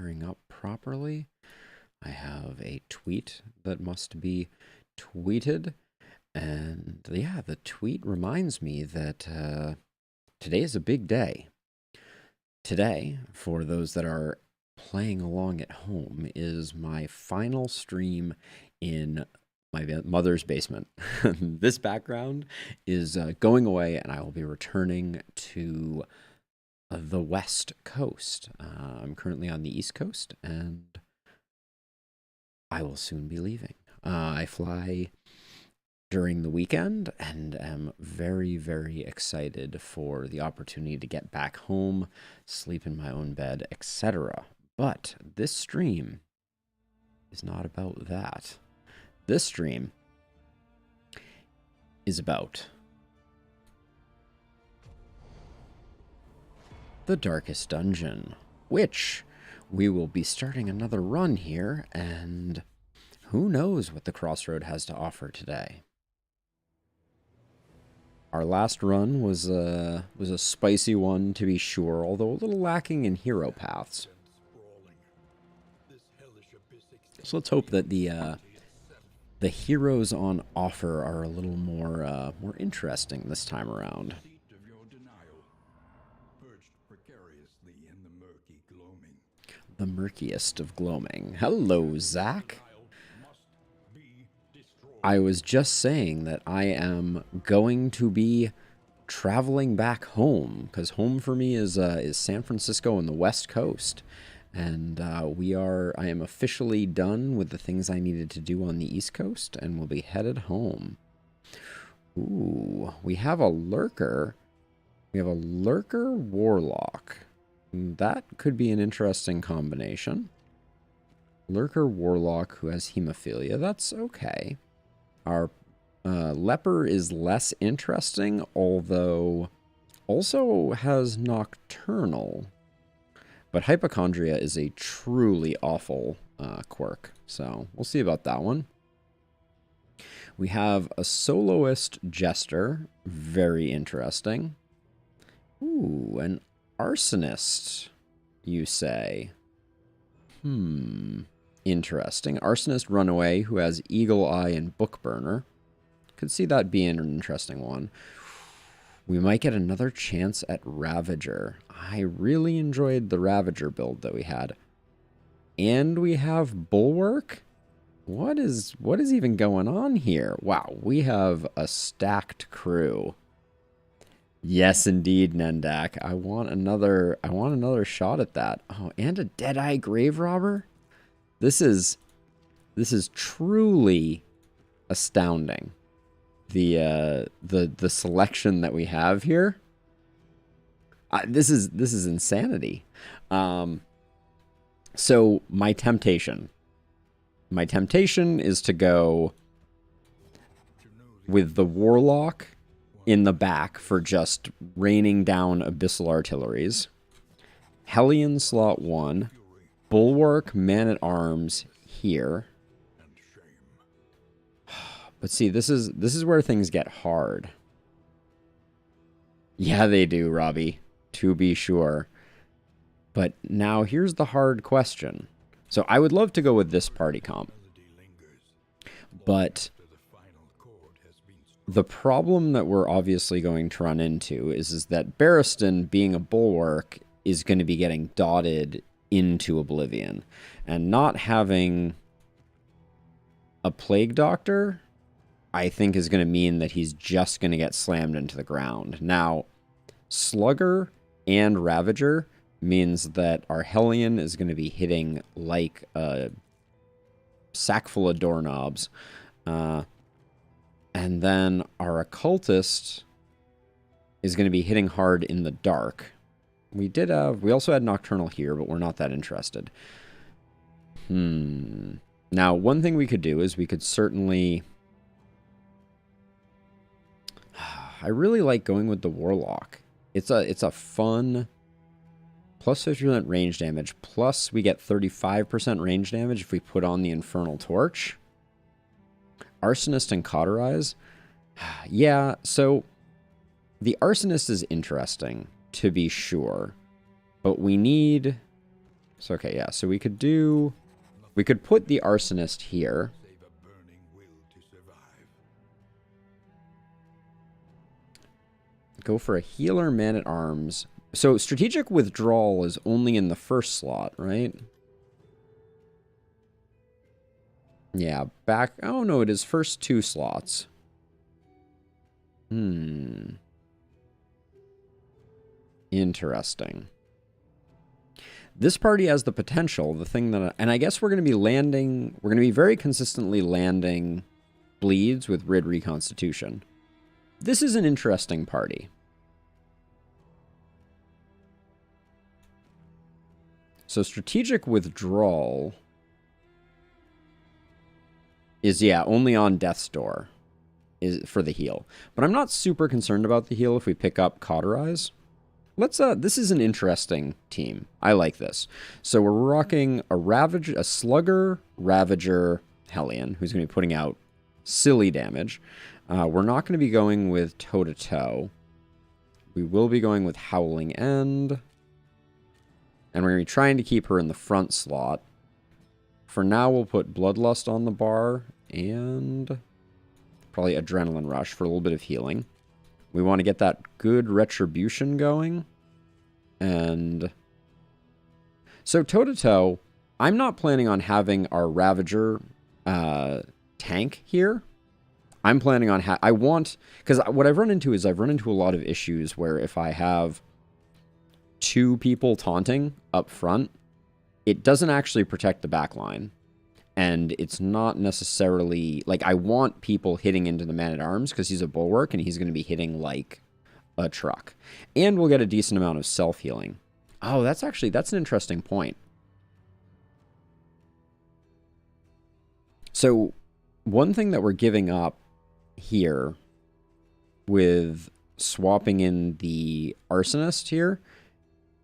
firing up properly. I have a tweet that must be tweeted. And yeah, the tweet reminds me that today is a big day. Today, for those that are playing along at home, is my final stream in my mother's basement. This background is going away, and I will be returning to the West Coast. I'm currently on the East Coast, and I will soon be leaving. I fly during the weekend and am very, very excited for the opportunity to get back home, sleep in my own bed, etc. But this stream is not about that. This stream is about the Darkest Dungeon, which we will be starting another run here, and who knows what the Crossroad has to offer today. Our last run was a spicy one, to be sure, although a little lacking in hero paths. So let's hope that the heroes on offer are a little more interesting this time around. The murkiest of gloaming. Hello, Zach. I was just saying that I am going to be traveling back home, because home for me is San Francisco and the West Coast, and I am officially done with the things I needed to do on the East Coast, and will be headed home. Ooh, we have a lurker. We have a lurker warlock. That could be an interesting combination. Lurker warlock who has hemophilia. That's okay. Our leper is less interesting, although also has nocturnal. But hypochondria is a truly awful quirk, so we'll see about that one. We have a soloist jester, very interesting. Ooh, an arsonist, you say? Interesting. Arsonist runaway who has eagle eye and book burner. Could see that being an interesting one. We might get another chance at Ravager. I really enjoyed the Ravager build that we had. And we have Bulwark? What is even going on here? Wow, we have a stacked crew. Yes, indeed, Nendak. I want another shot at that. Oh, and a Deadeye Grave Robber? This is truly astounding. The selection that we have here. This is insanity. So my temptation is to go with the Warlock in the back for just raining down Abyssal Artilleries. Hellion slot 1. Bulwark Man-at-Arms here. But see, this is where things get hard. Yeah, they do, Robbie. To be sure. But now here's the hard question. So I would love to go with this party comp. But the problem that we're obviously going to run into is that Barristan, being a bulwark, is going to be getting dotted into oblivion. And not having a plague doctor, I think, is going to mean that he's just going to get slammed into the ground. Now, Slugger and Ravager means that our Hellion is going to be hitting like a sack full of doorknobs. And then our Occultist is going to be hitting hard in the dark. We also had Nocturnal here, but we're not that interested. Now, one thing we could do is we could certainly... I really like going with the Warlock. It's a fun plus 50% range damage, plus we get 35% range damage if we put on the Infernal Torch. Arsonist and Cauterize. Yeah, so the Arsonist is interesting, to be sure, but we need So, okay, yeah. So we could do... We could put the Arsonist here. Go for a healer, man-at-arms. So strategic withdrawal is only in the first slot, right? Yeah, back... Oh, no, it is first 2 slots. Interesting. This party has the potential, the thing that... And I guess we're going to be landing... We're going to be very consistently landing bleeds with Rid Reconstitution. This is an interesting party. So strategic withdrawal is, yeah, only on Death's Door is for the heal. But I'm not super concerned about the heal if we pick up Cauterize. Let's, this is an interesting team. I like this. So we're rocking a Slugger, Ravager, Hellion, who's going to be putting out silly damage. We're not going to be going with toe-to-toe. We will be going with Howling End. And we're going to be trying to keep her in the front slot. For now, we'll put Bloodlust on the bar and probably Adrenaline Rush for a little bit of healing. We want to get that good Retribution going. And so toe-to-toe, I'm not planning on having our Ravager tank here. I'm planning on... I want... Because what I've run into is I've run into a lot of issues where if I have 2 people taunting up front, it doesn't actually protect the back line. And it's not necessarily... Like, I want people hitting into the man-at-arms because he's a bulwark and he's going to be hitting like a truck. And we'll get a decent amount of self-healing. Oh, that's an interesting point. So, one thing that we're giving up here with swapping in the Arsonist here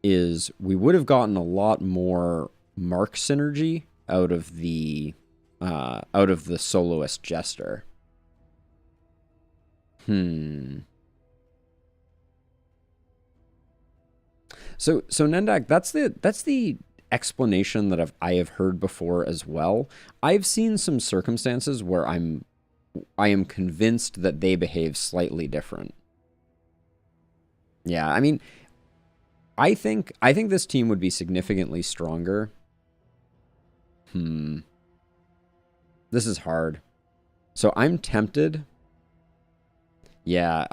is we would have gotten a lot more mark synergy out of the soloist Jester. So Nendak, that's the explanation that I have heard before as well. I've seen some circumstances where I am convinced that they behave slightly different. Yeah, I mean, I think this team would be significantly stronger. This is hard. So I'm tempted. Yeah,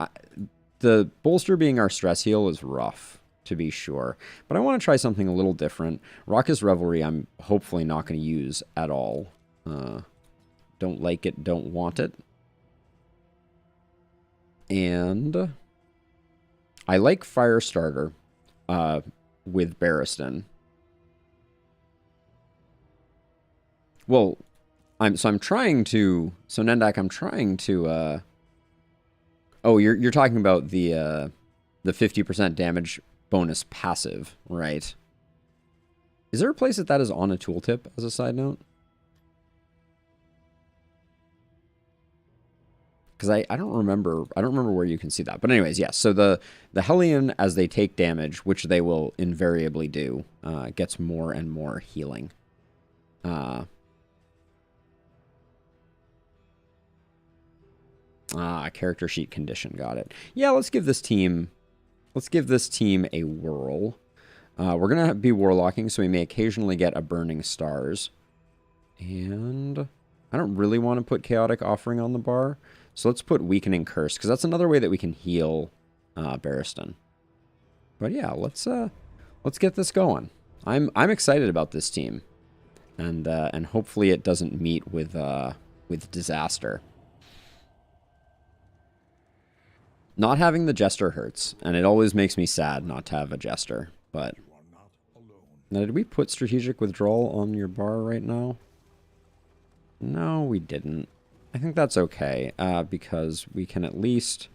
the bolster being our stress heal is rough, to be sure. But I want to try something a little different. Raucous Revelry I'm hopefully not going to use at all. Don't like it, don't want it. And I like Firestarter with Barristan. Well, I'm trying to... So, Nendak, I'm trying to... Oh, you're talking about the 50% damage bonus passive, right? Is there a place that is on a tooltip, as a side note? Because I don't remember where you can see that. But anyways, yes. So the Hellion, as they take damage, which they will invariably do, gets more and more healing. Character sheet condition, got it. Yeah, let's give this team a whirl. We're gonna be warlocking, so we may occasionally get a Burning Stars. And I don't really want to put Chaotic Offering on the bar. So let's put Weakening Curse, because that's another way that we can heal Barristan. But yeah, let's get this going. I'm excited about this team, and hopefully it doesn't meet with disaster. Not having the Jester hurts, and it always makes me sad not to have a Jester. But now, did we put Strategic Withdrawal on your bar right now? No, we didn't. I think that's okay, because we can at least,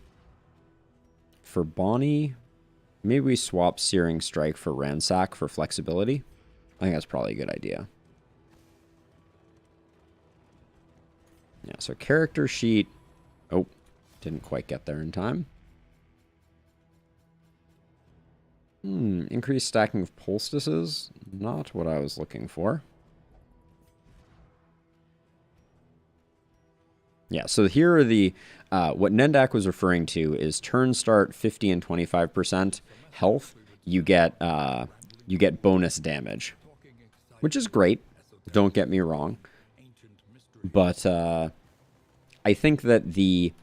for Bonnie, maybe we swap Searing Strike for Ransack for flexibility. I think that's probably a good idea. Yeah, so character sheet. Oh, didn't quite get there in time. Increased stacking of poultices. Not what I was looking for. Yeah, so here are the... what Nendak was referring to is turn start 50 and 25% health. You get bonus damage, which is great. Don't get me wrong. But I think that the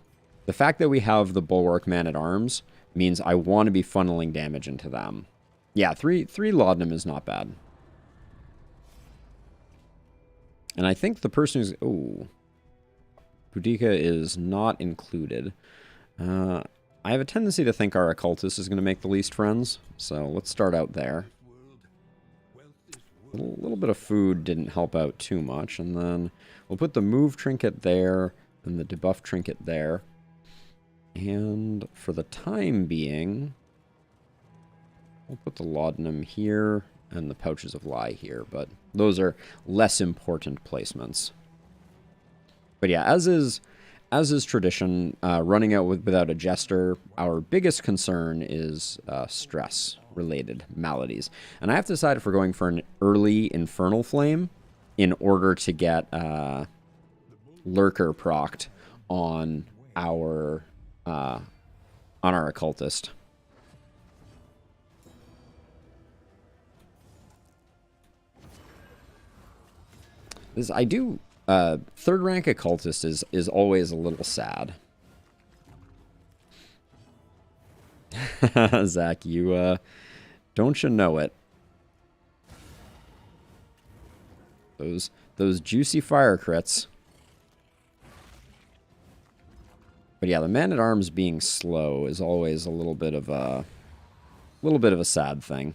fact that we have the Bulwark Man-at-Arms means I want to be funneling damage into them. Yeah, three laudanum is not bad. And I think the person who's... Oh, Boudica is not included. I have a tendency to think our occultist is going to make the least friends, so let's start out there. A little bit of food didn't help out too much, and then we'll put the move trinket there and the debuff trinket there. And for the time being, we'll put the laudanum here and the pouches of lye here, but those are less important placements. But yeah, as is tradition, running out without a jester, our biggest concern is stress-related maladies. And I have to decide if we're going for an early Infernal Flame in order to get Lurker procced on our occultist. I do... third rank occultist is always a little sad. Zach, you don't you know it? Those juicy fire crits. But yeah, the Man-at-Arms being slow is always a little bit of a sad thing.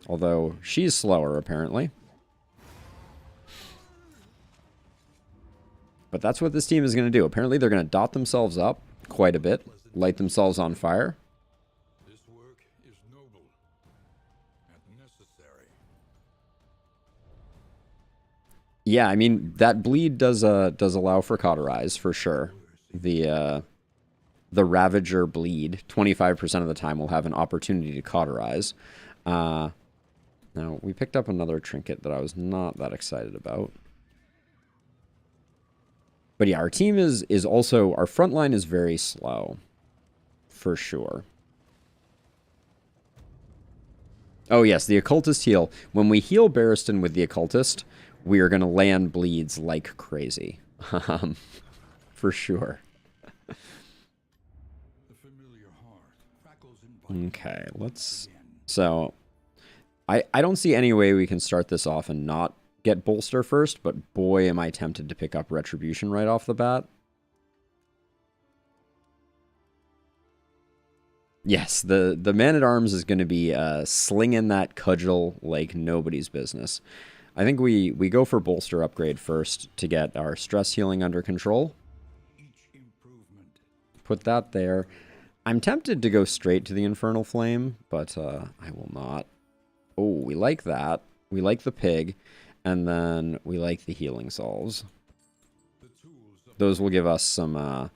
Although she's slower apparently. But that's what this team is going to do. Apparently they're going to dot themselves up quite a bit, light themselves on fire. This work is noble and necessary. Yeah, I mean that bleed does allow for cauterize for sure. The Ravager bleed 25% of the time will have an opportunity to cauterize. Now we picked up another trinket that I was not that excited about. But yeah, our team is also... Our front line is very slow. For sure. Oh yes, the occultist heal. When we heal Barristan with the occultist, we are going to land bleeds like crazy. For sure. Okay, let's... So, I don't see any way we can start this off and not get bolster first, but boy am I tempted to pick up retribution right off the bat. Yes, the Man-at-Arms is going to be slinging that cudgel like nobody's business. I think we go for bolster upgrade first to get our stress healing under control. Put that there. I'm tempted to go straight to the Infernal Flame, but I will not. Oh, we like that. We like the pig. And then we like the healing salves. Those will give us some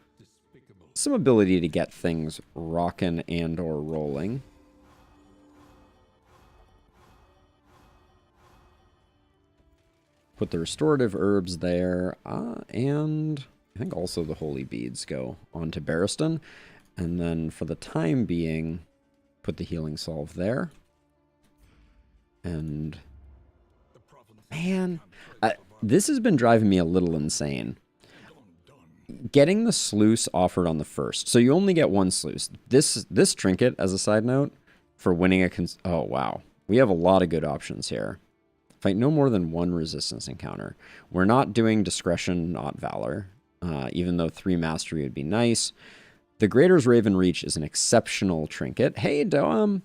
ability to get things rocking and or rolling. Put the restorative herbs there, and I think also the holy beads go onto Barristan. And then for the time being, put the healing salve there. And... Man, this has been driving me a little insane. Getting the sluice offered on the first. So you only get one sluice. This trinket, as a side note, for winning a... Oh, wow. We have a lot of good options here. Fight no more than one resistance encounter. We're not doing discretion, not valor. Even though 3 mastery would be nice. The Greater's Raven Reach is an exceptional trinket. Hey, Doam.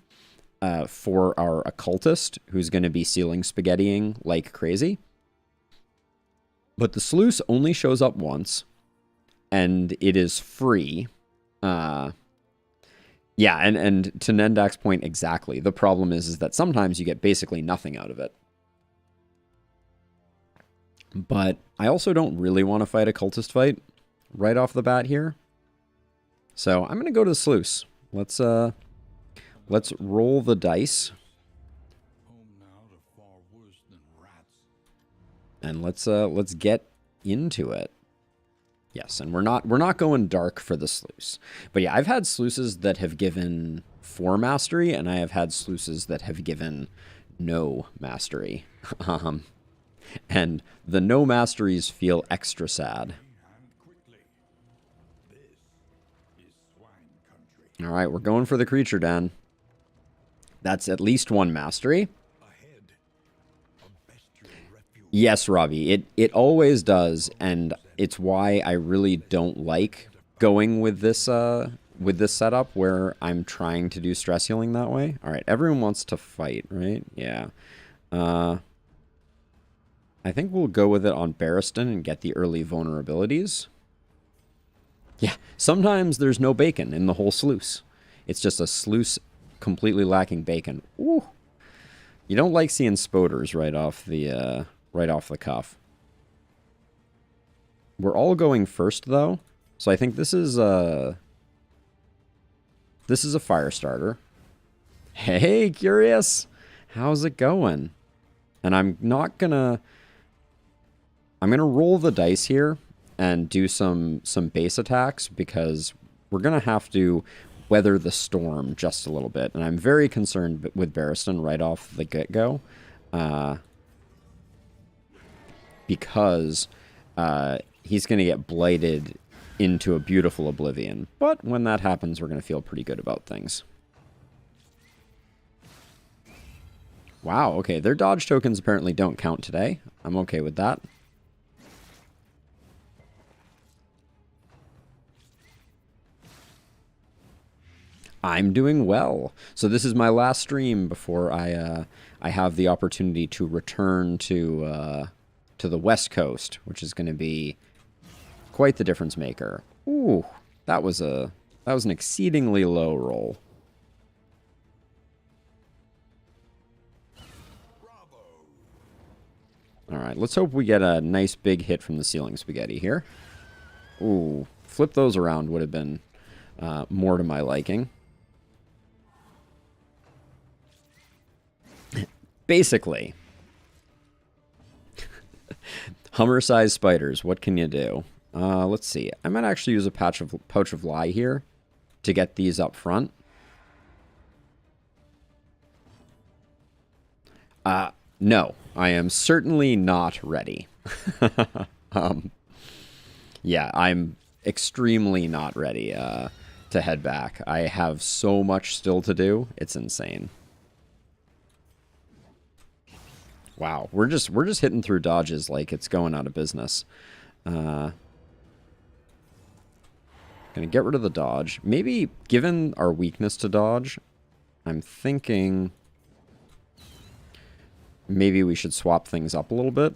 For our occultist, who's going to be sealing spaghettiing like crazy. But the sluice only shows up once, and it is free. Yeah, and to Nendak's point exactly, the problem is that sometimes you get basically nothing out of it. But I also don't really want to fight a cultist fight right off the bat here. So I'm going to go to the sluice. Let's roll the dice. Home now to far worse than rats. And let's get into it. Yes, and we're not going dark for the sluice. But yeah, I've had sluices that have given 4 mastery, and I have had sluices that have given no mastery. And the no masteries feel extra sad. And quickly. This is swine country. All right, we're going for the creature den. That's at least 1 mastery. Ahead. A bestial refuge. Yes, Robbie, it always does, and it's why I really don't like going with this setup where I'm trying to do stress healing that way. All right, everyone wants to fight, right? Yeah. I think we'll go with it on Barristan and get the early vulnerabilities. Yeah, sometimes there's no bacon in the whole sluice. It's just a sluice completely lacking bacon. Ooh. You don't like seeing spoders right off the cuff. We're all going first though, so I think this is a fire starter. Hey, Curious, how's it going? And I'm gonna roll the dice here and do some base attacks because we're gonna have to weather the storm just a little bit, and I'm very concerned with Barristan right off the get-go, because he's going to get blighted into a beautiful oblivion. But when that happens, we're going to feel pretty good about things. Wow, okay, their dodge tokens apparently don't count today. I'm okay with that. I'm doing well. So this is my last stream before I have the opportunity to return to the West Coast, which is going to be quite the difference maker. Ooh, that was an exceedingly low roll. All right, let's hope we get a nice big hit from the ceiling spaghetti here. Ooh, flip those around would have been more to my liking. Basically, Hummer-sized spiders, what can you do? Let's see. I might actually use a pouch of lye here to get these up front. No, I am certainly not ready. Yeah, I'm extremely not ready to head back. I have so much still to do. It's insane. Wow, we're just hitting through dodges like it's going out of business. Gonna get rid of the dodge. Maybe, given our weakness to dodge, I'm thinking maybe we should swap things up a little bit.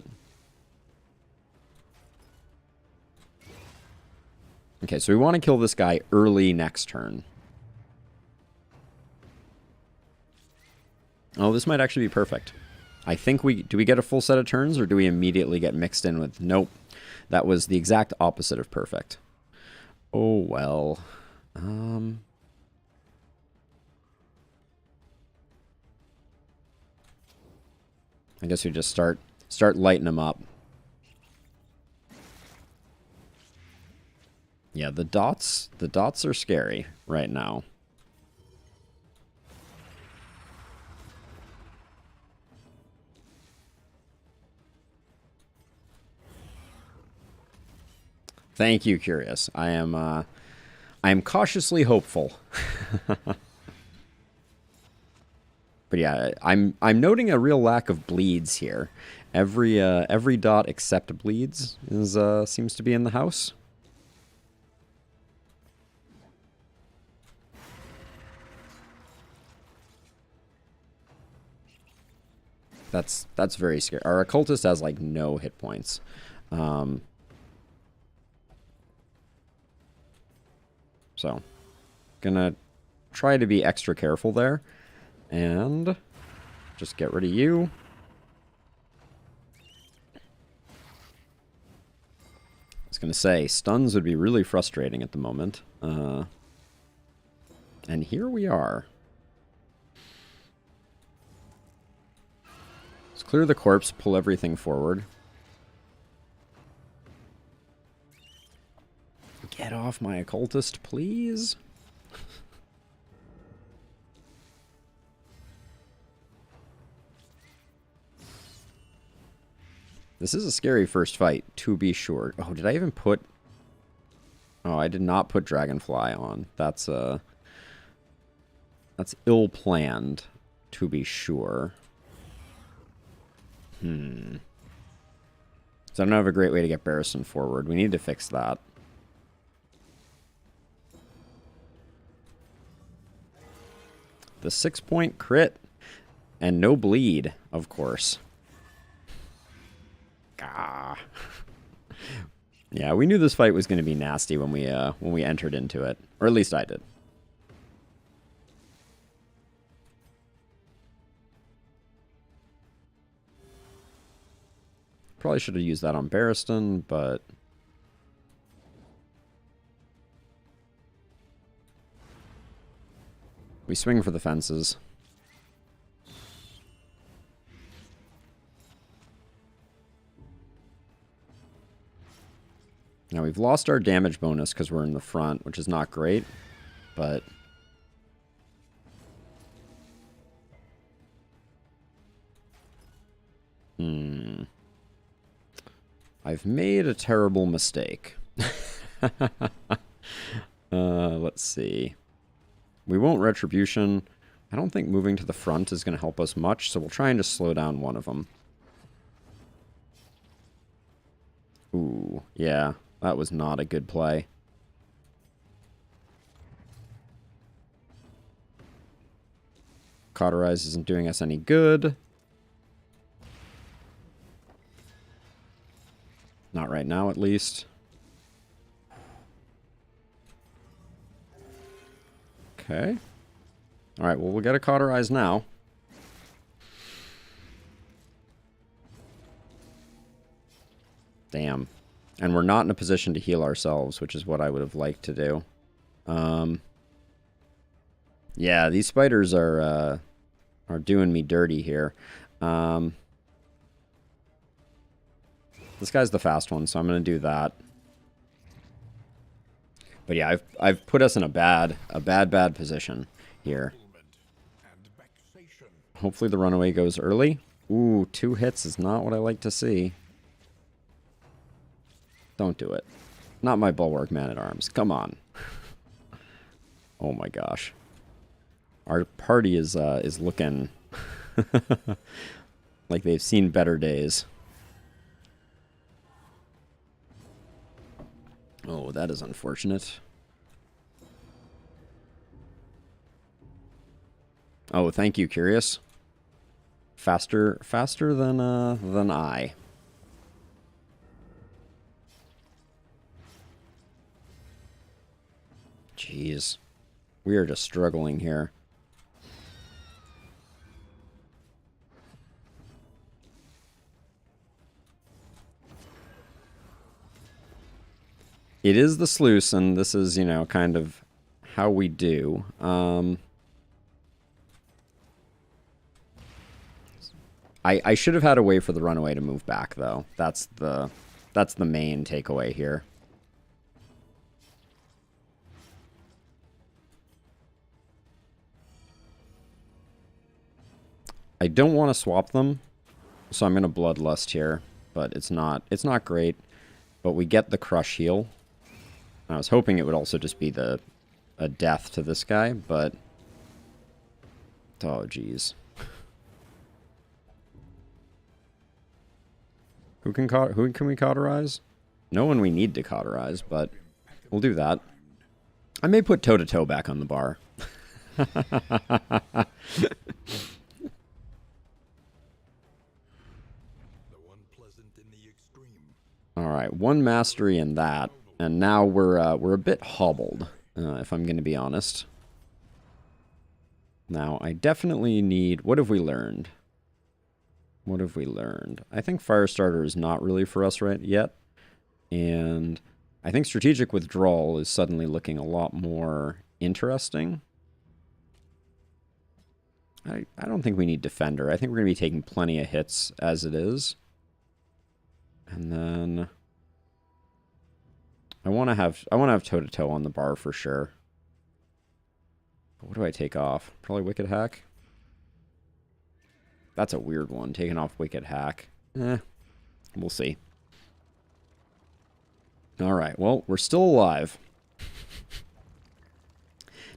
Okay, so we want to kill this guy early next turn. Oh, this might actually be perfect. I think do we get a full set of turns, or do we immediately get mixed in with... Nope. That was the exact opposite of perfect. Oh, well. I guess we just start lighting them up. Yeah, the dots are scary right now. Thank you, Curious. I am cautiously hopeful. But yeah, I'm noting a real lack of bleeds here. Every dot except bleeds is seems to be in the house. That's very scary. Our occultist has like no hit points. So, gonna try to be extra careful there. And just get rid of you. I was gonna say, stuns would be really frustrating at the moment. And here we are. Clear the corpse, pull everything forward. Get off my occultist, please. This is a scary first fight, to be sure. Oh, did I even put... Oh, I did not put Dragonfly on. That's ill-planned, to be sure. So I don't have a great way to get Barristan forward. We need to fix that. The 6-point crit. And no bleed, of course. Ah. Yeah, we knew this fight was going to be nasty when we entered into it. Or at least I did. Probably should have used that on Barristan, but... We swing for the fences. Now we've lost our damage bonus because we're in the front, which is not great, but... I've made a terrible mistake. Let's see. We won't Retribution. I don't think moving to the front is going to help us much, so we'll try and just slow down one of them. Ooh, yeah. That was not a good play. Cauterize isn't doing us any good. Not right now, at least. Okay. Alright, well, we'll get a Cauterize now. Damn. And we're not in a position to heal ourselves, which is what I would have liked to do. Yeah, these spiders are doing me dirty here. This guy's the fast one, so I'm going to do that. But yeah, I've put us in a bad position here. Hopefully the runaway goes early. Ooh, 2 hits is not what I like to see. Don't do it. Not my Bulwark Man-at-Arms. Come on. Oh my gosh. Our party is looking like they've seen better days. Oh, that is unfortunate. Oh, thank you, Curious. Faster than I. Jeez. We are just struggling here. It is the sluice, and this is, you know, kind of how we do. I should have had a way for the runaway to move back, though. That's the main takeaway here. I don't want to swap them, so I'm going to Bloodlust here, but it's not great. But we get the Crush heal. I was hoping it would also just be a death to this guy, but... Oh, jeez. Who can we cauterize? No one we need to cauterize, but we'll do that. I may put toe-to-toe back on the bar. Alright, 1 mastery in that, and now we're a bit hobbled, if I'm going to be honest. Now, I definitely need... What have we learned? What have we learned? I think Firestarter is not really for us right yet, and I think Strategic Withdrawal is suddenly looking a lot more interesting. I don't think we need Defender. I think we're going to be taking plenty of hits as it is. And then I want to have toe-to-toe on the bar for sure. What do I take off? Probably Wicked Hack. That's a weird one, taking off Wicked Hack. We'll see. Alright, well, we're still alive.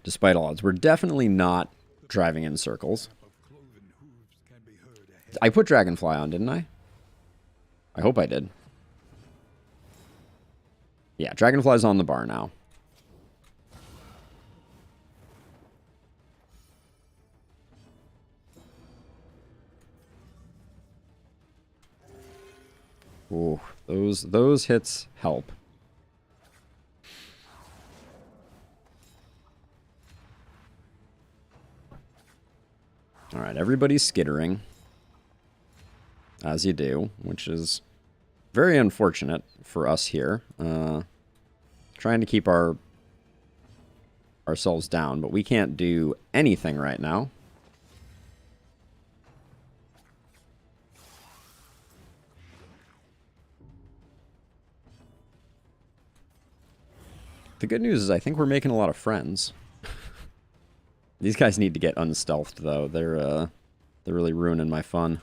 Despite all odds. We're definitely not driving in circles. I put Dragonfly on, didn't I? I hope I did. Yeah, Dragonfly's on the bar now. Ooh, those hits help. All right, everybody's skittering, as you do, which is very unfortunate for us here. Trying to keep ourselves down, but we can't do anything right now. The good news is I think we're making a lot of friends. These guys need to get unstealthed, though. They're really ruining my fun.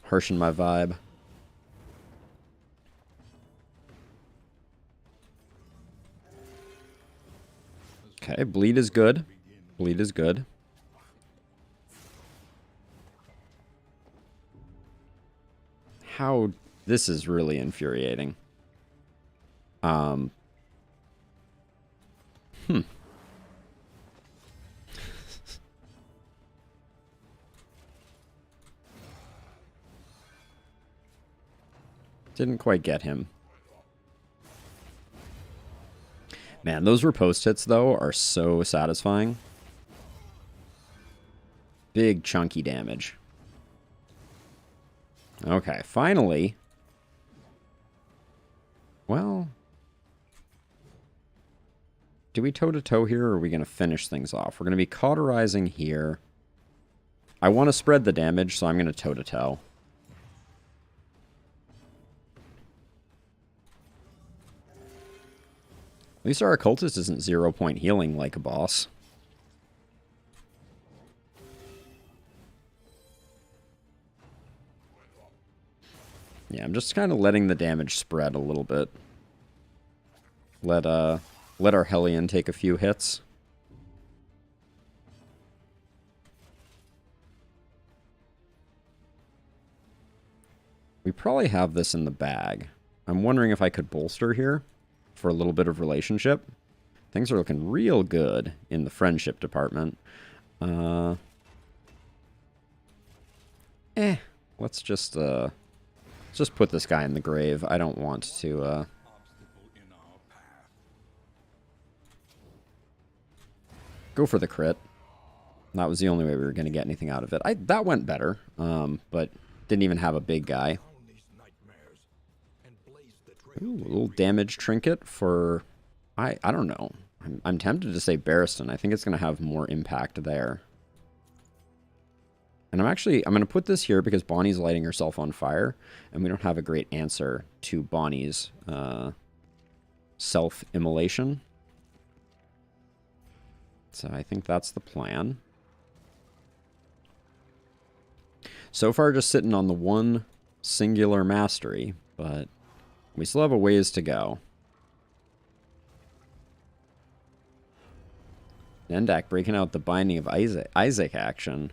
Harshing my vibe. Okay, bleed is good. Bleed is good. How... This is really infuriating. Didn't quite get him. Man, those riposte hits, though, are so satisfying. Big, chunky damage. Okay, finally. Well... Do we toe-to-toe here, or are we going to finish things off? We're going to be cauterizing here. I want to spread the damage, so I'm going to toe-to-toe. At least our occultist isn't 0-point healing like a boss. Yeah, I'm just kind of letting the damage spread a little bit. Let our Hellion take a few hits. We probably have this in the bag. I'm wondering if I could bolster here for a little bit of relationship. Things are looking real good in the friendship department. Let's just put this guy in the grave. I don't want to go for the crit. That was the only way we were going to get anything out of it. That went better, but didn't even have a big guy. Ooh, a little damage trinket for... I don't know. I'm tempted to say Barristan. I think it's going to have more impact there. And I'm going to put this here because Bonnie's lighting herself on fire, and we don't have a great answer to Bonnie's self-immolation. So I think that's the plan. So far, just sitting on the one singular mastery, but we still have a ways to go. Nendak breaking out the Binding of Isaac action.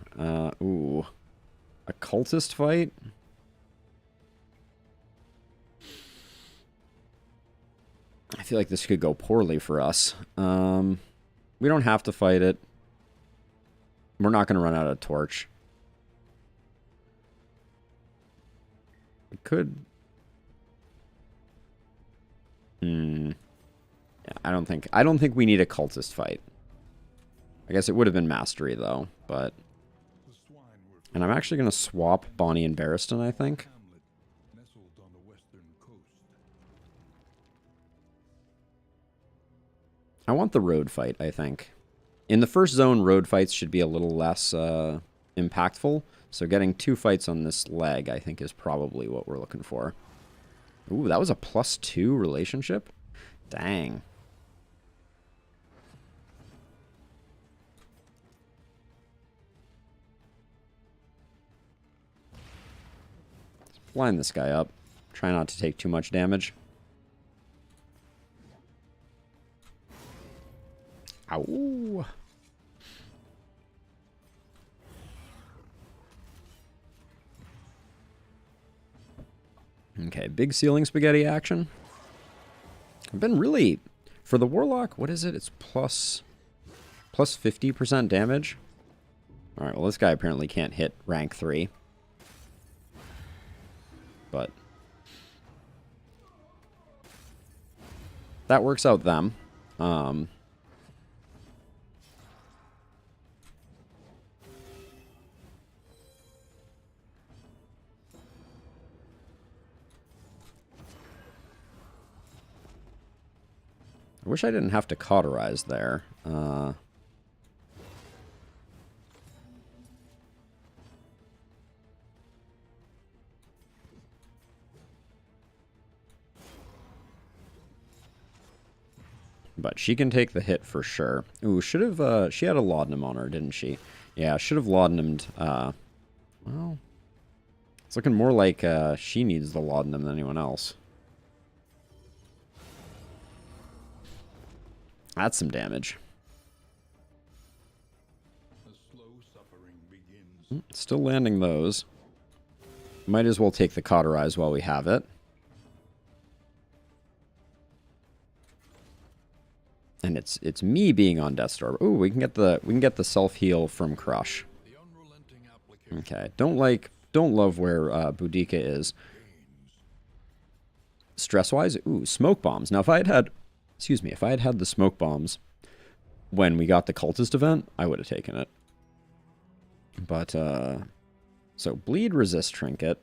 Ooh. A cultist fight? I feel like this could go poorly for us. We don't have to fight it. We're not going to run out of torch. We could... Yeah, I don't think we need a cultist fight. I guess it would have been mastery, though, but... And I'm actually going to swap Bonnie and Barristan, I think. I want the road fight, I think. In the first zone, road fights should be a little less impactful. So getting 2 fights on this leg, I think, is probably what we're looking for. Ooh, that was a +2 relationship? Dang. Let's blind this guy up. Try not to take too much damage. Ow. Okay, big ceiling spaghetti action. I've been really... For the Warlock, what is it? It's plus 50% damage. Alright, well this guy apparently can't hit rank 3. But... that works out them. I wish I didn't have to cauterize there. But she can take the hit for sure. Ooh, should have, she had a laudanum on her, didn't she? Yeah, should have laudanumed, well, it's looking more like, she needs the laudanum than anyone else. That's some damage. The slow suffering begins. Still landing those. Might as well take the cauterize while we have it. And it's me being on Death's Door. Ooh, we can get the self-heal from Crush. The unrelenting application Okay. Don't love where Boudica is. Stress-wise, ooh, smoke bombs. Now if I had the smoke bombs when we got the cultist event, I would have taken it. But, so bleed resist trinket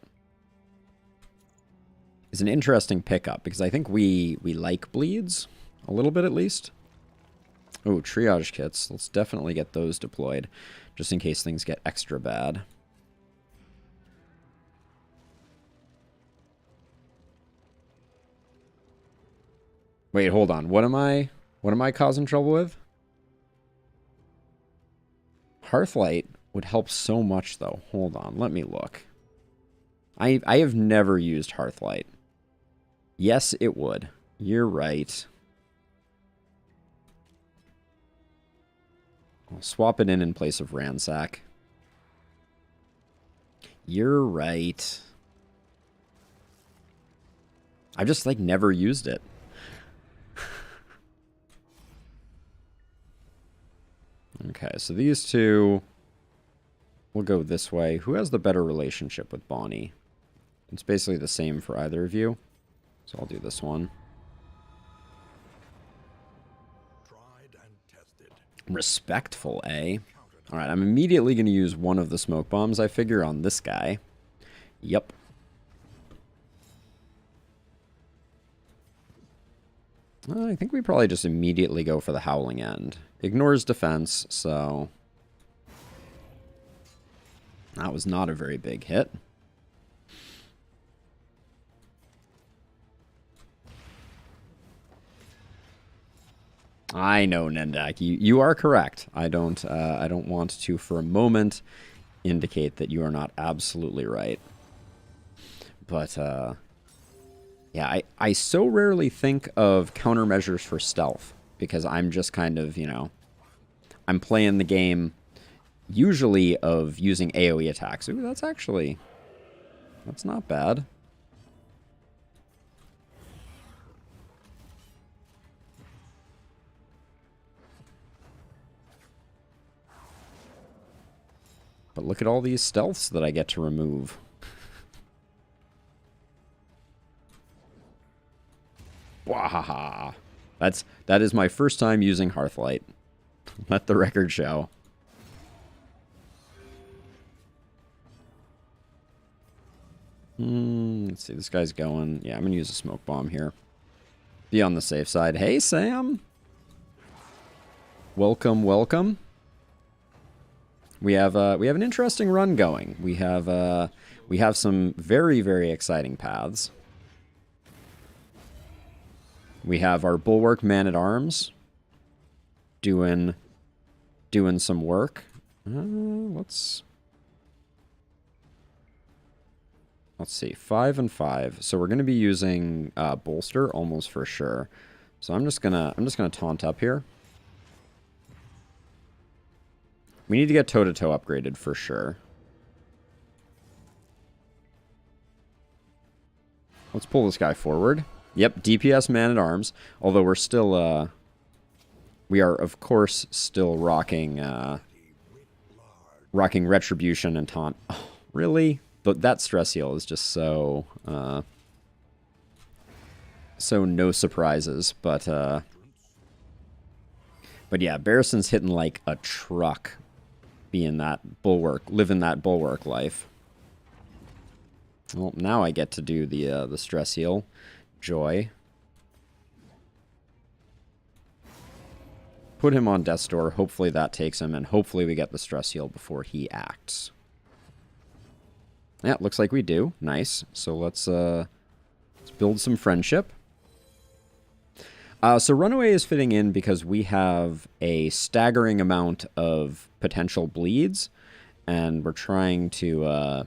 is an interesting pickup because I think we like bleeds a little bit at least. Oh, triage kits. Let's definitely get those deployed just in case things get extra bad. Wait, hold on. What am I causing trouble with? Hearthlight would help so much though. Hold on, let me look. I have never used Hearthlight. Yes, it would. You're right. I'll swap it in place of Ransack. You're right. I've just like never used it. Okay, so these two will go this way. Who has the better relationship with Bonnie? It's basically the same for either of you. So I'll do this one. tried and tested. Respectful, eh? Alright, I'm immediately going to use one of the smoke bombs, I figure, on this guy. Yep. I think we probably just immediately go for the Howling End. Ignores defense, so... that was not a very big hit. I know, Nendak. You are correct. I don't want to for a moment indicate that you are not absolutely right. But yeah, I so rarely think of countermeasures for stealth because I'm just kind of, you know, I'm playing the game usually of using AoE attacks. Ooh, that's not bad. But look at all these stealths that I get to remove. Wahaha. That is my first time using Hearthlight. Let the record show. Let's see, this guy's going. Yeah, I'm gonna use a smoke bomb here. Be on the safe side. Hey, Sam. Welcome, welcome. we have an interesting run going. We have some very, very exciting paths. We have our Bulwark Man-at-Arms doing some work. Let's see, 5 and 5. So we're gonna be using bolster almost for sure. So I'm just gonna taunt up here. We need to get toe-to-toe upgraded for sure. Let's pull this guy forward. Yep, DPS Man-at-Arms. Although we're still, we are, of course, still rocking Retribution and Taunt. Oh, really? But that stress heal is just so, so no surprises. But yeah, Barristan's hitting like a truck, being that Bulwark, living that Bulwark life. Well, now I get to do the stress heal. Joy. Put him on Death's Door. Hopefully that takes him, and hopefully we get the stress heal before he acts. Yeah, looks like we do. Nice. So let's build some friendship. So Runaway is fitting in because we have a staggering amount of potential bleeds, and we're trying to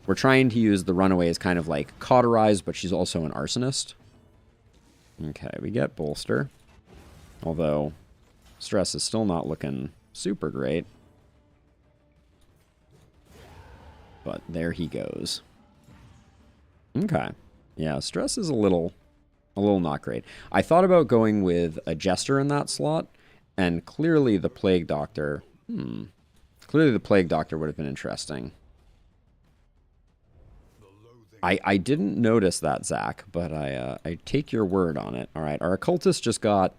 use the Runaway as kind of like Cauterize, but she's also an Arsonist. Okay, we get Bolster. Although, Stress is still not looking super great. But there he goes. Okay. Yeah, Stress is a little not great. I thought about going with a Jester in that slot, and clearly the Plague Doctor... Clearly the Plague Doctor would have been interesting. I didn't notice that, Zach, but I take your word on it. All right, our Occultist just got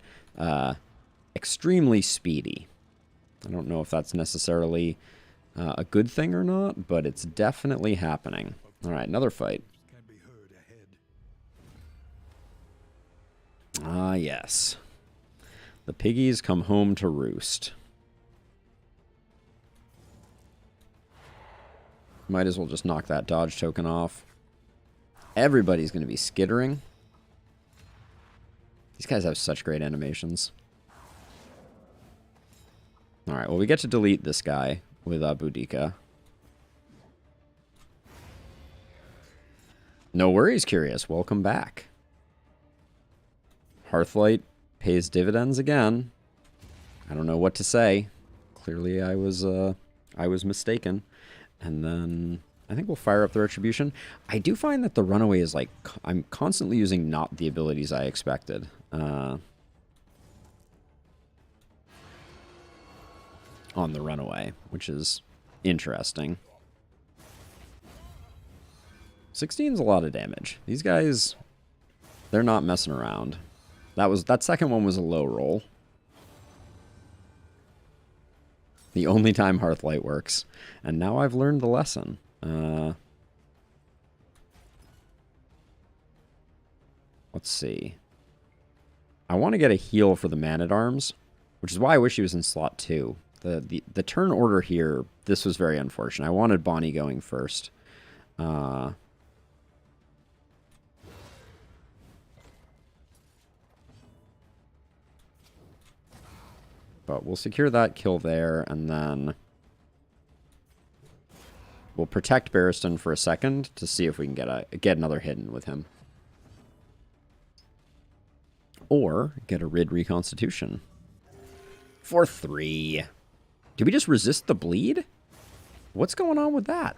extremely speedy. I don't know if that's necessarily a good thing or not, but it's definitely happening. All right, another fight. Ah, yes. The piggies come home to roost. Might as well just knock that dodge token off. Everybody's going to be skittering. These guys have such great animations. Alright, well, we get to delete this guy with Boudica. No worries, Curious. Welcome back. Hearthlight pays dividends again. I don't know what to say. Clearly I was mistaken. And then I think we'll fire up the Retribution. I do find that the Runaway is like, I'm constantly using not the abilities I expected. On the Runaway, which is interesting. 16 is a lot of damage. These guys, they're not messing around. That second one was a low roll. The only time Hearthlight works. And now I've learned the lesson. Let's see. I want to get a heal for the Man-at-Arms, which is why I wish he was in slot 2. The turn order here, this was very unfortunate. I wanted Bonnie going first. But we'll secure that kill there, and then we'll protect Barristan for a second to see if we can get another hit in with him. Or get a Rid Reconstitution. For 3. Did we just resist the bleed? What's going on with that?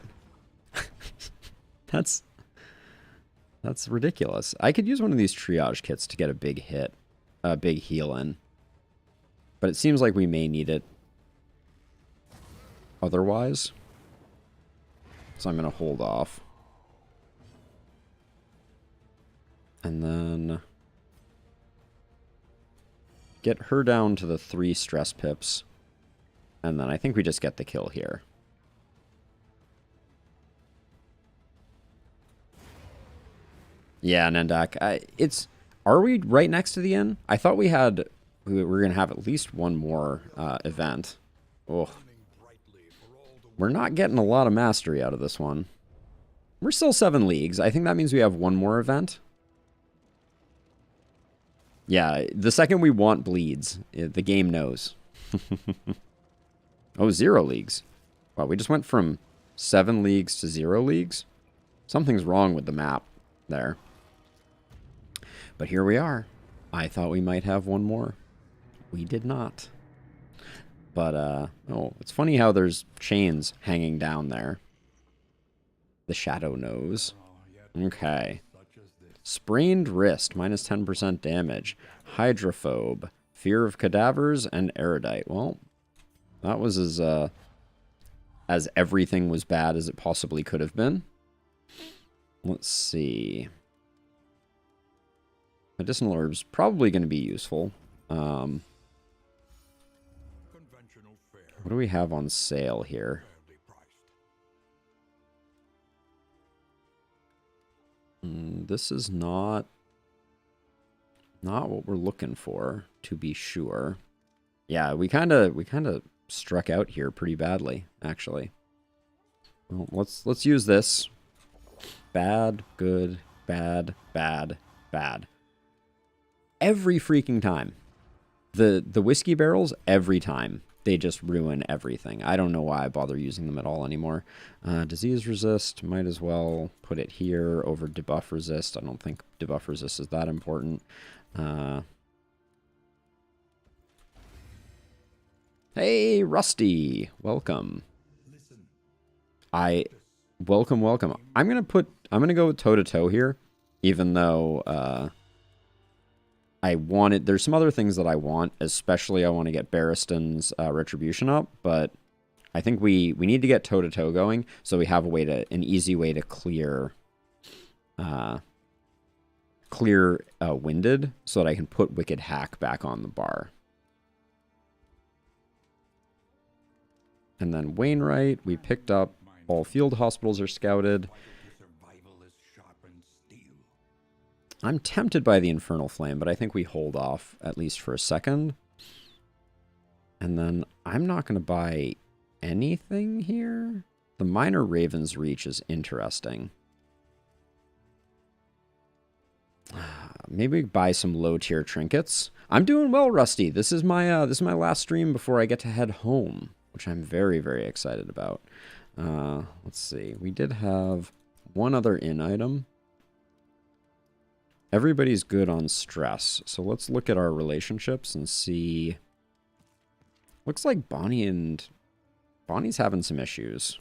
That's ridiculous. I could use one of these triage kits to get a big hit, a big heal in. But it seems like we may need it otherwise. So I'm going to hold off. And then get her down to the 3 stress pips. And then I think we just get the kill here. Yeah, Nendak. Are we right next to the inn? I thought we were going to have at least one more event. Oh. We're not getting a lot of mastery out of this one. We're still 7 leagues. I think that means we have one more event. Yeah, the second we want bleeds, the game knows. Oh, 0 leagues. Wow, we just went from 7 leagues to 0 leagues. Something's wrong with the map there. But here we are. I thought we might have one more. We did not. But, oh, it's funny how there's chains hanging down there. The shadow knows. Okay. Sprained wrist, minus 10% damage. Hydrophobe. Fear of cadavers and erudite. Well, that was as everything was bad as it possibly could have been. Let's see. Medicinal herbs probably going to be useful. What do we have on sale here? This is not what we're looking for, to be sure. Yeah, we kind of struck out here pretty badly, actually. Well, let's use this. Bad, good, bad, bad, bad. Every freaking time. The whiskey barrels, every time. They just ruin everything. I don't know why I bother using them at all anymore. Disease resist, might as well put it here over debuff resist. I don't think debuff resist is that important. Hey, Rusty, welcome. Welcome. I'm gonna go toe to toe here, even though there's some other things that I want, especially I want to get Barristan's Retribution up, but I think we need to get toe-to-toe going, so we have an easy way to clear Winded, so that I can put Wicked Hack back on the bar. And then Wainwright, we picked up. All field hospitals are scouted. I'm tempted by the Infernal Flame, but I think we hold off, at least for a second. And then I'm not going to buy anything here. The Minor Raven's Reach is interesting. Maybe buy some low-tier trinkets. I'm doing well, Rusty. This is my last stream before I get to head home, which I'm very, very excited about. Let's see. We did have one other in item. Everybody's good on stress, so let's look at our relationships and see. Looks like Bonnie's having some issues.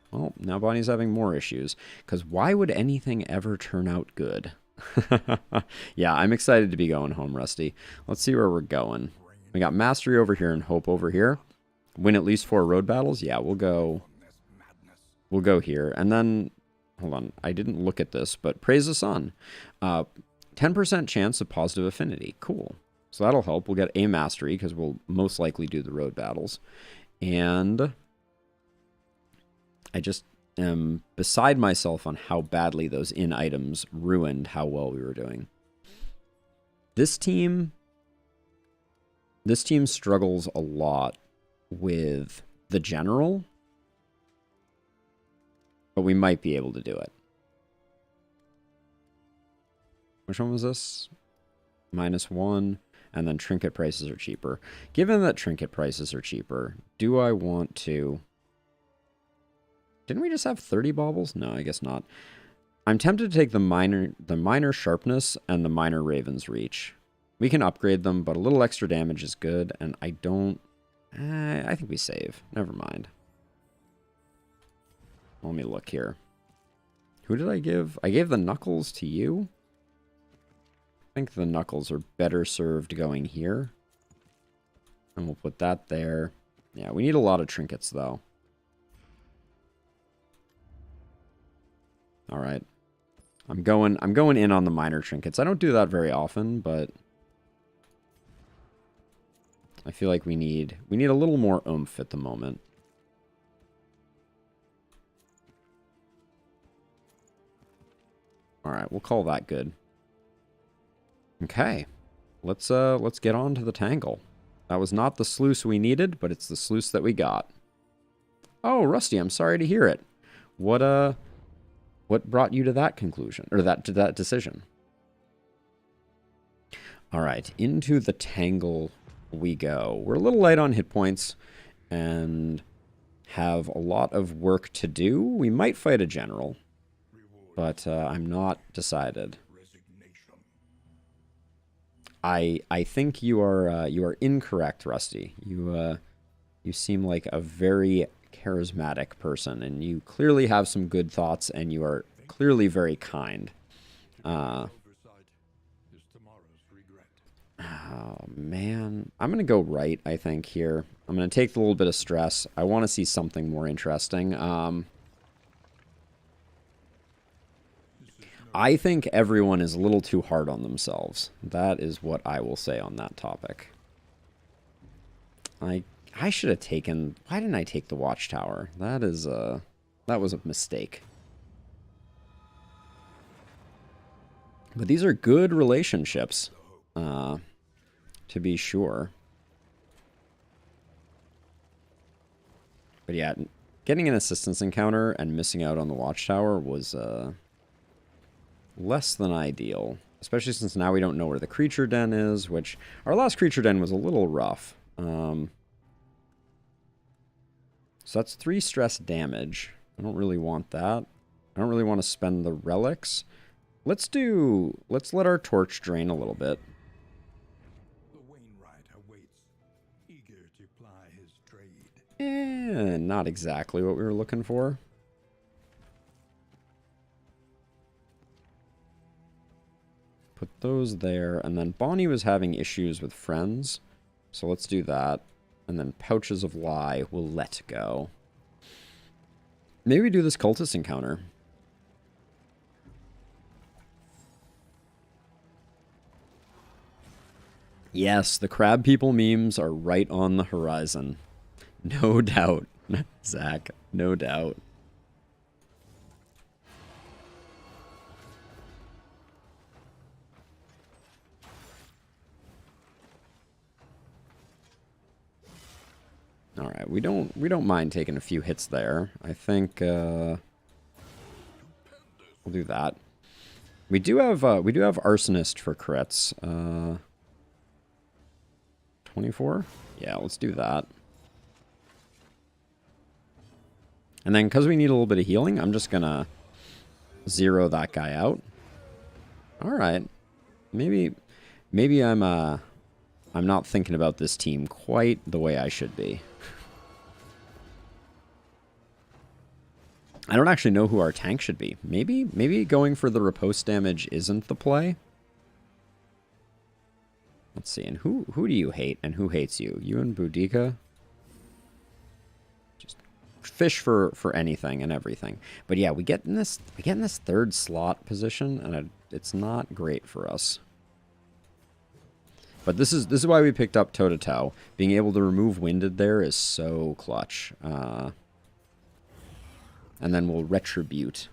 Well, now Bonnie's having more issues, because why would anything ever turn out good? Yeah, I'm excited to be going home, Rusty. Let's see where we're going. We got Mastery over here and Hope over here. Win at least 4 road battles? Yeah, we'll go here. And then, hold on, I didn't look at this, but Praise the Sun. 10% chance of positive affinity. Cool. So that'll help. We'll get a Mastery, because we'll most likely do the road battles. And I just am beside myself on how badly those in items ruined how well we were doing. This team struggles a lot with the general, but we might be able to do it. Which one was this? -1, and then trinket prices are cheaper. Given that trinket prices are cheaper, do I want to... Didn't we just have 30 baubles? No, I guess not. I'm tempted to take the minor sharpness and the minor Raven's Reach. We can upgrade them, but a little extra damage is good, and I don't... I think we save. Never mind. Let me look here. Who did I give? I gave the Knuckles to you? I think the Knuckles are better served going here. And we'll put that there. Yeah, we need a lot of trinkets, though. All right. I'm going in on the minor trinkets. I don't do that very often, but I feel like we need a little more oomph at the moment. All right, we'll call that good. Okay. Let's get on to the Tangle. That was not the sluice we needed, but it's the sluice that we got. Oh, Rusty, I'm sorry to hear it. What what brought you to that conclusion or to that decision? All right, into the tangle we go. We're a little light on hit points and have a lot of work to do. We might fight a general, but I'm not decided. I think you are incorrect, Rusty. You seem like a very charismatic person, and you clearly have some good thoughts, and you are clearly very kind. Oh man, I'm gonna go right. I think here I'm gonna take a little bit of stress. I want to see something more interesting. I think everyone is a little too hard on themselves. That is what I will say on that topic. I should have taken... Why didn't I take the watchtower? That was a mistake. But these are good relationships, to be sure. But yeah, getting an assistance encounter and missing out on the watchtower was less than ideal. Especially since now we don't know where the creature den is, which our last creature den was a little rough. So that's 3 stress damage. I don't really want that. I don't really want to spend the relics. Let's let our torch drain a little bit. The Wainwright awaits, eager to ply his trade. Not exactly what we were looking for. Put those there, and then Bonnie was having issues with friends, so let's do that. And then Pouches of Lie will let go. Maybe we do this cultist encounter. Yes, the crab people memes are right on the horizon. No doubt, Zach, no doubt. All right, we don't mind taking a few hits there. I think we'll do that. We do have Arsonist for crits. 24? Yeah, let's do that. And then because we need a little bit of healing, I'm just gonna zero that guy out. All right. Maybe I'm not thinking about this team quite the way I should be. I don't actually know who our tank should be. Maybe going for the riposte damage isn't the play. Let's see. And who do you hate and who hates you? You and Boudica? Just fish for anything and everything. But yeah, we get in this 3rd slot position, and it's not great for us. But this is why we picked up toe to toe. Being able to remove winded there is so clutch. And then we'll retribute.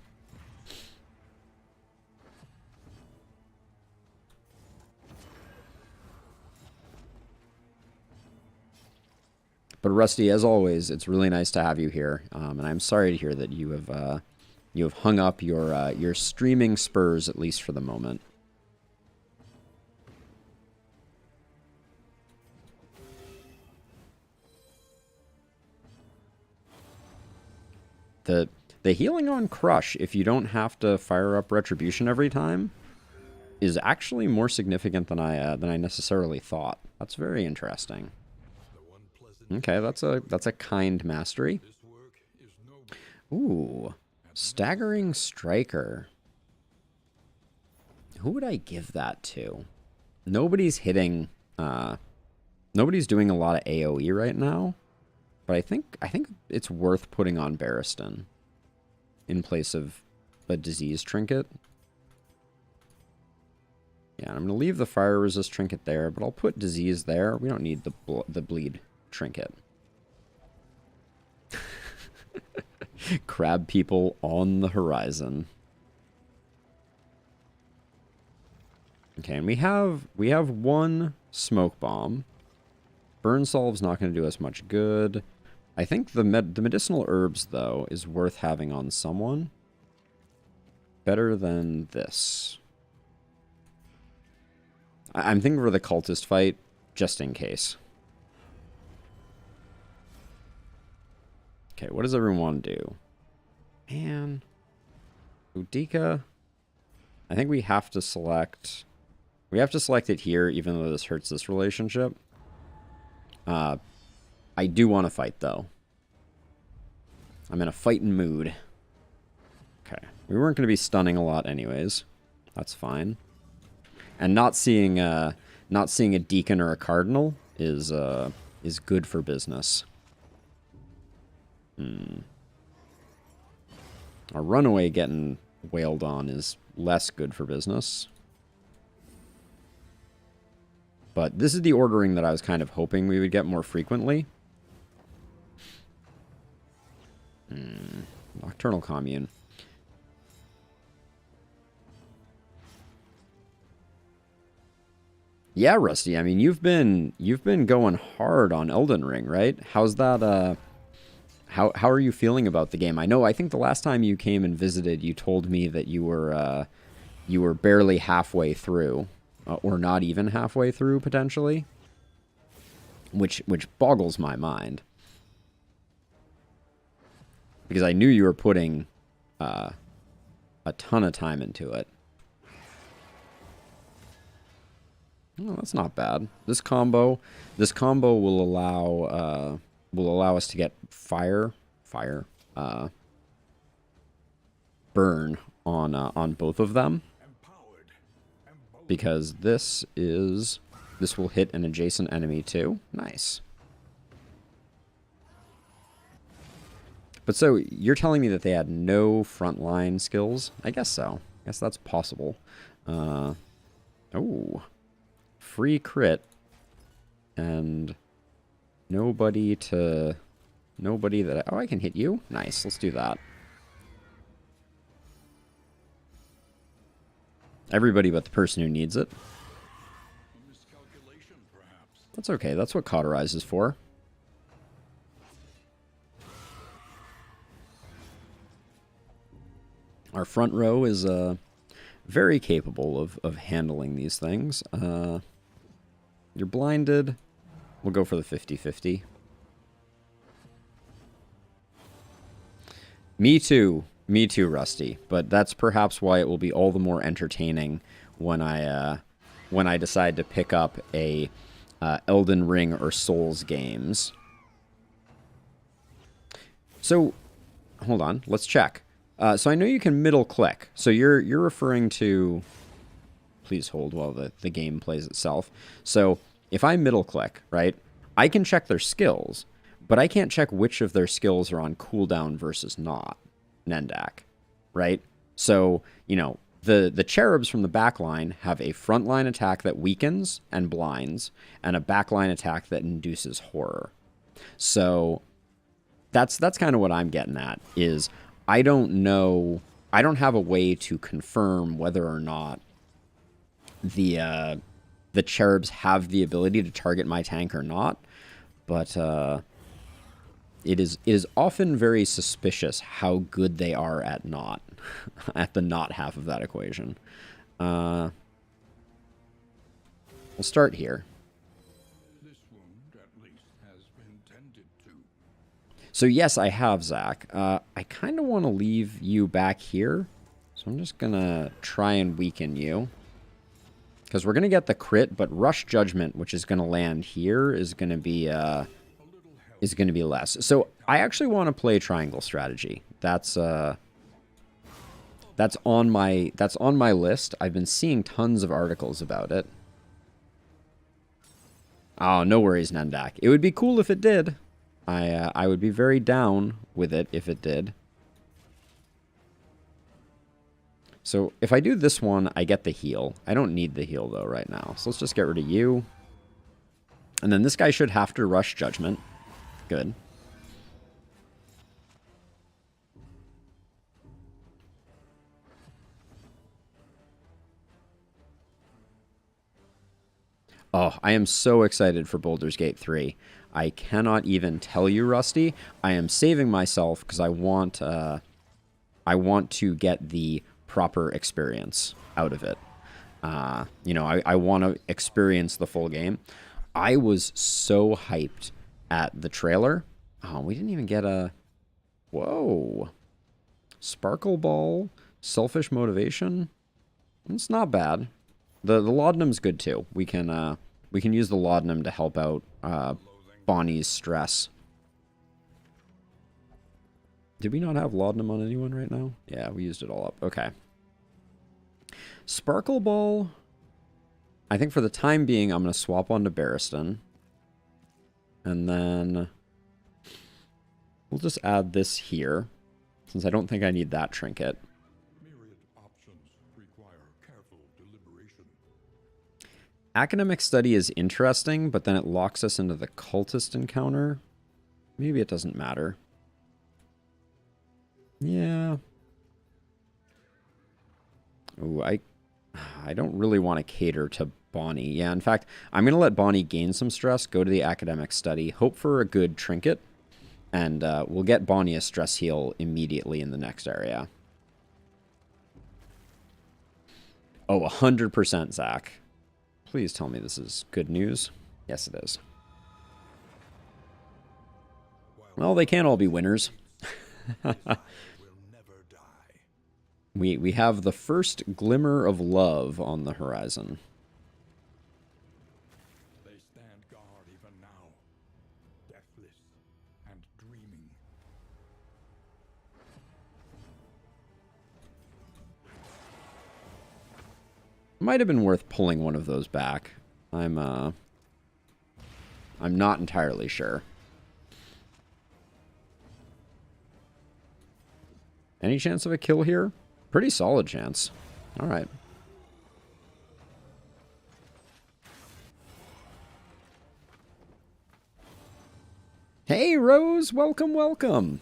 But Rusty, as always, it's really nice to have you here. And I'm sorry to hear that you have hung up your streaming spurs, at least for the moment. The healing on Crush, if you don't have to fire up Retribution every time, is actually more significant than I necessarily thought. That's very interesting. Okay, that's a kind mastery. Ooh, Staggering Striker. Who would I give that to? Nobody's hitting. Nobody's doing a lot of AOE right now. But I think it's worth putting on Barristan in place of a disease trinket. Yeah, I'm going to leave the fire resist trinket there, but I'll put disease there. We don't need the bleed trinket. Crab people on the horizon. Okay, and we have 1 smoke bomb. Burn Solve's not going to do us much good. I think the medicinal herbs, though, is worth having on someone. Better than this. I'm thinking for the cultist fight, just in case. Okay, what does everyone want to do? Man. Udika. I think we have to select... We have to select it here, even though this hurts this relationship. I do want to fight, though. I'm in a fighting mood. Okay. We weren't going to be stunning a lot anyways. That's fine. And not seeing a deacon or a cardinal is good for business. A runaway getting wailed on is less good for business. But this is the ordering that I was kind of hoping we would get more frequently. Nocturnal Commune. Yeah, Rusty. I mean, you've been going hard on Elden Ring, right? How's that? How are you feeling about the game? I think the last time you came and visited, you told me that you were barely halfway through, or not even halfway through potentially, which boggles my mind. Because I knew you were putting a ton of time into it. Oh, that's not bad. This combo will allow us to get burn on both of them, because this will hit an adjacent enemy too. Nice. But so, you're telling me that they had no frontline skills? I guess so. I guess that's possible. Oh. Free crit. And nobody that... Oh, I can hit you? Nice, let's do that. Everybody but the person who needs it. That's okay, that's what Cauterize is for. Our front row is very capable of handling these things. You're blinded. We'll go for the 50-50. Me too, Rusty. But that's perhaps why it will be all the more entertaining when I decide to pick up a Elden Ring or Souls games. So, hold on, let's check. So I know you can middle click. So you're referring to... Please hold while the game plays itself. So if I middle click, right, I can check their skills, but I can't check which of their skills are on cooldown versus not, Nendak, right? So, you know, the cherubs from the backline have a frontline attack that weakens and blinds, and a backline attack that induces horror. So that's kind of what I'm getting at, is I don't know, I don't have a way to confirm whether or not the cherubs have the ability to target my tank or not, but it is often very suspicious how good they are at not, at the not half of that equation. We'll start here. This wound, at least, has been tended to. So yes, I have, Zach. I kind of want to leave you back here, so I'm just gonna try and weaken you. Because we're going to get the crit, but Rush Judgment, which is going to land here, is going to be less. So I actually want to play Triangle Strategy. That's on my list. I've been seeing tons of articles about it. Oh, no worries, Nendak. It would be cool if it did. I would be very down with it if it did. So if I do this one, I get the heal. I don't need the heal, though, right now. So let's just get rid of you. And then this guy should have to Rush Judgment. Good. Oh, I am so excited for Baldur's Gate 3. I cannot even tell you, Rusty. I am saving myself because I want to get the proper experience out of it. You know, I want to experience the full game. I was so hyped at the trailer. Oh, we didn't even get a... Whoa. Sparkle Ball, Selfish Motivation. It's not bad. The laudanum's good too. We can use the laudanum to help out Bonnie's stress. Did we not have laudanum on anyone right now? Yeah, we used it all up. Okay. Sparkle Ball. I think for the time being, I'm going to swap onto Barristan. And then we'll just add this here, since I don't think I need that trinket. Myriad options require careful deliberation. Academic study is interesting, but then it locks us into the cultist encounter. Maybe it doesn't matter. Yeah. Ooh, I don't really want to cater to Bonnie. Yeah, in fact, I'm going to let Bonnie gain some stress, go to the academic study, hope for a good trinket, and we'll get Bonnie a stress heal immediately in the next area. Oh, 100%, Zach. Please tell me this is good news. Yes, it is. Well, they can't all be winners. We have the first glimmer of love on the horizon. They stand guard even now, deathless and dreaming. Might have been worth pulling one of those back. I'm not entirely sure. Any chance of a kill here? Pretty solid chance. All right. Hey, Rose. Welcome, welcome.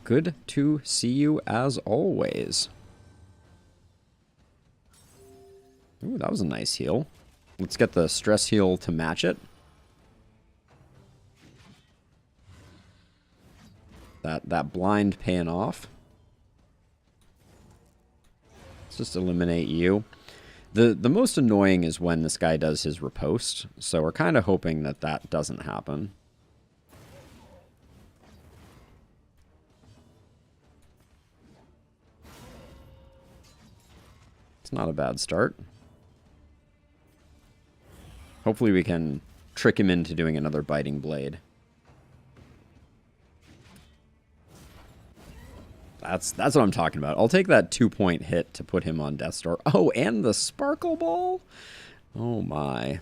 Good to see you as always. Ooh, that was a nice heal. Let's get the stress heal to match it. That blind paying off. Let's just eliminate you. The most annoying is when this guy does his riposte, so we're kind of hoping that that doesn't happen. It's not a bad start. Hopefully we can trick him into doing another biting blade. That's what I'm talking about. I'll take that 2-point hit to put him on Death's Door. Oh, and the Sparkle Ball? Oh my.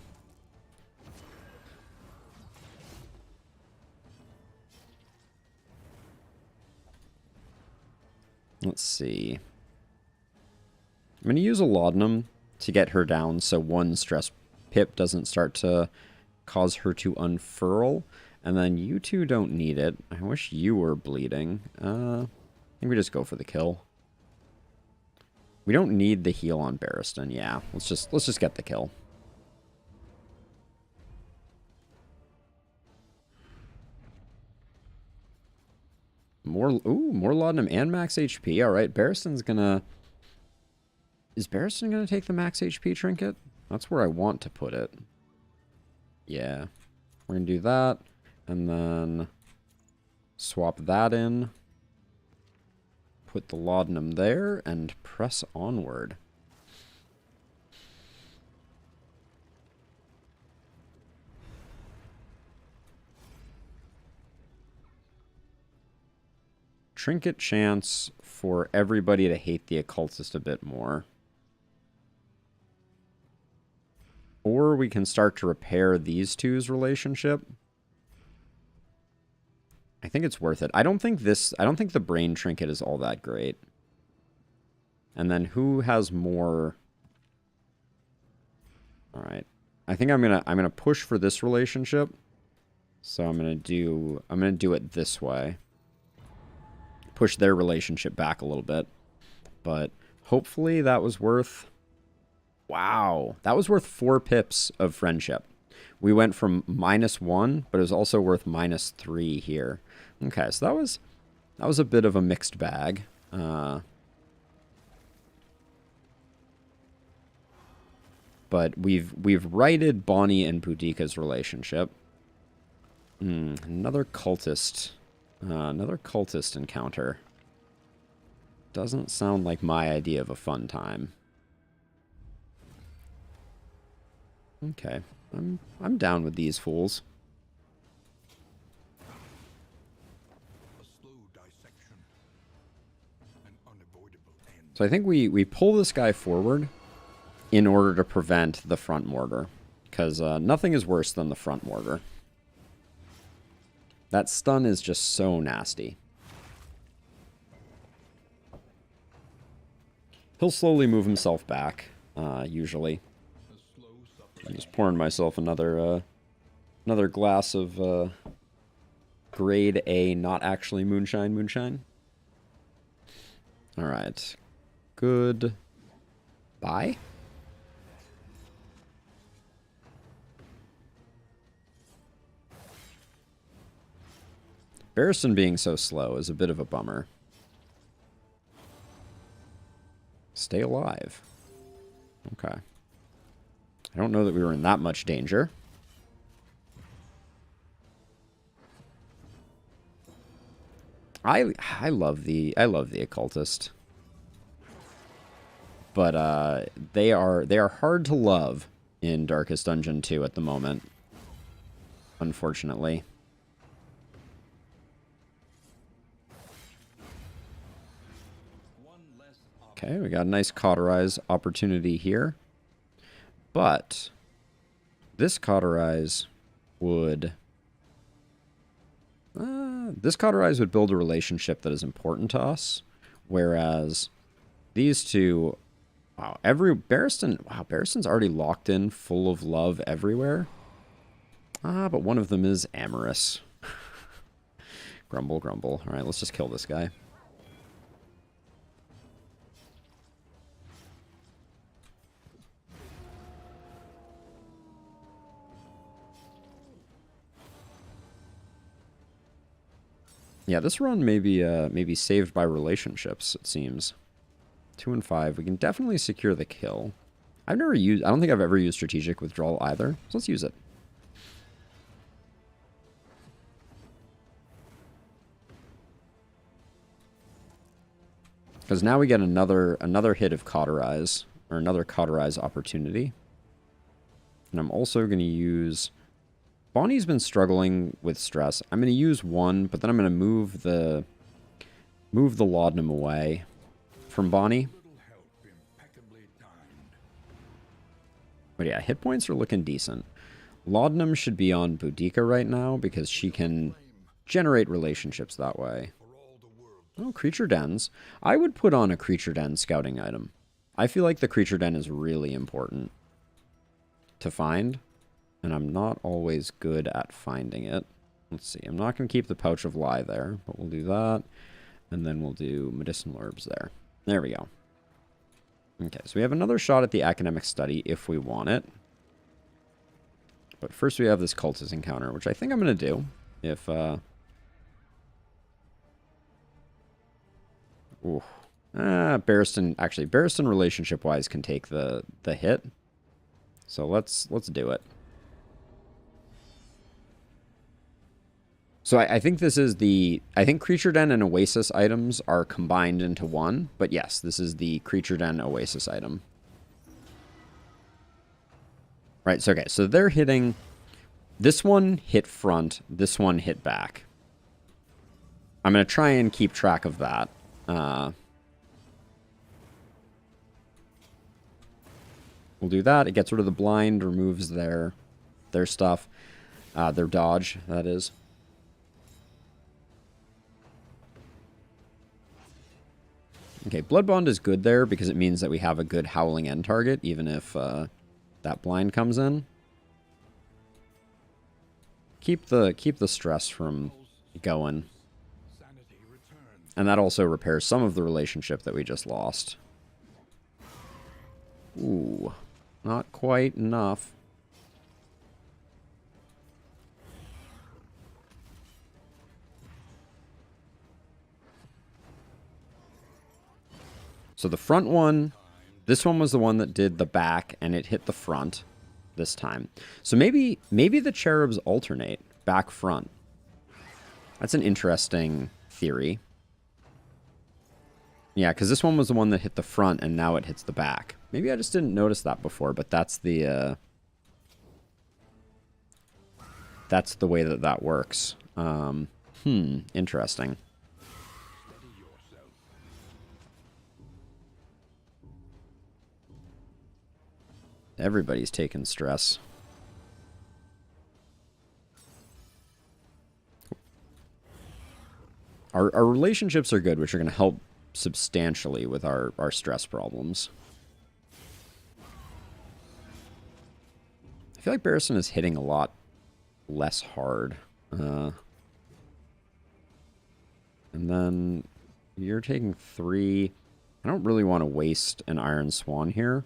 Let's see. I'm going to use a laudanum to get her down so one stress pip doesn't start to cause her to unfurl. And then you two don't need it. I wish you were bleeding. I think we just go for the kill. We don't need the heal on Barristan. Yeah, let's just get the kill. More laudanum and max HP. All right, Barristan's gonna... Is Barristan gonna take the max HP trinket? That's where I want to put it. Yeah, we're gonna do that, and then swap that in. Put the laudanum there and press onward. Trinket chance for everybody to hate the occultist a bit more. Or we can start to repair these two's relationship. I think it's worth it. I don't think the brain trinket is all that great. And then who has more? All right. I think I'm going to push for this relationship. So I'm going to do it this way. Push their relationship back a little bit. But hopefully that was worth... Wow. That was worth 4 pips of friendship. we went from -1, but it was also worth -3 here. Okay, so that was a bit of a mixed bag. But we've righted Bonnie and Boudica's relationship. Another cultist encounter. Doesn't sound like my idea of a fun time. Okay, I'm down with these fools. A slow dissection, an unavoidable end. So I think we pull this guy forward in order to prevent the front mortar, because nothing is worse than the front mortar. That stun is just so nasty. He'll slowly move himself back, usually. I'm just pouring myself another glass of grade A, not actually moonshine. All right. Good. Bye. Barristan being so slow is a bit of a bummer. Stay alive. Okay. I don't know that we were in that much danger. I love the occultist. But they are hard to love in Darkest Dungeon 2 at the moment. Unfortunately. Okay, we got a nice cauterize opportunity here. But this cauterize would... this cauterize would build a relationship that is important to us. Whereas these two... Wow, Barristan's already locked in, full of love everywhere. But one of them is amorous. Grumble, grumble. Alright, let's just kill this guy. Yeah, this run may be saved by relationships, it seems. 2 and 5. We can definitely secure the kill. I don't think I've ever used strategic withdrawal either, so let's use it. Because now we get another hit of cauterize, or another cauterize opportunity. And I'm also going to use... Bonnie's been struggling with stress. I'm going to use one, but then I'm going to move the laudanum away from Bonnie. But yeah, hit points are looking decent. Laudanum should be on Boudica right now because she can generate relationships that way. Oh, creature dens. I would put on a creature den scouting item. I feel like the creature den is really important to find. And I'm not always good at finding it. Let's see. I'm not going to keep the Pouch of Lie there, but we'll do that. And then we'll do medicinal herbs there. There we go. Okay, so we have another shot at the academic study if we want it. But first we have this cultist encounter, which I think I'm going to do. If, ooh. Barristan relationship-wise can take the hit. So let's do it. So I think this is I think Creature Den and Oasis items are combined into one. But yes, this is the Creature Den Oasis item. Right, so okay, so they're hitting... This one hit front, this one hit back. I'm going to try and keep track of that. We'll do that. It gets rid of the blind, removes their stuff. Their dodge, that is. Okay, Blood Bond is good there because it means that we have a good Howling End target, even if that blind comes in. Keep the stress from going. And that also repairs some of the relationship that we just lost. Ooh, not quite enough. So the front one, this one was the one that did the back, and it hit the front this time. So maybe the cherubs alternate back front. That's an interesting theory. Yeah, because this one was the one that hit the front, and now it hits the back. Maybe I just didn't notice that before, but that's the way that works. Interesting. Everybody's taking stress. Our relationships are good, which are going to help substantially with our stress problems. I feel like Barristan is hitting a lot less hard. And then you're taking 3. I don't really want to waste an Iron Swan here.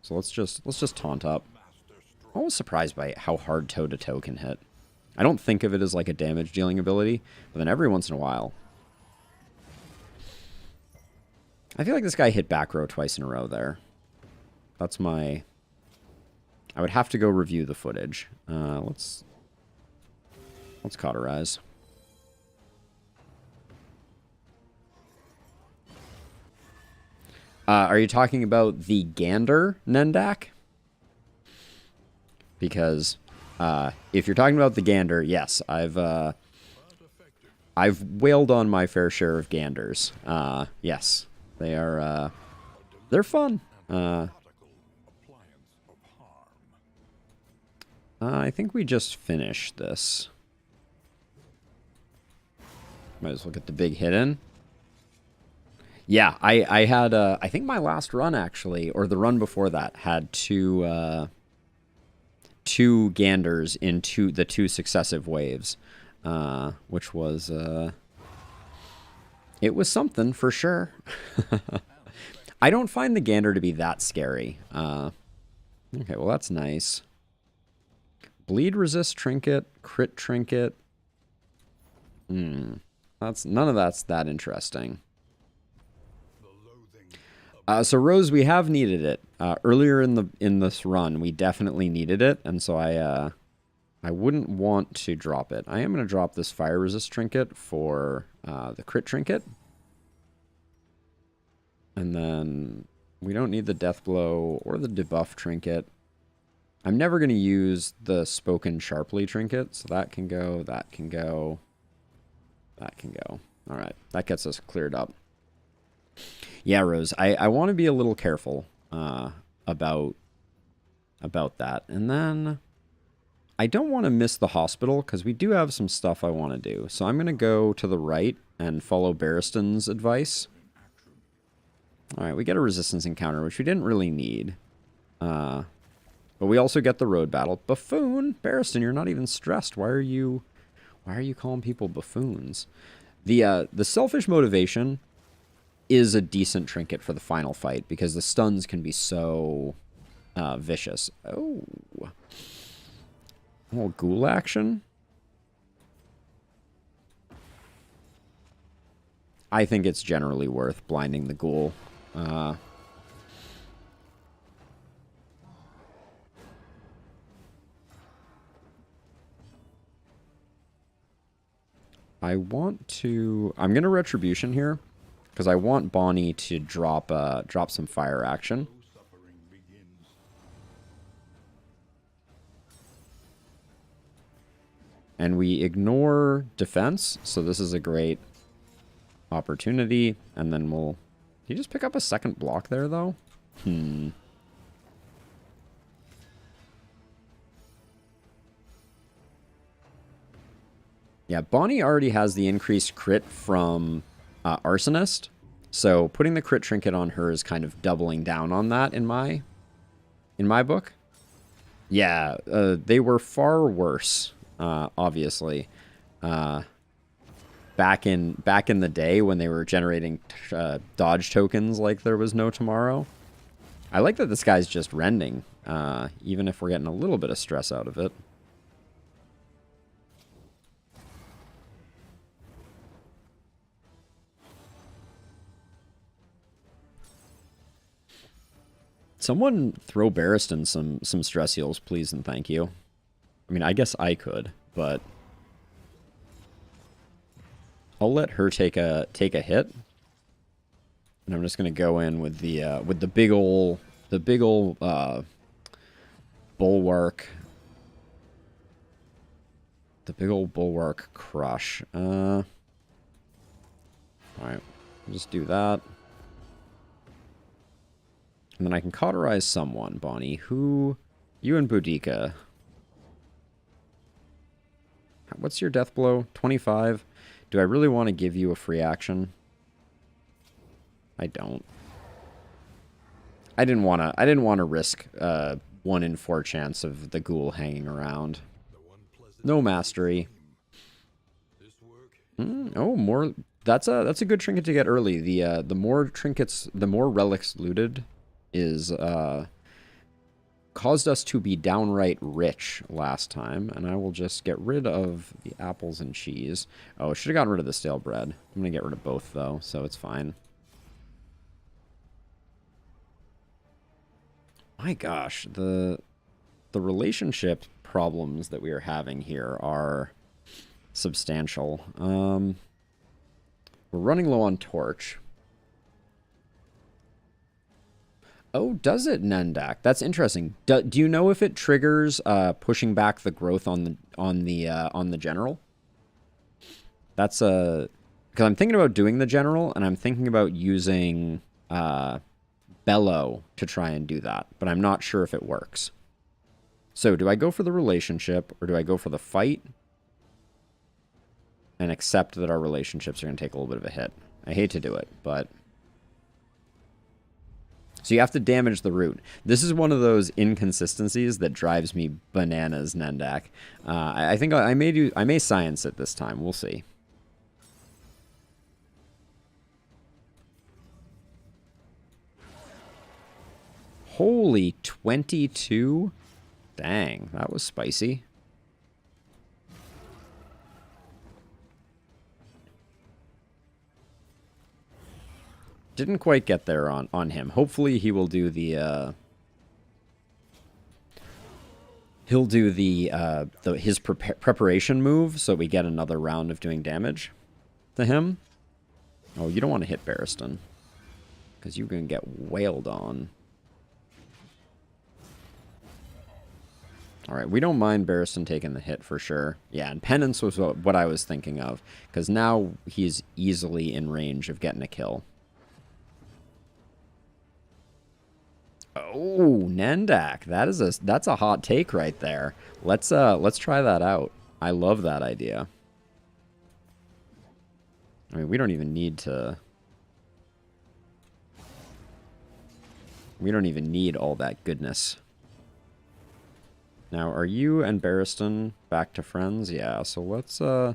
So let's just taunt up. I'm always surprised by how hard toe-to-toe can hit. I don't think of it as like a damage dealing ability, but then every once in a while. I feel like this guy hit back row twice in a row there. That's my... I would have to go review the footage. Let's cauterize. Are you talking about the Gander Nendak? Because if you're talking about the Gander, yes, I've wailed on my fair share of Ganders. Yes, they're fun. I think we just finished this. Might as well get the big hit in. Yeah, I had, I think my last run, actually, or the run before that, had two Ganders in the two successive waves, which was, it was something, for sure. I don't find the Gander to be that scary. Okay, well, that's nice. Bleed resist trinket, crit trinket. None of that's that interesting. So Rose, we have needed it. Earlier in this run, we definitely needed it, and so I wouldn't want to drop it. I am going to drop this fire resist trinket for the crit trinket. And then we don't need the death blow or the debuff trinket. I'm never going to use the spoken sharply trinket, so that can go, that can go, that can go. All right, that gets us cleared up. Yeah, Rose, I want to be a little careful about that. And then I don't want to miss the hospital because we do have some stuff I want to do. So I'm going to go to the right and follow Barristan's advice. All right, we get a resistance encounter, which we didn't really need. But we also get the road battle. Buffoon! Barristan, you're not even stressed. Why are you calling people buffoons? The selfish motivation is a decent trinket for the final fight because the stuns can be so vicious. Oh. A little ghoul action. I think it's generally worth blinding the ghoul. I'm going to Retribution here, because I want Bonnie to drop some fire action. And we ignore defense, so this is a great opportunity. And then we'll... Did you just pick up a second block there, though? Yeah, Bonnie already has the increased crit from Arsonist, so putting the crit trinket on her is kind of doubling down on that in my book. Yeah, they were far worse, obviously. Back in the day when they were generating dodge tokens like there was no tomorrow. I like that this guy's just rending, even if we're getting a little bit of stress out of it. Someone throw Barristan some stress heals, please and thank you. I mean, I guess I could, but I'll let her take a hit. And I'm just gonna go in with the big ol' bulwark. The big old bulwark crush. Alright. Just do that. And then I can cauterize someone, Bonnie. Who? You and Boudica. What's your death blow? 25? Do I really want to give you a free action? I don't. I didn't want to risk 1 in 4 chance of the ghoul hanging around. No mastery. Oh, more. That's a good trinket to get early. The more trinkets, the more relics looted is caused us to be downright rich last time, and I will just get rid of the apples and cheese. Oh, should have gotten rid of the stale bread. I'm gonna get rid of both though, so it's fine. My gosh, the relationship problems that we are having here are substantial. We're running low on torch. Oh, does it, Nendak? That's interesting. Do you know if it triggers pushing back the growth on the general? That's because I'm thinking about doing the general, and I'm thinking about using bellow to try and do that, but I'm not sure if it works. So, do I go for the relationship, or do I go for the fight and accept that our relationships are going to take a little bit of a hit? I hate to do it, but... So you have to damage the root. This is one of those inconsistencies that drives me bananas, Nendak. I think I may science it this time. We'll see. Holy 22? Dang, that was spicy. Didn't quite get there on him. Hopefully he will do the his preparation move, so we get another round of doing damage to him. Oh, you don't want to hit Barristan, because you're gonna get wailed on. All right, we don't mind Barristan taking the hit for sure. Yeah, and Penance was what I was thinking of, because now he's easily in range of getting a kill. Oh, Nendak, that's a hot take right there. Let's try that out. I love that idea. I mean, we don't even need all that goodness. Now, are you and Barristan back to friends? Yeah, so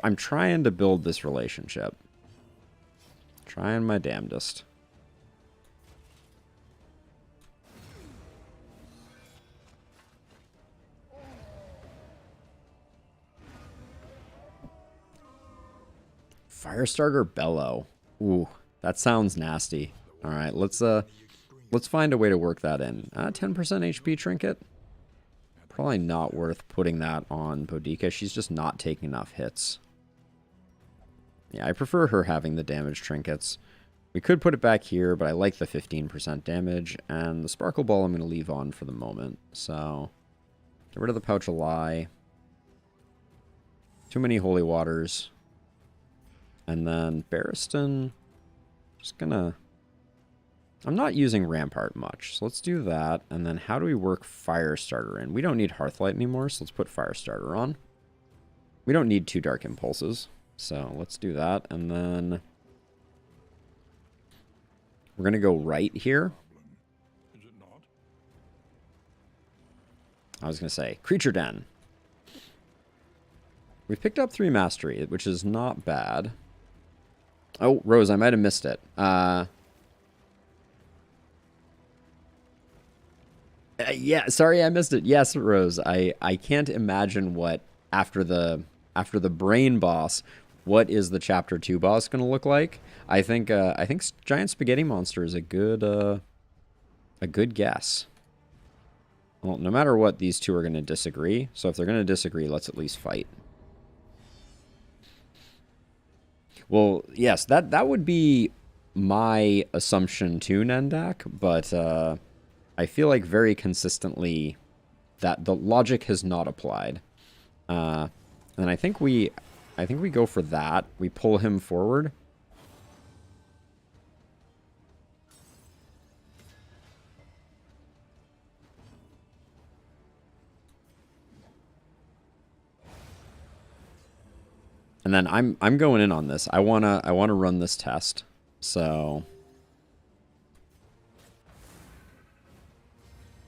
I'm trying to build this relationship. Trying my damnedest. Firestarter Bellow. Ooh, that sounds nasty. All right, let's find a way to work that in. 10% HP trinket. Probably not worth putting that on Boudica. She's just not taking enough hits. Yeah, I prefer her having the damage trinkets. We could put it back here, but I like the 15% damage. And the Sparkle Ball I'm going to leave on for the moment. So, get rid of the Pouch of Lie. Too many Holy Waters. And then Barristan, just gonna... I'm not using Rampart much, so let's do that. And then how do we work Firestarter in? We don't need Hearthlight anymore, so let's put Firestarter on. We don't need 2 Dark Impulses, so let's do that. And then we're gonna go right here. I was gonna say, Creature Den. We've picked up 3 Mastery, which is not bad. Oh, Rose, I might have missed it. Yeah, sorry I missed it. Yes, Rose, I can't imagine what, after the brain boss, what is the Chapter 2 boss going to look like? I think Giant Spaghetti Monster is a good guess. Well, no matter what, these two are going to disagree. So if they're going to disagree, let's at least fight. Well, yes, that would be my assumption too, Nendak, but I feel like very consistently that the logic has not applied. And I think we go for that. We pull him forward. And then I'm going in on this. I wanna run this test. So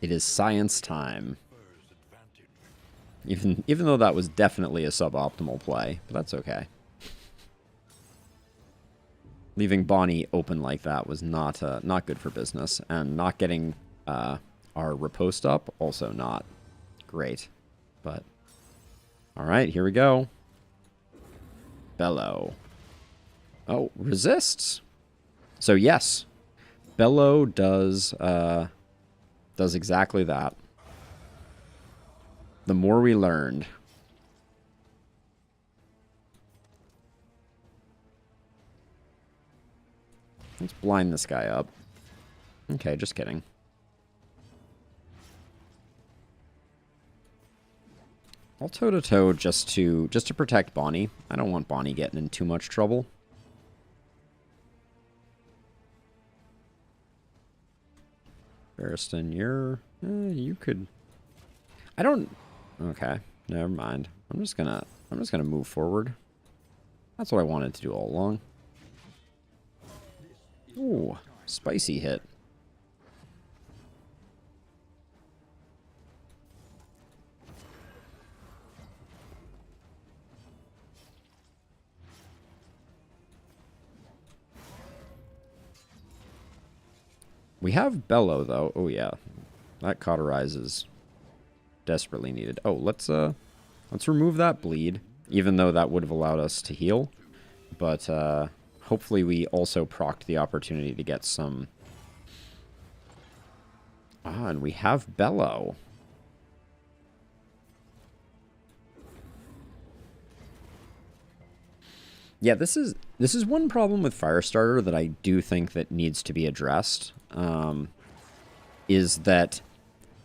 it is science time. Even though that was definitely a suboptimal play, but that's okay. Leaving Bonnie open like that was not good for business, and not getting our riposte up also not great. But all right, here we go. Bellow. Oh, resists. So yes, Bellow does exactly that. The more we learned. Let's blind this guy up. Okay, just kidding. I'll toe-to-toe just to protect Bonnie. I don't want Bonnie getting in too much trouble. Barristan, you could... I don't... Okay, never mind. I'm just gonna move forward. That's what I wanted to do all along. Ooh, spicy hit. We have Bellow though. Oh yeah, that cauterizes. Desperately needed. Oh, let's remove that bleed, even though that would have allowed us to heal. But hopefully we also procced the opportunity to get some. Ah, and we have Bellow. Yeah, this is one problem with Firestarter that I do think that needs to be addressed. Is that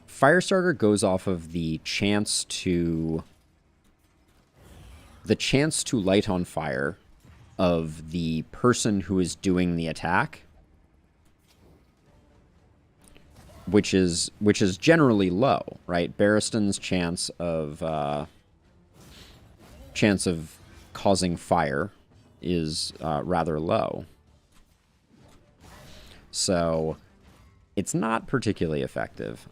Firestarter goes off of the chance to light on fire of the person who is doing the attack, which is generally low, right? Barristan's chance of causing fire is rather low. So it's not particularly effective.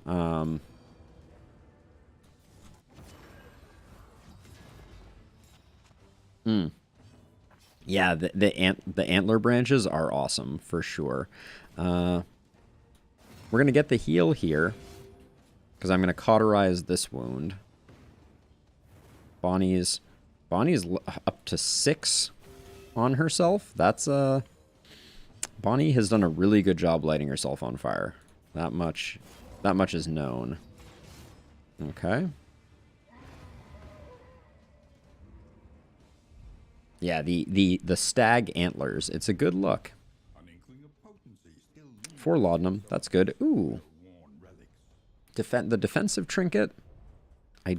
Yeah, the antler branches are awesome for sure. We're gonna get the heal here because I'm gonna cauterize this wound. Bonnie's up to 6 on herself. That's Bonnie has done a really good job lighting herself on fire. That much is known. Okay. Yeah, the stag antlers. It's a good look. For laudanum, that's good. Ooh. The defensive trinket. I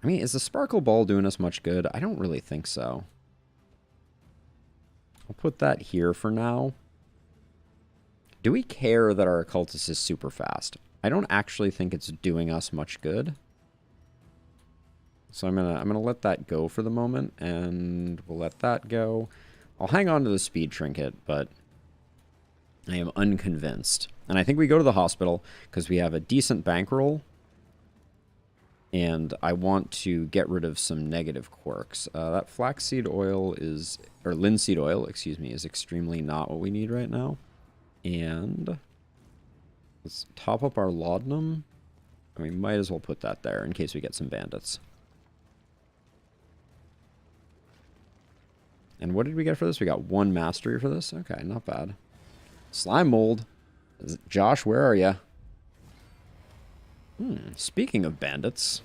mean, is the sparkle ball doing us much good? I don't really think so. I'll put that here for now. Do we care that our occultist is super fast? I don't actually think it's doing us much good. So I'm gonna let that go for the moment, and we'll let that go. I'll hang on to the speed trinket, but I am unconvinced. And I think we go to the hospital because we have a decent bankroll, and I want to get rid of some negative quirks. That flaxseed oil is, or linseed oil, excuse me, is extremely not what we need right now. And let's top up our laudanum. And we might as well put that there in case we get some bandits. And what did we get for this? We got 1 mastery for this. Okay, not bad. Slime mold. Josh, where are you? Speaking of bandits.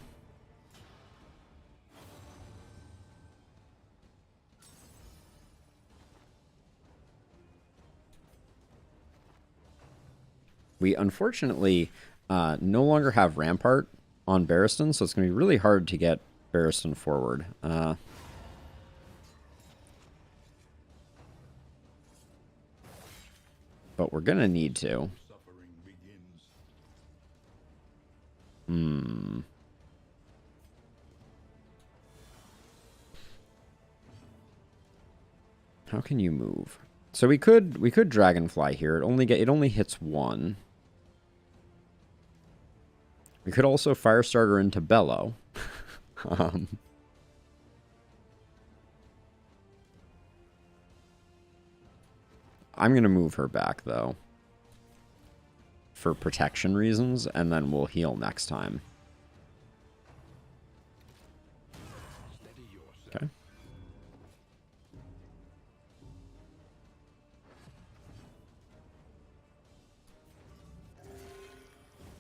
We unfortunately no longer have Rampart on Barristan, so it's going to be really hard to get Barristan forward. But we're going to need to. How can you move? So we could Dragonfly here. It only hits 1. We could also Firestarter into Bellow. I'm going to move her back, though. For protection reasons, and then we'll heal next time. Okay.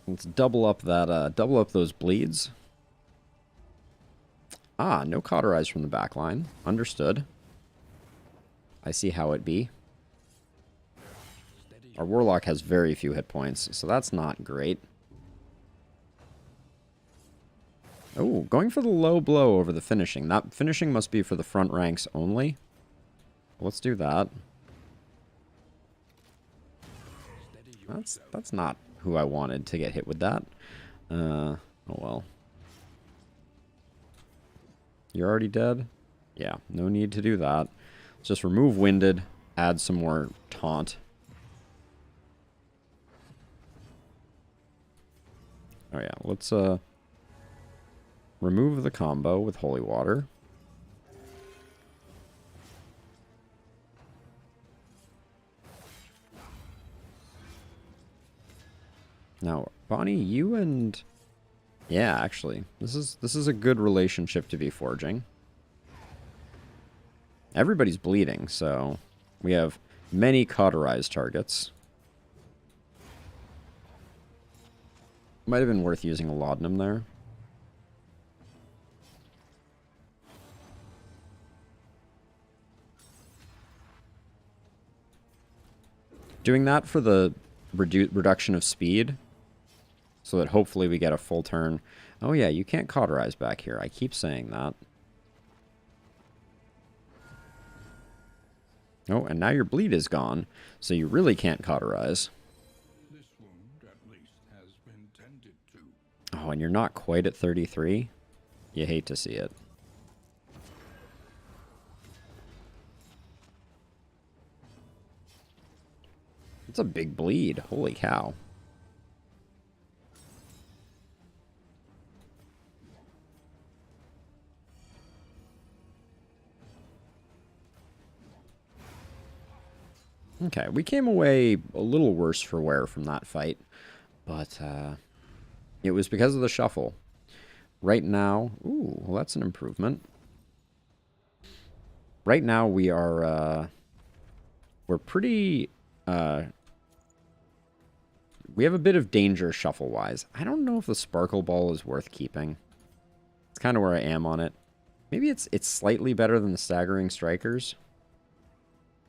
Let's double up that, double up those bleeds. Ah, no cauterize from the back line. Understood. I see how it be. Our Warlock has very few hit points, so that's not great. Oh, going for the low blow over the finishing. That finishing must be for the front ranks only. Let's do that. That's not who I wanted to get hit with that. Oh well. You're already dead? Yeah, no need to do that. Let's just remove Winded, add some more taunt. Oh yeah, let's remove the combo with Holy Water. Now, Bonnie, you and... Yeah, actually, this is a good relationship to be forging. Everybody's bleeding, so we have many cauterized targets. Might have been worth using a laudanum there. Doing that for the reduction of speed, so that hopefully we get a full turn. Oh yeah, you can't cauterize back here. I keep saying that. Oh, and now your bleed is gone, so you really can't cauterize. This wound, at least, has been tended to. Oh, and you're not quite at 33? You hate to see it. It's a big bleed. Holy cow. Okay, we came away a little worse for wear from that fight, but it was because of the shuffle. Right now, ooh, well, that's an improvement. Right now we are, we're pretty, we have a bit of danger shuffle-wise. I don't know if the Sparkle Ball is worth keeping. It's kind of where I am on it. Maybe it's slightly better than the Staggering Strikers.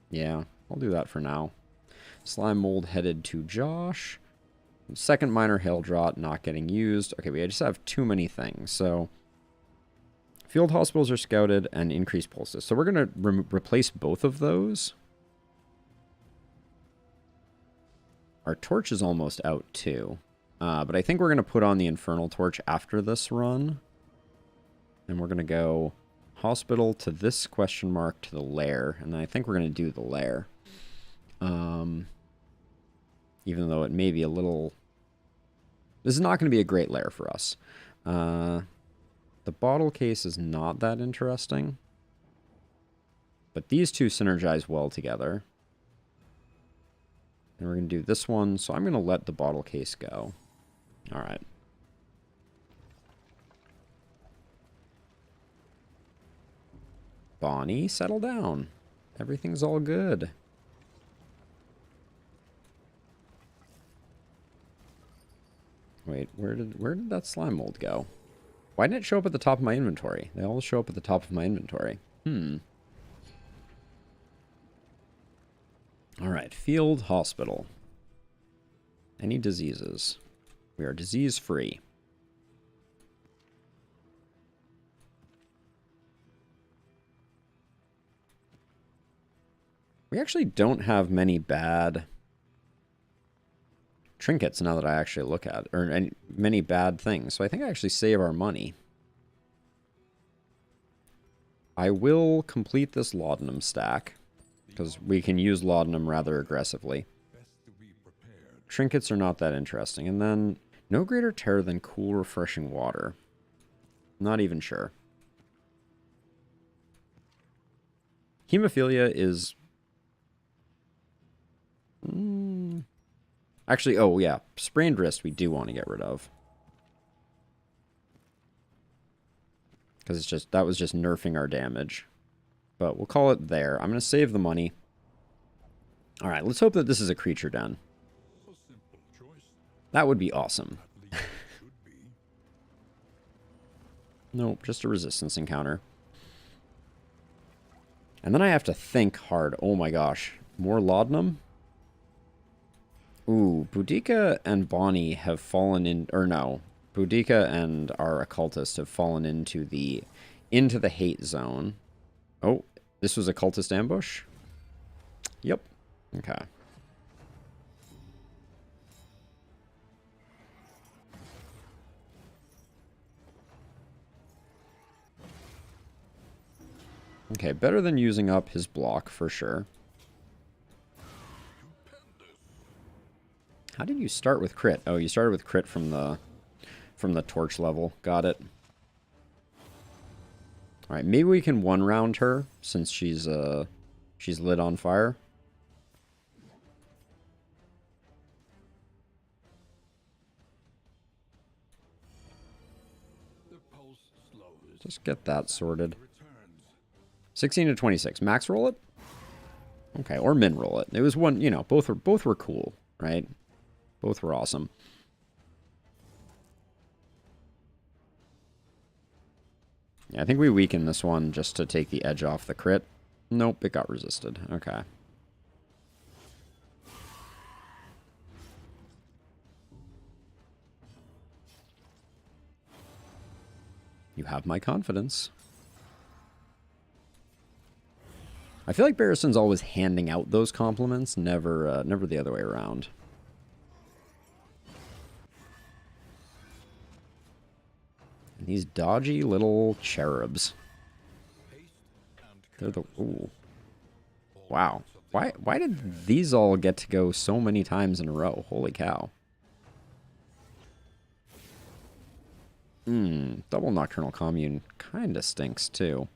Yeah, I'll do that for now. Slime Mold headed to Josh. Second Minor Hail Draught not getting used. Okay, we just have too many things. So, Field Hospitals are scouted and increased pulses. So we're going to replace both of those. Our torch is almost out too. But I think we're going to put on the Infernal Torch after this run. And we're going to go hospital to this question mark to the lair. And then I think we're going to do the lair. Even though it may be a little... This is not going to be a great lair for us. The bottle case is not that interesting. But these two synergize well together. And we're going to do this one, so I'm going to let the bottle case go. Alright. Bonnie, settle down. Everything's all good. Wait, where did that slime mold go? Why didn't it show up at the top of my inventory? They all show up at the top of my inventory. Alright, field hospital. Any diseases? We are disease-free. We actually don't have many bad trinkets now that I actually look at, or many bad things. So I think I actually save our money. I will complete this laudanum stack, because we can use laudanum rather aggressively. Trinkets are not that interesting. And then, no greater terror than cool, refreshing water. Not even sure. Hemophilia is... Actually, oh yeah, sprained wrist we do want to get rid of. Because it's just, that was just nerfing our damage. But we'll call it there. I'm going to save the money. Alright, let's hope that this is a creature den. That would be awesome. Nope, just a resistance encounter. And then I have to think hard. Oh my gosh. More laudanum? Ooh, Boudica and Bonnie have fallen in... Or no. Boudica and our occultist have fallen into the hate zone. Oh, this was a cultist ambush? Yep. Okay. Okay, better than using up his block for sure. How did you start with crit? Oh, you started with crit from the torch level. Got it. All right, maybe we can one round her since she's lit on fire. Just get that sorted. 16 to 26. Max roll it? Okay, or min roll it. It was one, you know, both were cool, right? Both were awesome. Yeah, I think we weakened this one just to take the edge off the crit. Nope, it got resisted. Okay. You have my confidence. I feel like Barristan's always handing out those compliments, never the other way around. And these dodgy little cherubs. They're the... Ooh. Wow. Why did these all get to go so many times in a row? Holy cow. Double Nocturnal Commune kinda stinks too.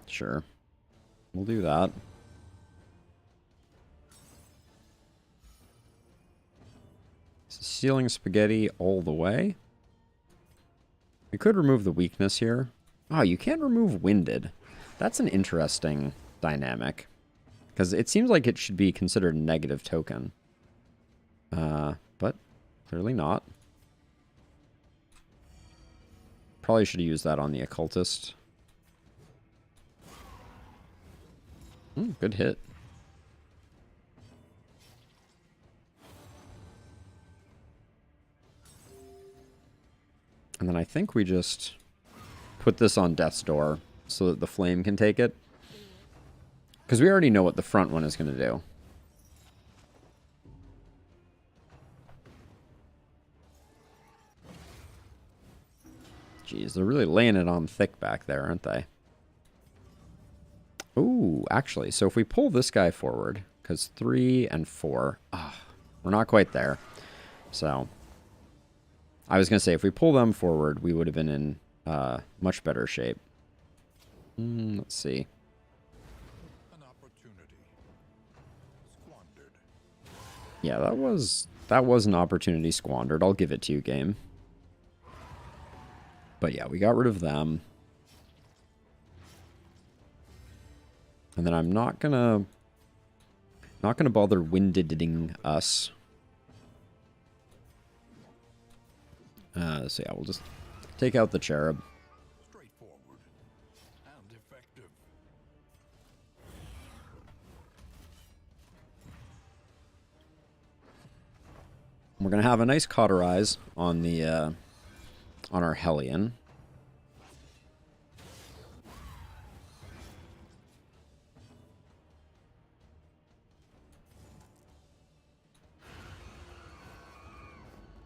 Sure. We'll do that. Ceiling spaghetti all the way. We could remove the weakness here. Oh, you can't remove winded. That's an interesting dynamic. Because it seems like it should be considered a negative token. But clearly not. Probably should have used that on the occultist. Good hit. And then I think we just put this on Death's Door so that the flame can take it. Because we already know what the front one is going to do. Jeez, they're really laying it on thick back there, aren't they? Ooh, actually, so if we pull this guy forward, because 3 and 4, we're not quite there. So, I was going to say, if we pull them forward, we would have been in much better shape. Let's see. An opportunity squandered. Yeah, that was That was an opportunity squandered. I'll give it to you, game. But yeah, we got rid of them. And then I'm not gonna bother windeding us. So yeah, we'll just take out the cherub. Straightforward and effective. We're gonna have a nice cauterize on the on our Hellion.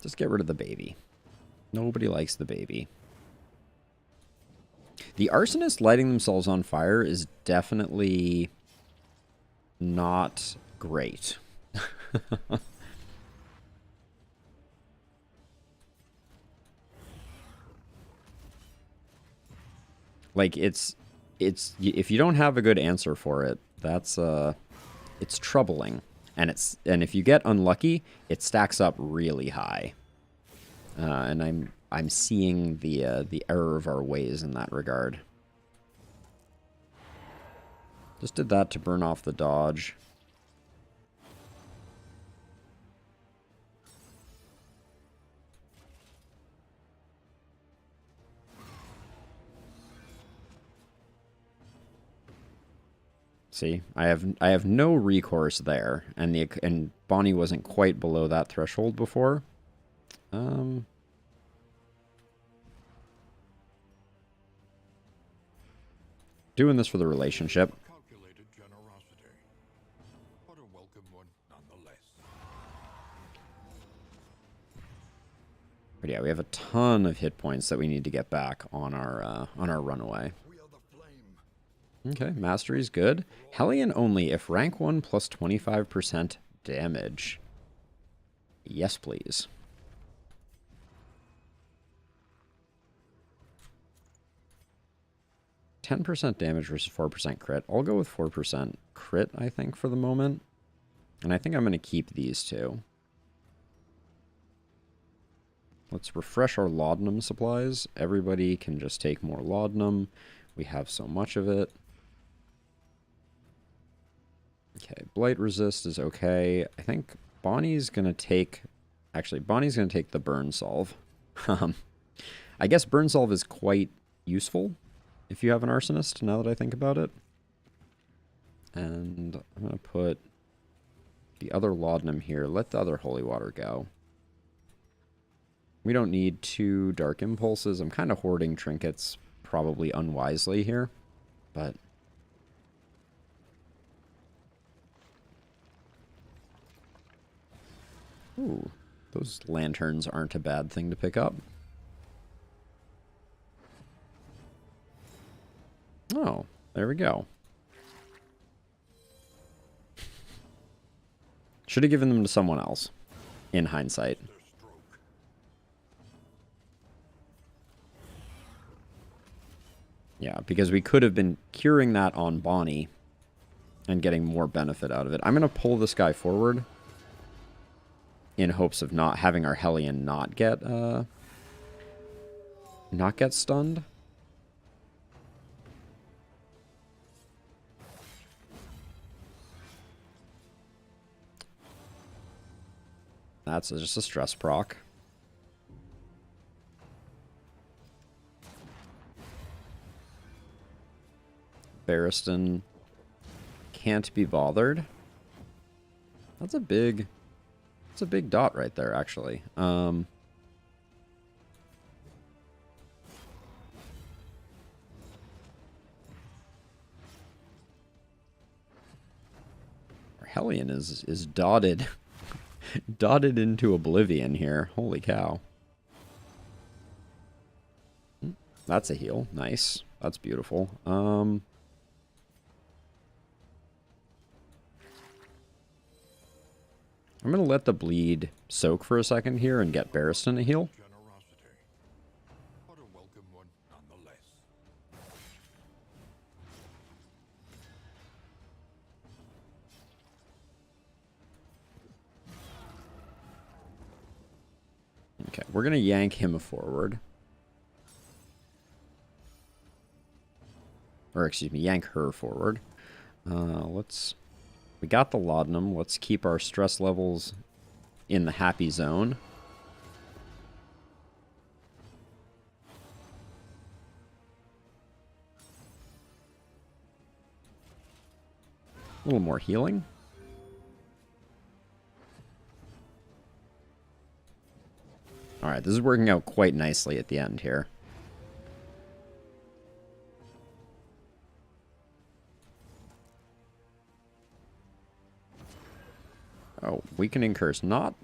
Just get rid of the baby. Nobody likes the baby. The arsonists lighting themselves on fire is definitely not great. Like it's if you don't have a good answer for it, that's it's troubling. And if you get unlucky, it stacks up really high. And I'm seeing the error of our ways in that regard. Just did that to burn off the dodge. See, I have no recourse there, and Bonnie wasn't quite below that threshold before. Doing this for the relationship. Calculated generosity, but a welcome one nonetheless. But yeah, we have a ton of hit points that we need to get back on our runaway. We are the flame. Okay, mastery's good. Hellion only if rank 1 plus 25% damage. Yes, please. 10% damage versus 4% crit. I'll go with 4% crit, I think, for the moment. And I think I'm going to keep these two. Let's refresh our laudanum supplies. Everybody can just take more laudanum. We have so much of it. Okay, blight resist is okay. I think Bonnie's going to take... Actually, Bonnie's going to take the burn solve. I guess burn solve is quite useful if you have an arsonist, now that I think about it. And I'm going to put the other laudanum here. Let the other holy water go. We don't need 2 dark impulses. I'm kind of hoarding trinkets probably unwisely here, but... Ooh, those lanterns aren't a bad thing to pick up. Oh, there we go. Should have given them to someone else, in hindsight. Yeah, because we could have been curing that on Bonnie and getting more benefit out of it. I'm going to pull this guy forward in hopes of not having our Hellion not get stunned. That's just a stress proc. Barristan can't be bothered. That's a big dot right there, actually. Our Hellion is dotted dotted into oblivion here. Holy cow. That's a heal. Nice. That's beautiful. I'm going to let the bleed soak for a second here and get Barristan a heal. Generosity, but a welcome one nonetheless. we're going to yank him forward. Or, excuse me, yank her forward. We got the laudanum. Let's keep our stress levels in the happy zone. A little more healing. Alright, this is working out quite nicely at the end here. Oh, weakening curse. Not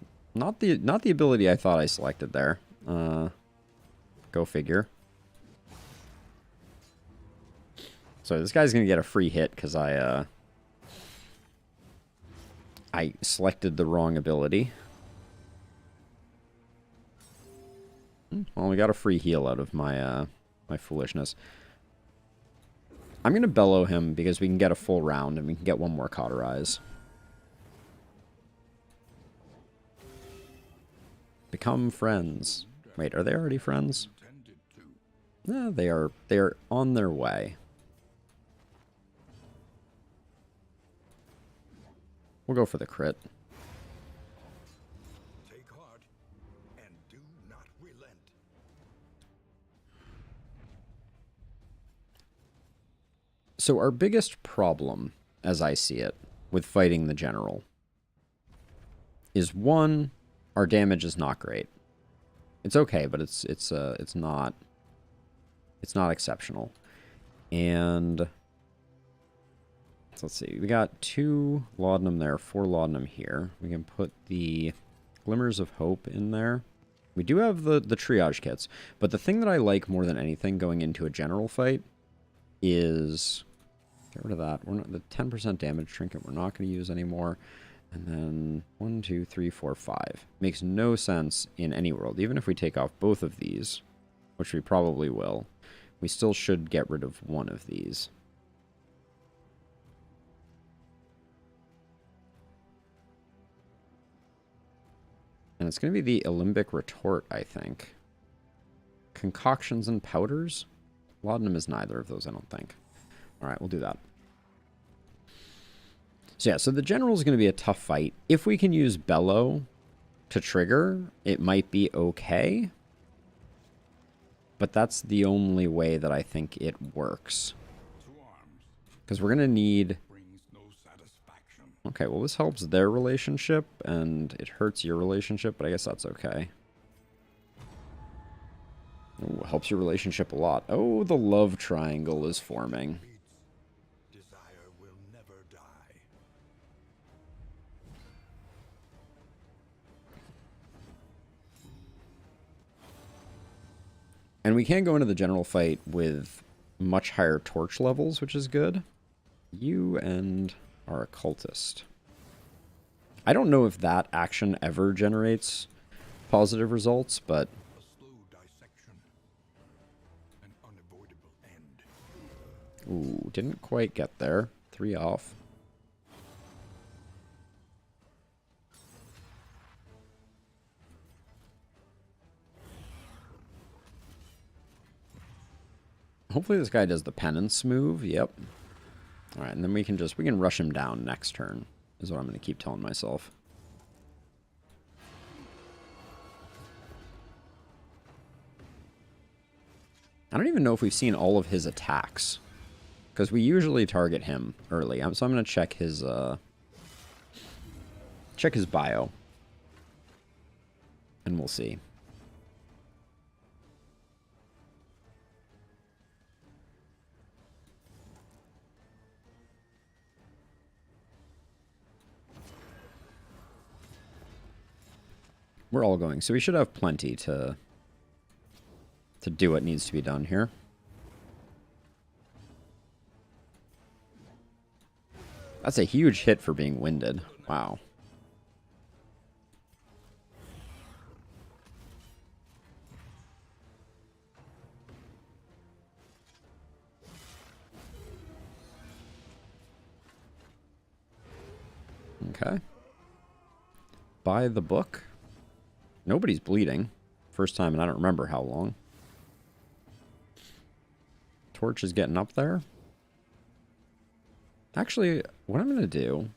the ability I thought I selected there. Go figure. So this guy's gonna get a free hit because I selected the wrong ability. Well, we got a free heal out of my my foolishness. I'm gonna bellow him because we can get a full round and we can get one more cauterize. Become friends. Wait, are they already friends? No, they are on their way. We'll go for the crit. Take heart and do not relent. So our biggest problem, as I see it, with fighting the general is one, our damage is not great. It's okay, but it's not exceptional. And so let's see, we got 2 laudanum there, 4 laudanum here. We can put the glimmers of hope in there. We do have the triage kits, but the thing that I like more than anything going into a general fight is get rid of that. We're not the 10% damage trinket. We're not going to use anymore. And then 1, 2, 3, 4, 5 makes no sense in any world. Even if we take off both of these, which we probably will, we still should get rid of one of these. And it's going to be the Alembic Retort, I think. Concoctions and powders? Laudanum is neither of those, I don't think. Alright, we'll do that. So yeah, so the general is going to be a tough fight. If we can use Bellow to trigger, it might be okay. But that's the only way that I think it works. Because we're going to need... Okay, well this helps their relationship, and it hurts your relationship, but I guess that's okay. Ooh, helps your relationship a lot. Oh, the love triangle is forming. Desire will never die. And we can go into the general fight with much higher torch levels, which is good. You and our occultist. I don't know if that action ever generates positive results, but... A slow dissection. An unavoidable end. Ooh, didn't quite get there. 3 off. Hopefully this guy does the penance move. Yep. Alright, and then we can rush him down next turn, is what I'm going to keep telling myself. I don't even know if we've seen all of his attacks, because we usually target him early. So I'm going to check his bio, and we'll see. We're all going, so we should have plenty to do what needs to be done here. That's a huge hit for being winded. Wow. Okay. Buy the book. Nobody's bleeding. First time, and I don't remember how long. Torch is getting up there. Actually, what I'm going to do...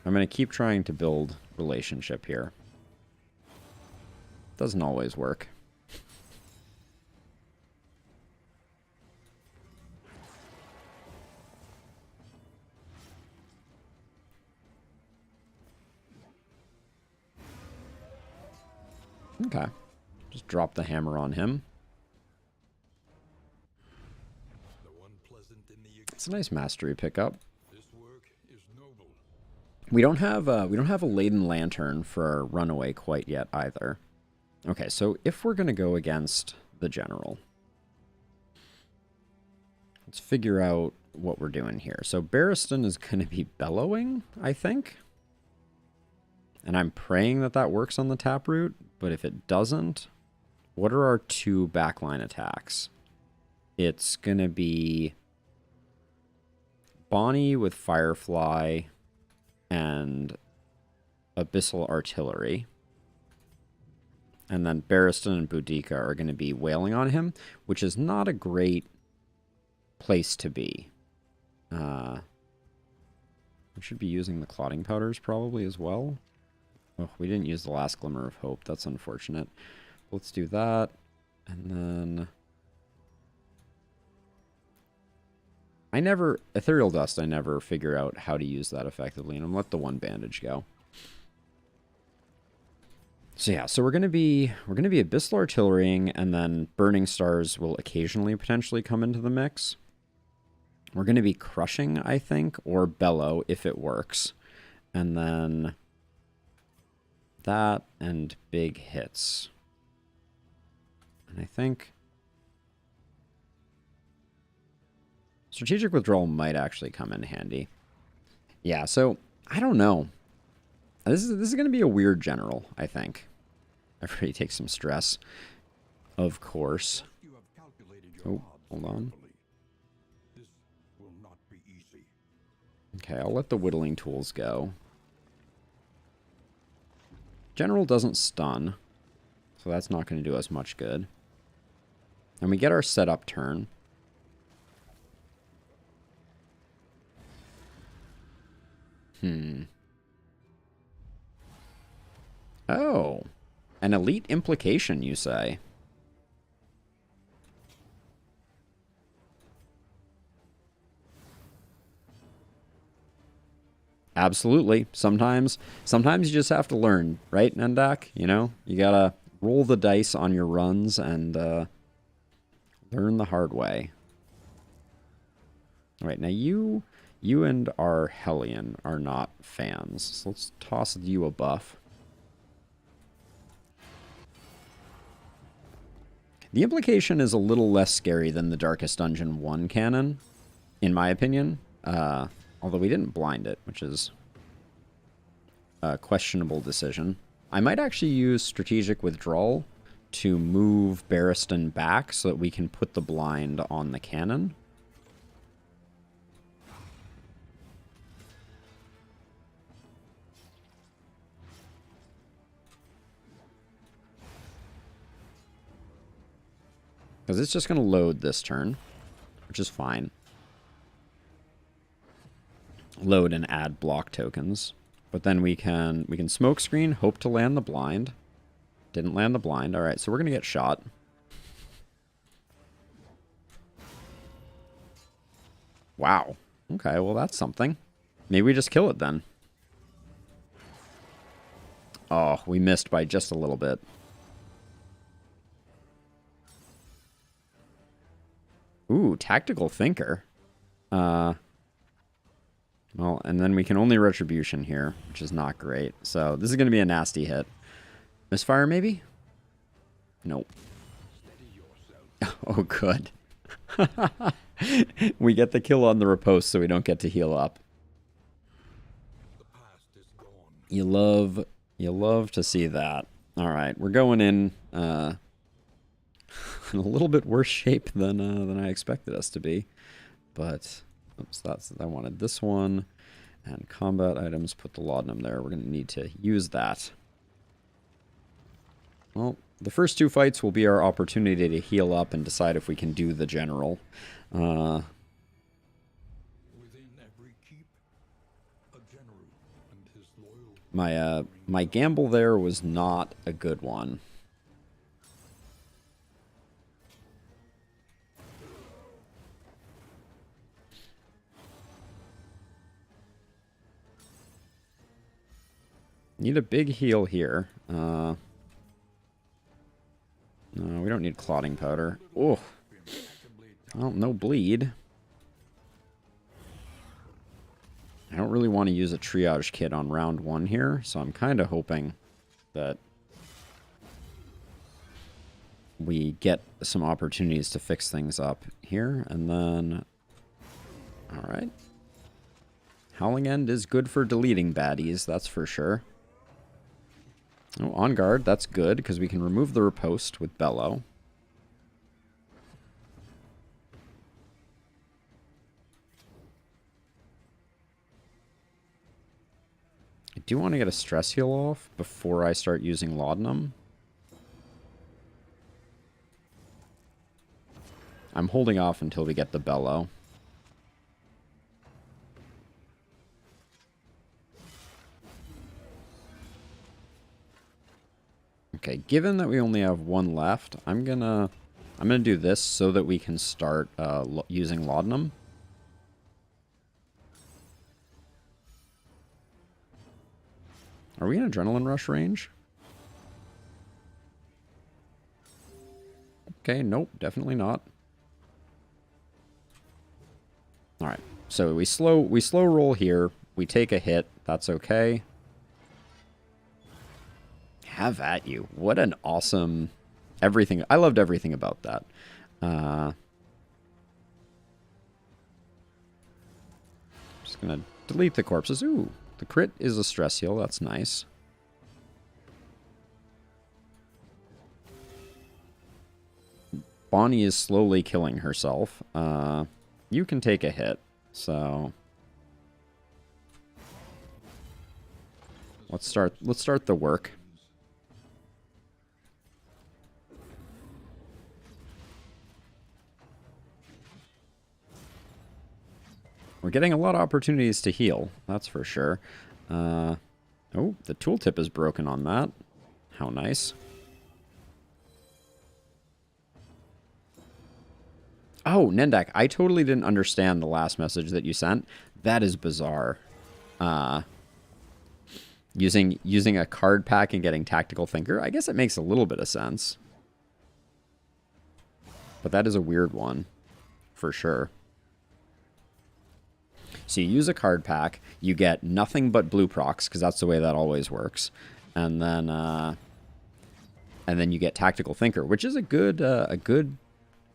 I'm going to keep trying to build relationship here. Doesn't always work. Okay. Just drop the hammer on him. It's a nice mastery pickup. We don't have a laden lantern for our runaway quite yet either. Okay, so if we're gonna go against the general, let's figure out what we're doing here. So Barristan is gonna be bellowing, I think. And I'm praying that that works on the taproot, but if it doesn't, what are our two backline attacks? It's gonna be Bonnie with Firefly and Abyssal Artillery. And then Barristan and Boudica are going to be wailing on him, which is not a great place to be. We should be using the clotting powders probably as well. Oh, we didn't use the last glimmer of hope. That's unfortunate. Let's do that. And then... Ethereal Dust, I never figure out how to use that effectively, and I'm let the one bandage go. So yeah, so we're gonna be Abyssal Artillerying, and then Burning Stars will occasionally potentially come into the mix. We're gonna be Crushing, I think, or Bellow if it works. And then that and big hits. And I think Strategic Withdrawal might actually come in handy. Yeah, so I don't know. This is going to be a weird general, I think. Everybody takes some stress, of course. Oh, hold on. Okay, I'll let the whittling tools go. General doesn't stun, so that's not going to do us much good. And we get our setup turn. Oh. An elite implication, you say? Absolutely. Sometimes you just have to learn, right, Nendak? You know? You gotta roll the dice on your runs and learn the hard way. All right, now you and our Hellion are not fans. So let's toss you a buff. The implication is a little less scary than the Darkest Dungeon 1 cannon, in my opinion. Although we didn't blind it, which is a questionable decision. I might actually use Strategic Withdrawal to move Barristan back so that we can put the blind on the cannon. Because it's just going to load this turn, which is fine. Load and add block tokens. But then we can smoke screen, hope to land the blind. Didn't land the blind. All right, so we're going to get shot. Wow. Okay, well that's something. Maybe we just kill it then. Oh, we missed by just a little bit. Ooh, Tactical Thinker. Well, and then we can only Retribution here, which is not great. So this is going to be a nasty hit. Misfire, maybe? Nope. Oh, good. We get the kill on the riposte, so we don't get to heal up. You love to see that. All right, we're going in a little bit worse shape than I expected us to be, but oops, I wanted this one. And combat items, put the laudanum there. We're going to need to use that. Well, the first two fights will be our opportunity to heal up and decide if we can do the general. Within every keep, a general and his loyal. My gamble there was not a good one. Need a big heal here. No, we don't need clotting powder. Oh, well, no bleed. I don't really want to use a triage kit on round one here, so I'm kind of hoping that we get some opportunities to fix things up here, and then... Alright. Howling End is good for deleting baddies, that's for sure. Oh, on guard, that's good, because we can remove the riposte with Bellow. I do want to get a stress heal off before I start using Laudanum. I'm holding off until we get the Bellow. Okay, given that we only have one left, I'm gonna do this so that we can start using Laudanum. Are we in Adrenaline Rush range? Okay, nope, definitely not. Alright, so we slow roll here. We take a hit. That's okay. Have at you. What an awesome... everything. I loved everything about that. Just gonna delete the corpses. Ooh, the crit is a stress heal. That's nice. Bonnie is slowly killing herself. You can take a hit, so... Let's start the work. We're getting a lot of opportunities to heal, that's for sure. Oh, the tooltip is broken on that. How nice. Oh, Nendak, I totally didn't understand the last message that you sent. That is bizarre. Using a card pack and getting Tactical Thinker, I guess it makes a little bit of sense. But that is a weird one, for sure. So you use a card pack, you get nothing but blue procs, because that's the way that always works. And then you get Tactical Thinker, which is a good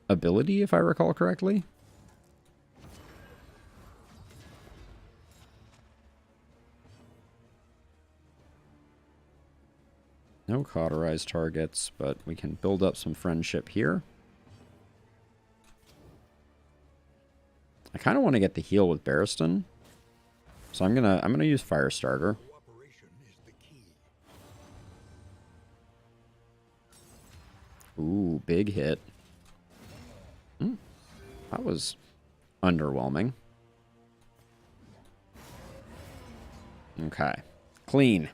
ability, if I recall correctly. No cauterized targets, but we can build up some friendship here. I kind of want to get the heal with Barristan, so I'm gonna use Firestarter. Ooh, big hit. That was underwhelming. Okay, clean.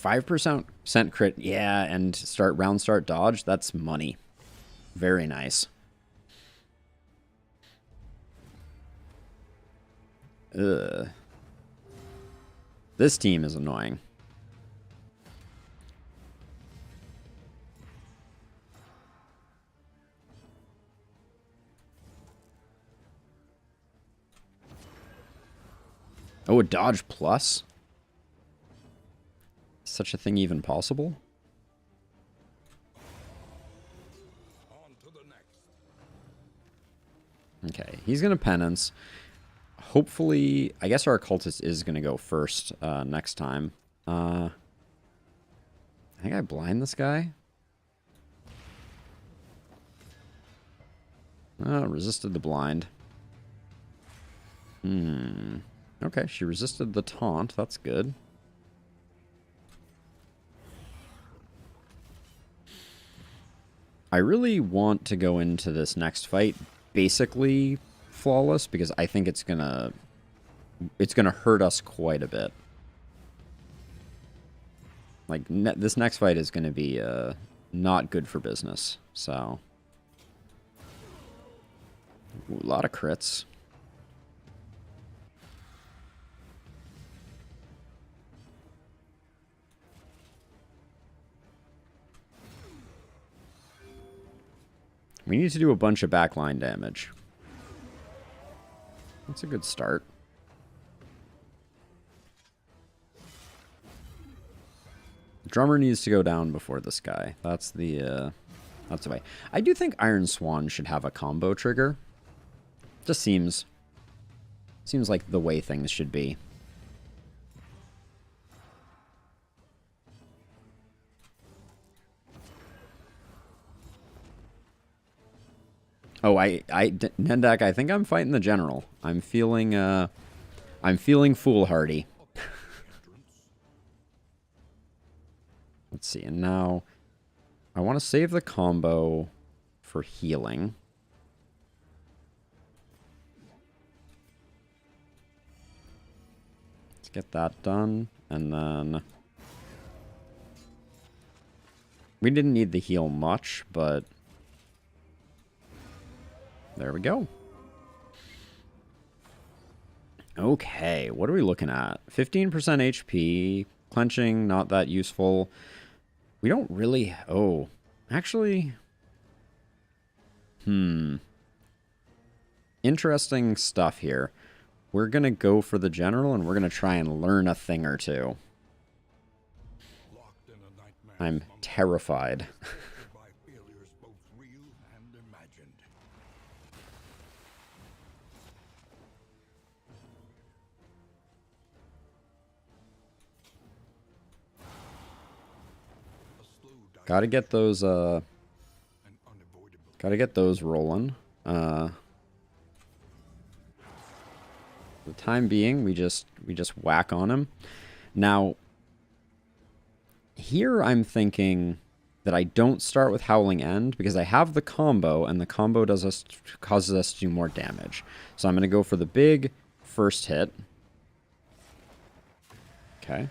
5% crit, yeah, and round start dodge, that's money. Very nice. Ugh. This team is annoying. Oh, a dodge plus? Such a thing even possible? On to the next. Okay, he's gonna penance. Hopefully, I guess our occultist is gonna go first next time. I think I blind this guy. Resisted the blind. Okay, she resisted the taunt. That's good. I really want to go into this next fight basically flawless because I think it's gonna hurt us quite a bit. Like, this next fight is gonna be not good for business. So, ooh, a lot of crits. We need to do a bunch of backline damage. That's a good start. The drummer needs to go down before this guy. That's the way. I do think Iron Swan should have a combo trigger. Just seems like the way things should be. Oh, Nendak, I think I'm fighting the general. I'm feeling foolhardy. Let's see, and now I want to save the combo for healing. Let's get that done, and then we didn't need the heal much, but there we go. Okay, what are we looking at? 15% HP, clenching, not that useful. We don't really... Oh, actually... Interesting stuff here. We're going to go for the general, and we're going to try and learn a thing or two. I'm terrified. Gotta get those rolling. For the time being, we just whack on him. Now, here I'm thinking that I don't start with Howling End because I have the combo, and the combo causes us to do more damage. So I'm gonna go for the big first hit. Okay.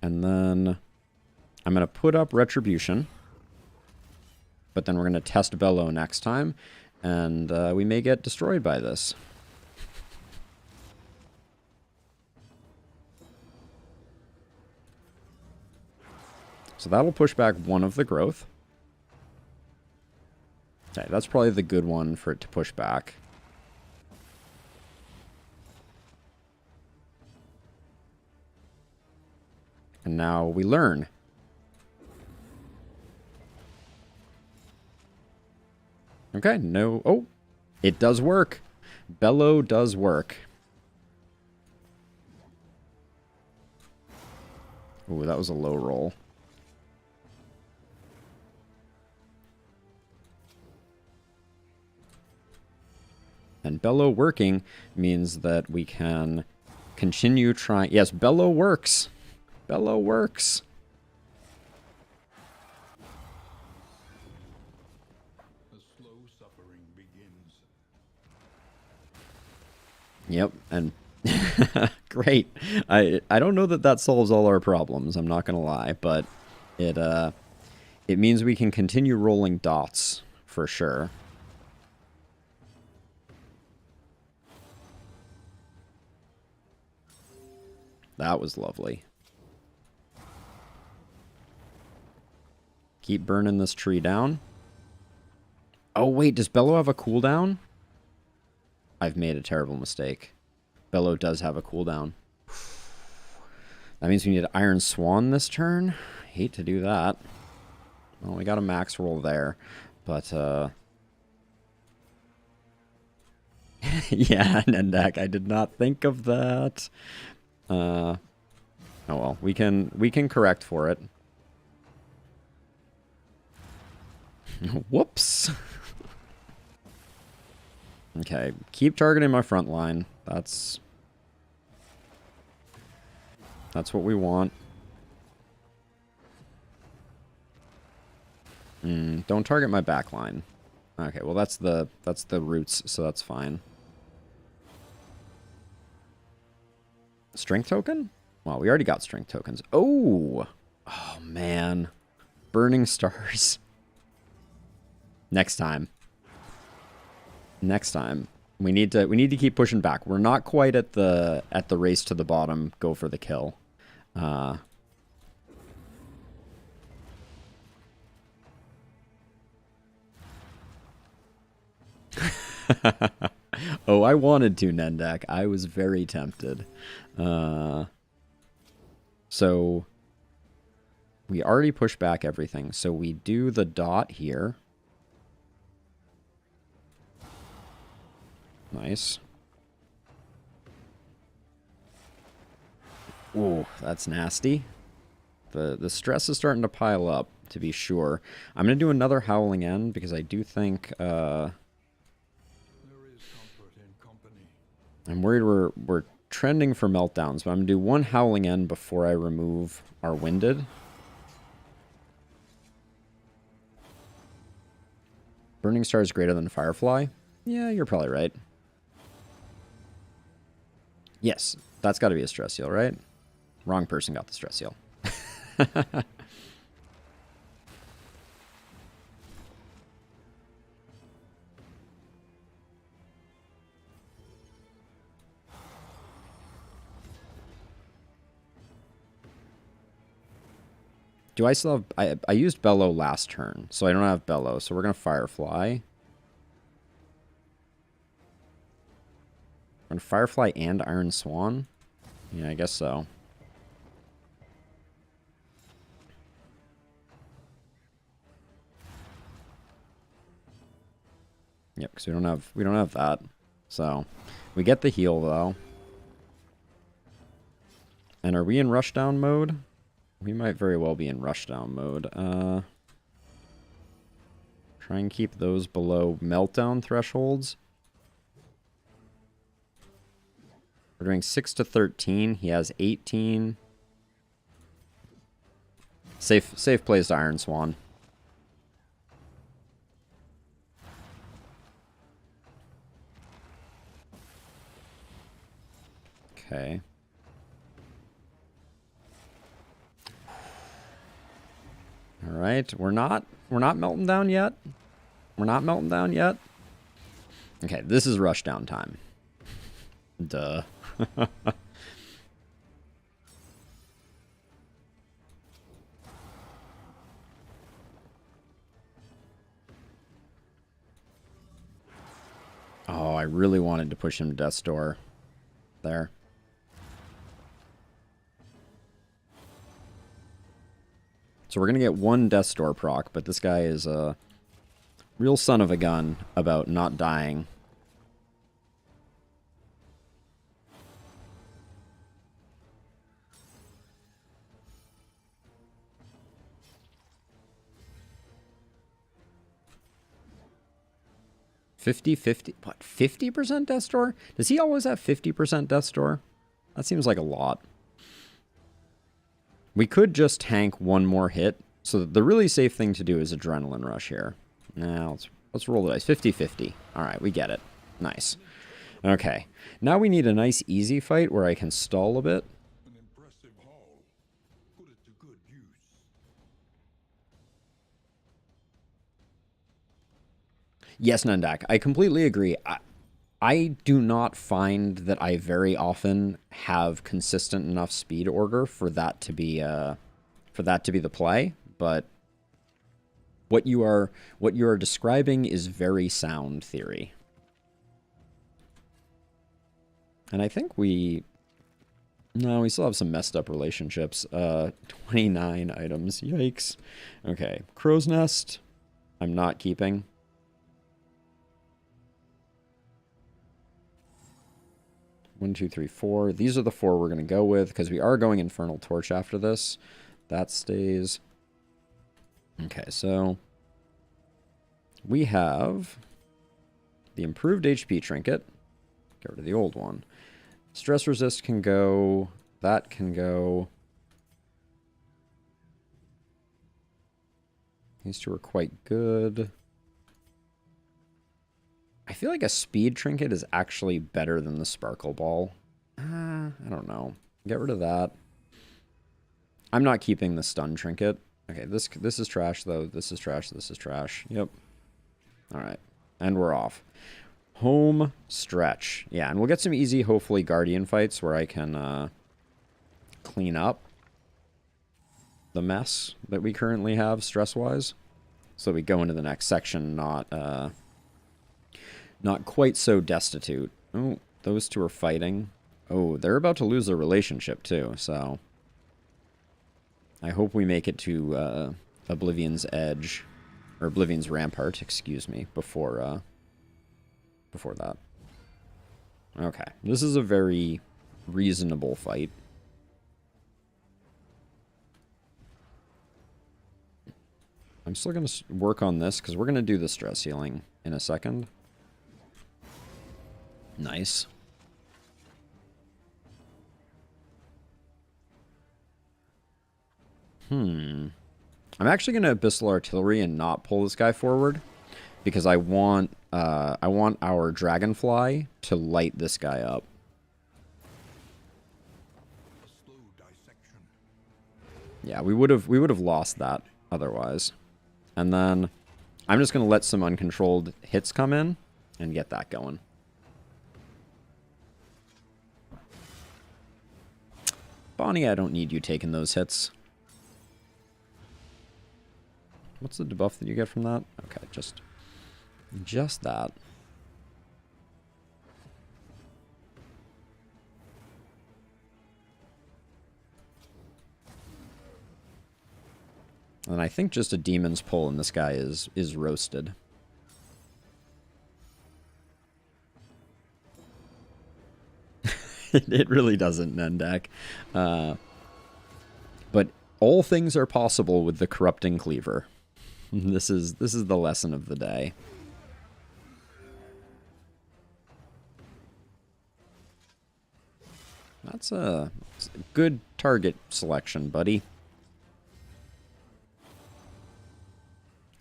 And then I'm going to put up Retribution. But then we're going to test Bellow next time. And we may get destroyed by this. So that'll push back one of the growth. Okay, that's probably the good one for it to push back. And now we learn. Okay, no... Oh! It does work! Bellow does work. Ooh, that was a low roll. And Bellow working means that we can continue trying... Yes, Bellow works! Bellow works. The slow suffering begins. Yep, and great. I don't know that solves all our problems. I'm not gonna lie, but it means we can continue rolling dots for sure. That was lovely. Keep burning this tree down. Oh, wait, does Bellow have a cooldown? I've made a terrible mistake. Bellow does have a cooldown. That means we need Iron Swan this turn. Hate to do that. Well, we got a max roll there. But, yeah, Nendak, I did not think of that. Oh well, we can correct for it. Whoops. Okay, keep targeting my front line. That's what we want. Don't target my back line. Okay, well that's the roots, so that's fine. Strength token? Well, we already got strength tokens. Oh! Oh, man. Burning stars. Next time. Next time. We need to keep pushing back. We're not quite at the race to the bottom. Go for the kill. Oh, I wanted to, Nendak. I was very tempted. So we already pushed back everything. So we do the dot here. Nice. Ooh, that's nasty. The stress is starting to pile up, to be sure. I'm going to do another Howling End because I do think... I'm worried we're trending for meltdowns, but I'm going to do one Howling End before I remove our Winded. Burning Star is greater than Firefly? Yeah, you're probably right. Yes, that's got to be a stress seal, right? Wrong person got the stress seal. Do I still have... I used Bellow last turn, so I don't have Bellow, so we're going to Firefly. We're going to Firefly and Iron Swan? Yeah, I guess so. Yep, because we don't have that. So, we get the heal, though. And are we in rushdown mode? We might very well be in rushdown mode. Try and keep those below meltdown thresholds. We're doing 6 to 13. He has 18. Safe plays to Iron Swan. Okay. All right, we're not melting down yet. We're not melting down yet. Okay, this is rushdown time. Duh. Oh, I really wanted to push him to Death's Door. There. So we're going to get one Death's Door proc, but this guy is a real son of a gun about not dying. What, 50% Death's Door? Does he always have 50% Death's Door? That seems like a lot. We could just tank one more hit. So the really safe thing to do is Adrenaline Rush here. Now, let's roll the dice. 50-50. All right, we get it. Nice. Okay. Now we need a nice easy fight where I can stall a bit. An impressive haul. Put it to good use. Yes, Nandak, I completely agree. I do not find that I very often have consistent enough speed order for that to be the play, but what you are describing is very sound theory. And I think we still have some messed up relationships. 29 items. Yikes. Okay, Crow's Nest. I'm not keeping. One, two, three, four. These are the four we're going to go with because we are going Infernal Torch after this. That stays. Okay, so We have the improved HP trinket. Get rid of the old one. Stress resist can go. That can go. These two are quite good. I feel like a speed trinket is actually better than the sparkle ball. I don't know. Get rid of that. I'm not keeping the stun trinket. Okay, this is trash, though. This is trash. This is trash. Yep. All right. And we're off. Home stretch. Yeah, and we'll get some easy, hopefully, Guardian fights where I can clean up the mess that we currently have stress-wise. So we go into the next section not quite so destitute. Oh, those two are fighting. Oh, they're about to lose their relationship, too, so I hope we make it to Oblivion's Edge, or Oblivion's Rampart, excuse me, before that. Okay, this is a very reasonable fight. I'm still going to work on this, because we're going to do the stress healing in a second. Nice. I'm actually going to Abyssal Artillery and not pull this guy forward, because I want our Dragonfly to light this guy up. Yeah, we would have lost that otherwise. And then I'm just going to let some uncontrolled hits come in and get that going. Bonnie, I don't need you taking those hits. What's the debuff that you get from that? Okay, just that. And I think just a Demon's Pull and this guy is roasted. It really doesn't, Nendak. But all things are possible with the Corrupting Cleaver. This is the lesson of the day. That's a good target selection, buddy.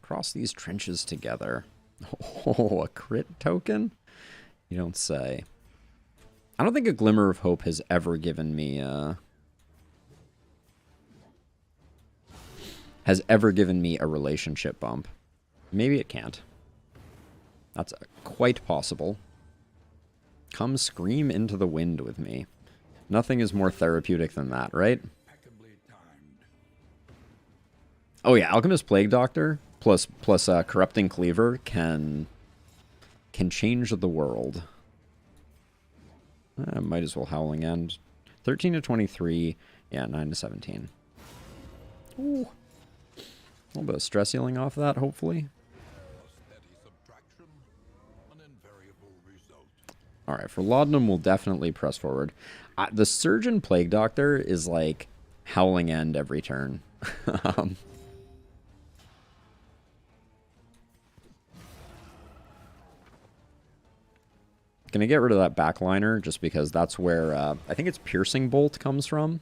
Cross these trenches together. Oh, a crit token? You don't say. I don't think a Glimmer of Hope has ever given me a relationship bump. Maybe it can't. That's quite possible. Come scream into the wind with me. Nothing is more therapeutic than that, right? Oh yeah, Alchemist Plague Doctor plus Corrupting Cleaver can change the world. Might as well Howling End. 13 to 23. Yeah, 9 to 17. Ooh. A little bit of stress healing off that, hopefully. Alright, for Laudanum, we'll definitely press forward. The Surgeon Plague Doctor is like Howling End every turn. Gonna get rid of that backliner just because that's where I think it's Piercing Bolt comes from.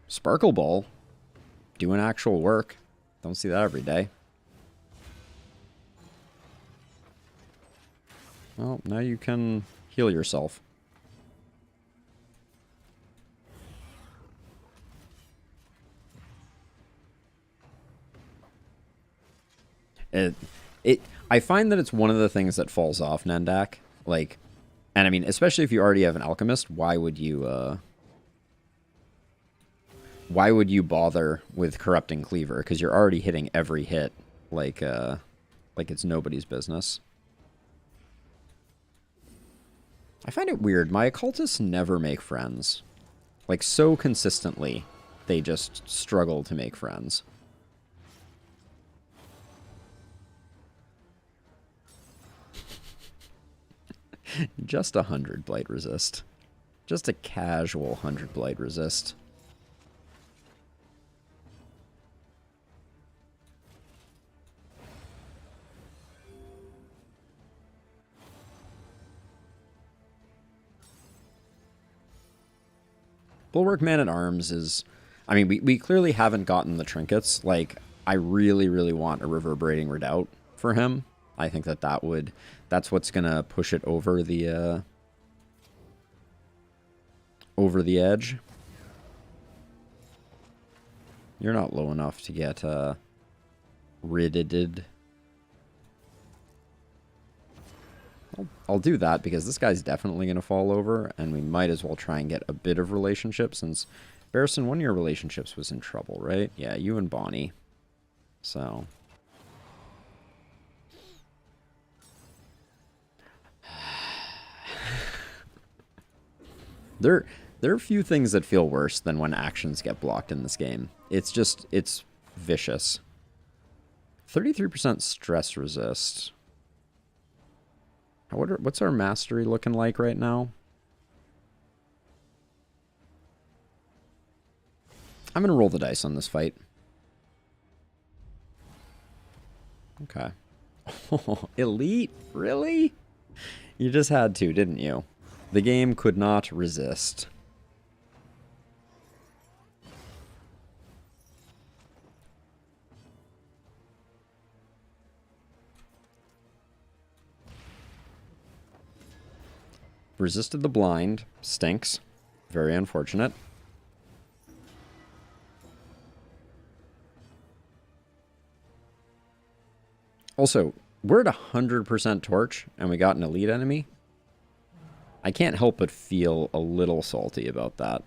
Sparkle Ball. Doing actual work. Don't see that every day. Well, now you can heal yourself. I find that it's one of the things that falls off, Nendak. Like, and I mean, especially if you already have an Alchemist, why would you bother with Corrupting Cleaver? Because you're already hitting every hit like it's nobody's business. I find it weird. My occultists never make friends. Like, so consistently, they just struggle to make friends. Just 100 Blight Resist. Just a casual 100 Blight Resist. Bulwark Man-at-Arms is... I mean, we clearly haven't gotten the trinkets. Like, I really, really want a Reverberating Redoubt for him. I think that would... That's what's going to push it over the edge. You're not low enough to get ridded. I'll do that because this guy's definitely going to fall over, and we might as well try and get a bit of relationship since Barristan, one of your relationships was in trouble, right? Yeah, you and Bonnie. So... There are a few things that feel worse than when actions get blocked in this game. It's just, it's vicious. 33% stress resist. What's our mastery looking like right now? I'm going to roll the dice on this fight. Okay. Elite? Really? You just had to, didn't you? The game could not resist. Resisted the blind. Stinks. Very unfortunate. Also, we're at 100% torch, and we got an elite enemy. I can't help but feel a little salty about that.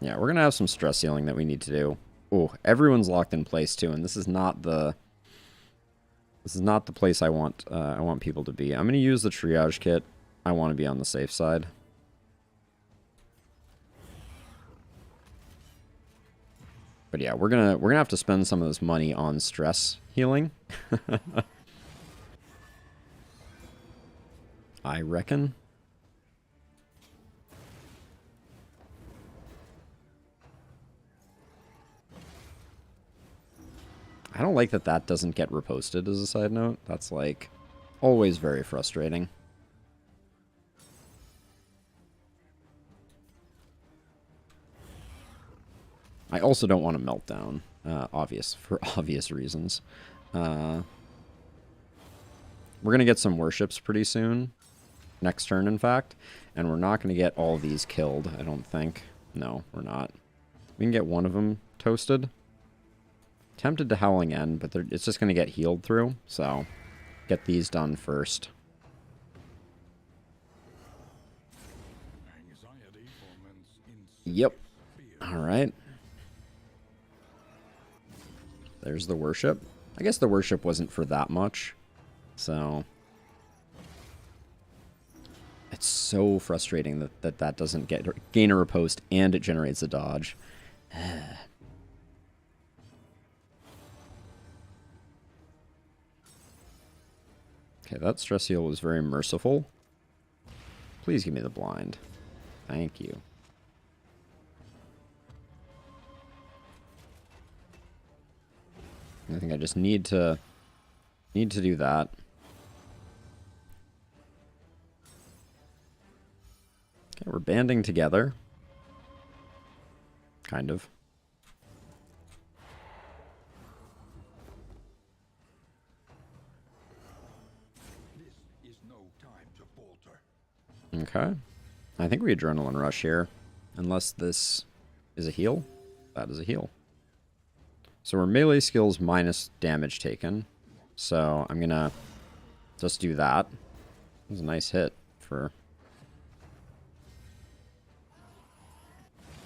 Yeah, we're going to have some stress healing that we need to do. Oh, everyone's locked in place too, and this is not the place I want people to be. I'm going to use the triage kit. I want to be on the safe side. But yeah, we're gonna have to spend some of this money on stress healing. I reckon. I don't like that doesn't get reposted as a side note. That's like always very frustrating. I also don't want a meltdown, for obvious reasons. We're going to get some worships pretty soon. Next turn, in fact. And we're not going to get all these killed, I don't think. No, we're not. We can get one of them toasted. Tempted to Howling End, but it's just going to get healed through. So, get these done first. Yep. Alright. There's the worship. I guess the worship wasn't for that much. So... It's so frustrating that doesn't gain a riposte and it generates a dodge. Okay, that stress heal was very merciful. Please give me the blind. Thank you. I think I just need to do that. Okay, we're banding together. Kind of. This is no time to falter. Okay. I think we adrenaline rush here. Unless this is a heal. That is a heal. So we're melee skills minus damage taken. So I'm going to just do that. It was a nice hit for...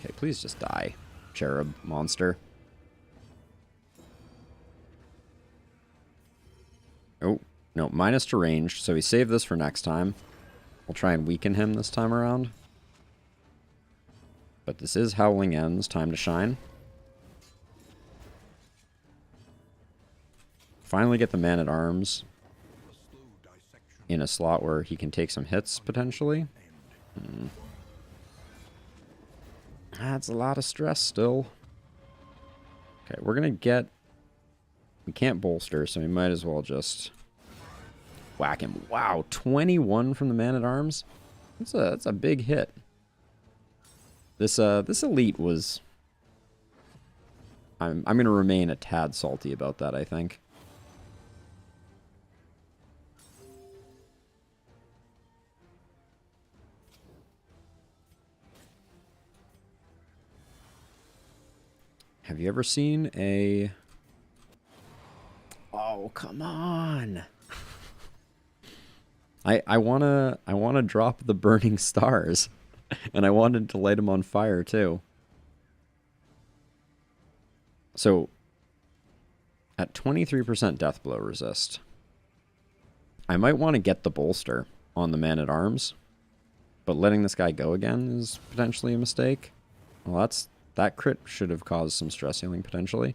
Okay, please just die, cherub monster. Oh, no, minus to range, so we save this for next time. We'll try and weaken him this time around. But this is Howling Ends, time to shine. Finally get the Man-at-Arms in a slot where he can take some hits, potentially. That's a lot of stress still. Okay, we're going to get We can't bolster, so we might as well just whack him. Wow, 21 from the Man-at-Arms? That's a big hit. This elite was... I'm going to remain a tad salty about that, I think. Have you ever seen a... Oh, come on. I wanna drop the burning stars. And I wanted to light them on fire too. So at 23% death blow resist, I might want to get the bolster on the Man-at-Arms, but letting this guy go again is potentially a mistake. Well, that crit should have caused some stress healing potentially.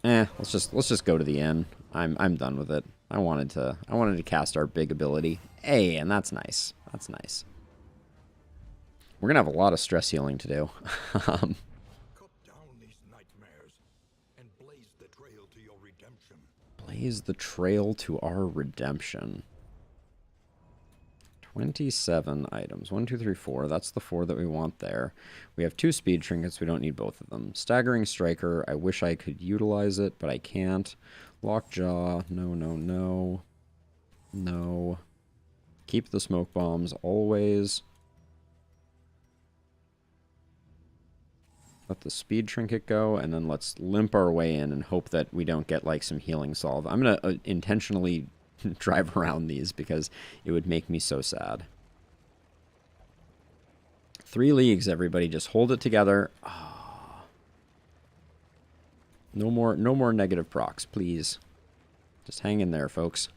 Let's just go to the end. I'm done with it. I wanted to cast our big ability. Hey, and that's nice. That's nice. We're gonna have a lot of stress healing to do. Cut down these nightmares and blaze the trail to your redemption. Blaze the trail to our redemption. 27 items. 1, 2, 3, 4. That's the 4 that we want there. We have 2 speed trinkets. We don't need both of them. Staggering Striker. I wish I could utilize it, but I can't. Lockjaw. No, no, no. No. Keep the smoke bombs always. Let the speed trinket go, and then let's limp our way in and hope that we don't get like some healing solve. I'm going to intentionally drive around these because it would make me so sad. 3 leagues, everybody. Just hold it together. Oh. No more negative procs, please. Just hang in there, folks.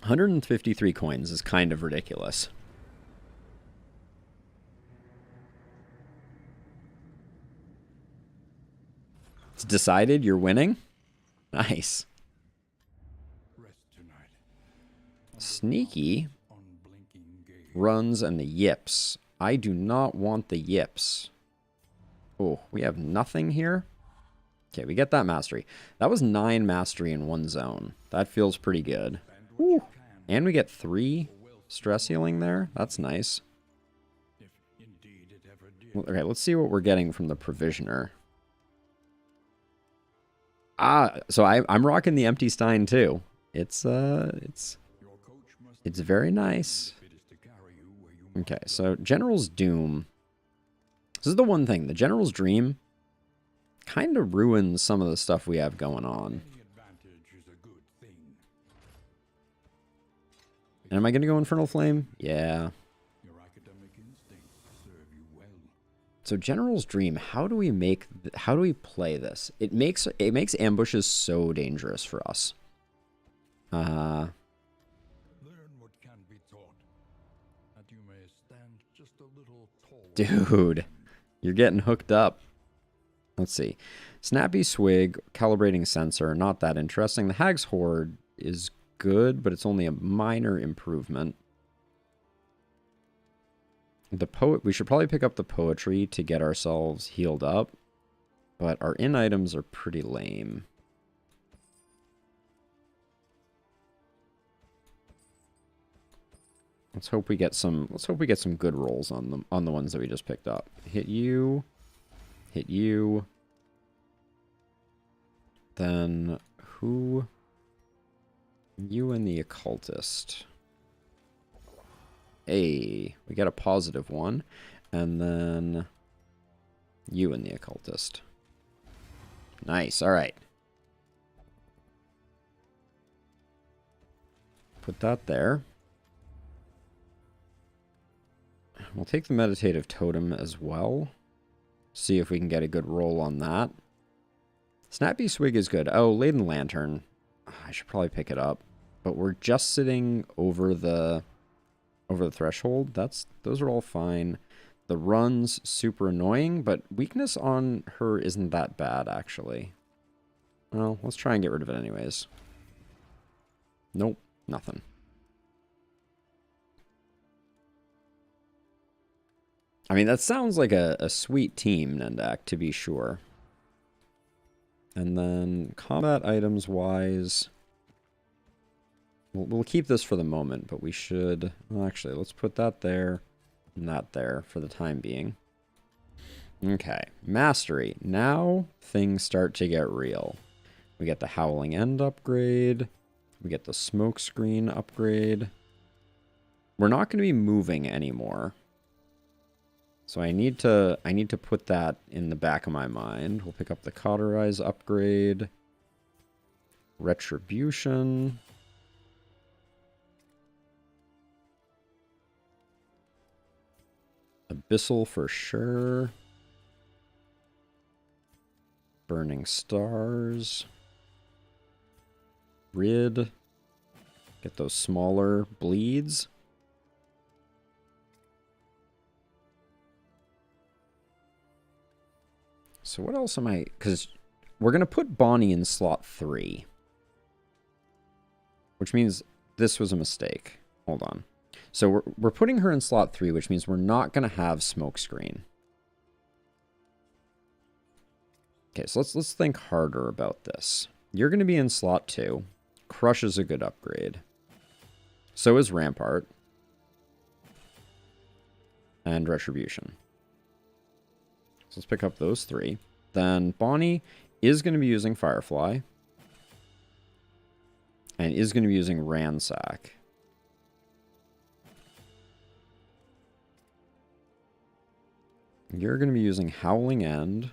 153 coins is kind of ridiculous. It's decided you're winning? Nice. Sneaky runs and the yips. I do not want the yips. Oh, we have nothing here. Okay, we get that mastery. That was 9 mastery in 1 zone. That feels pretty good. Ooh. And we get 3 stress healing there. That's nice. Okay, let's see what we're getting from the Provisioner. So I'm rocking the Empty Stein too. It's very nice. Okay, so General's Doom. This is the one thing. The General's Dream kind of ruins some of the stuff we have going on. And am I going to go Infernal Flame? Yeah. So General's Dream, how do we play this? It makes ambushes so dangerous for us. Learn what can be taught, that you may stand just a little tall. Dude, you're getting hooked up. Let's see. Snappy Swig, Calibrating Sensor, not that interesting. The Hag's Horde is good, but it's only a minor improvement. We should probably pick up the Poetry to get ourselves healed up, but our in items are pretty lame. Let's hope we get some good rolls on the ones that we just picked up. Hit you. Hit you. Then who? You and the Occultist. Hey, we got a positive one. And then you and the Occultist. Nice, alright. Put that there. We'll take the Meditative Totem as well. See if we can get a good roll on that. Snappy Swig is good. Oh, Laden Lantern. I should probably pick it up. But we're just sitting over the threshold. Those are all fine. The run's super annoying, but weakness on her isn't that bad, actually. Well, let's try and get rid of it anyways. Nope, nothing. I mean, that sounds like a sweet team, Nendak, to be sure. And then combat items wise, we'll keep this for the moment, but we should, well, actually, let's put that there and that there for the time being. Okay, mastery. Now things start to get real. We get the Howling End upgrade. We get the smoke screen upgrade. We're not going to be moving anymore. So I need to put that in the back of my mind. We'll pick up the Cauterize upgrade. Retribution. Abyssal for sure. Burning Stars. Rid. Get those smaller bleeds. So what else am I... Because we're going to put Bonnie in slot 3. Which means this was a mistake. Hold on. So we're putting her in slot 3, which means we're not going to have Smokescreen. Okay, so let's think harder about this. You're going to be in slot 2. Crush is a good upgrade. So is Rampart. And Retribution. So let's pick up those 3. Then Bonnie is going to be using Firefly. And is going to be using Ransack. You're going to be using Howling End.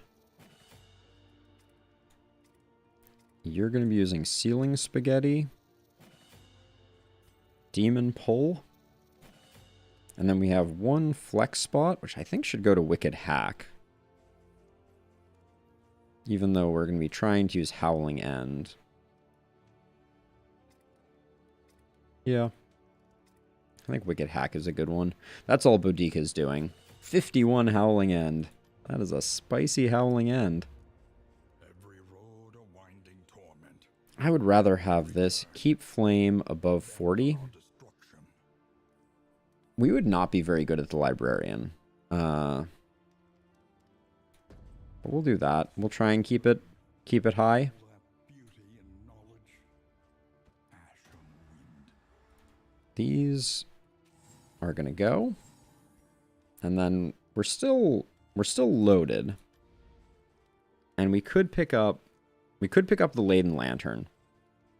You're going to be using Sealing Spaghetti. Demon Pull. And then we have one flex spot, which I think should go to Wicked Hack. Even though we're going to be trying to use Howling End. Yeah. I think Wicked Hack is a good one. That's all Boudica's doing. 51 Howling End. That is a spicy Howling End. Every road a winding torment. I would rather have this. Keep Flame above 40. We would not be very good at the Librarian. But we'll do that. We'll try and keep it high. These are gonna go. And then we're still loaded. And we could pick up the Laden Lantern,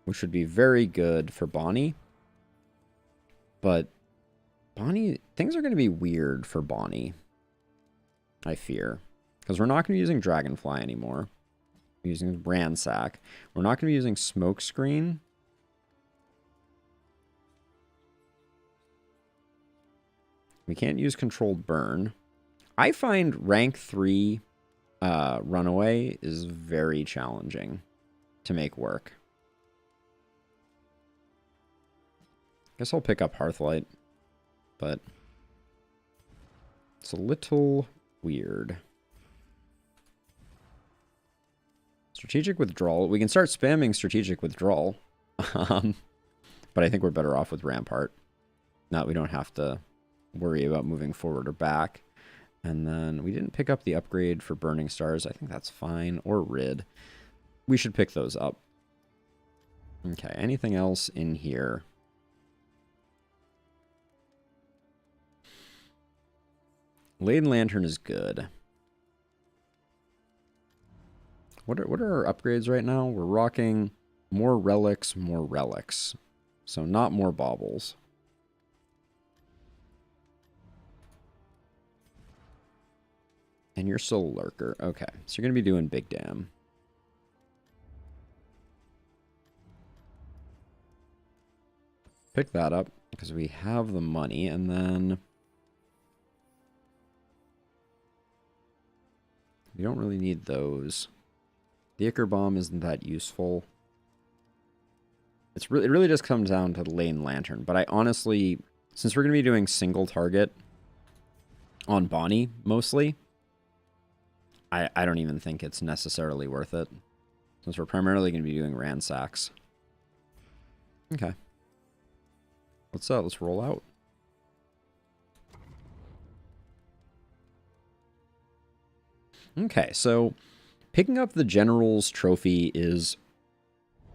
which would be very good for Bonnie. But Bonnie, things are gonna be weird for Bonnie, I fear. Because we're not going to be using Dragonfly anymore. We're using Ransack. We're not going to be using Smokescreen. We can't use Controlled Burn. I find rank 3 Runaway is very challenging to make work. Guess I'll pick up Hearthlight. But it's a little weird. Strategic Withdrawal. We can start spamming Strategic Withdrawal. But I think we're better off with Rampart. Now we don't have to worry about moving forward or back. And then we didn't pick up the upgrade for Burning Stars. I think that's fine. Or Rid. We should pick those up. Okay, anything else in here? Laden Lantern is good. What are our upgrades right now? We're rocking more relics, more relics. So not more baubles. And you're still a lurker. Okay, so you're going to be doing Big Dam. Pick that up because we have the money, and then we don't really need those. The Ichor Bomb isn't that useful. It really just comes down to the Lane Lantern. But I honestly, since we're going to be doing single target on Bonnie, mostly, I don't even think it's necessarily worth it. Since we're primarily going to be doing Ransacks. Okay. Let's roll out. Okay, so picking up the General's trophy is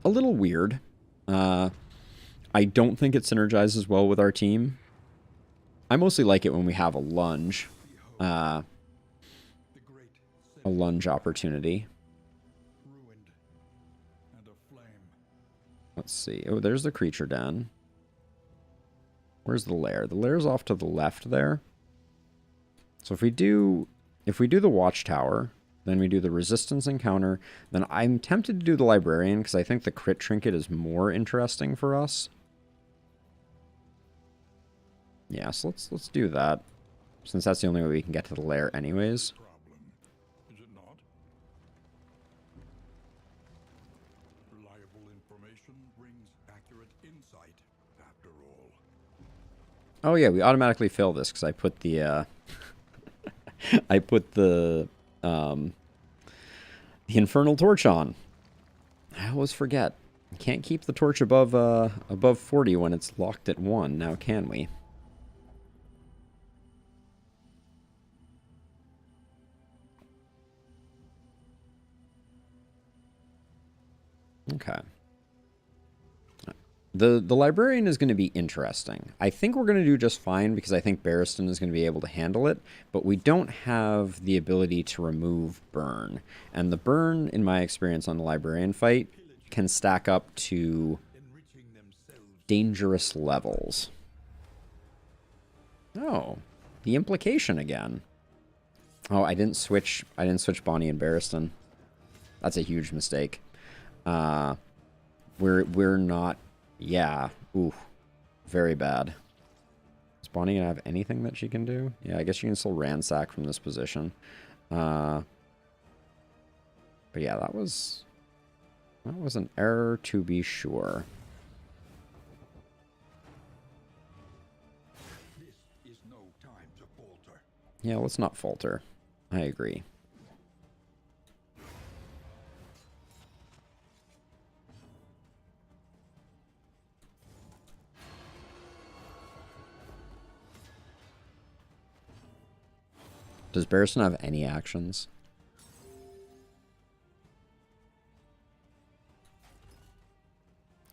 a little weird. I don't think it synergizes well with our team. I mostly like it when we have a lunge. A lunge opportunity. Let's see. Oh, there's the creature den. Where's the lair? The lair's off to the left there. So if we do the watchtower, then we do the resistance encounter, then I'm tempted to do the librarian because I think the crit trinket is more interesting for us. Yeah, so let's do that. Since that's the only way we can get to the lair anyways. Is it not? Reliable information brings accurate insight, after all. Oh yeah, we automatically fill this because I put the I put the infernal torch on. I always forget. You can't keep the torch above 40 when it's locked at 1, now can we? Okay. The librarian is going to be interesting. I think we're going to do just fine because I think Barristan is going to be able to handle it, but we don't have the ability to remove burn. And the burn, in my experience on the librarian fight, can stack up to dangerous levels. Oh, the implication again. Oh, I didn't switch Bonnie and Barristan. That's a huge mistake. We're not. Yeah. Ooh. Very bad. Is Bonnie gonna have anything that she can do? Yeah, I guess she can still ransack from this position. But yeah, that was an error to be sure. This is no time to falter. Yeah, let's not falter. I agree. Does Barristan have any actions?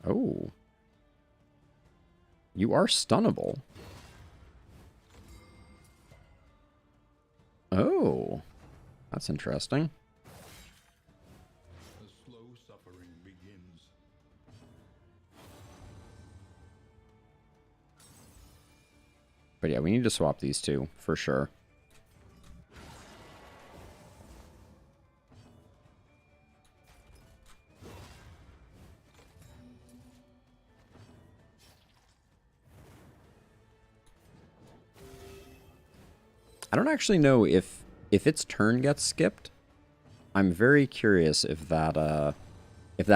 Oh. You are stunnable. Oh. That's interesting. The slow suffering begins. But yeah, we need to swap these two, for sure. I don't actually know if its turn gets skipped. I'm very curious if that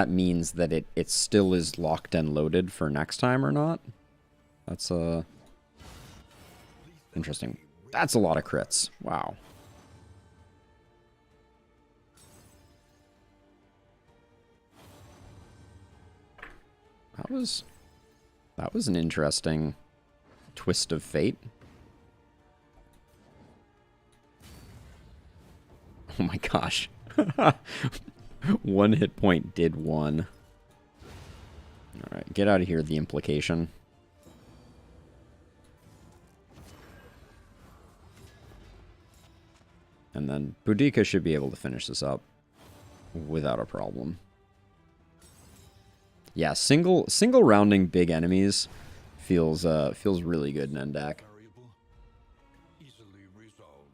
means that it still is locked and loaded for next time or not. That's interesting. That's a lot of crits. Wow. That was an interesting twist of fate. Oh my gosh. 1 hit point did 1. Alright, get out of here, the implication. And then Boudica should be able to finish this up without a problem. Yeah, single rounding big enemies feels really good in Endak. Easily resolved.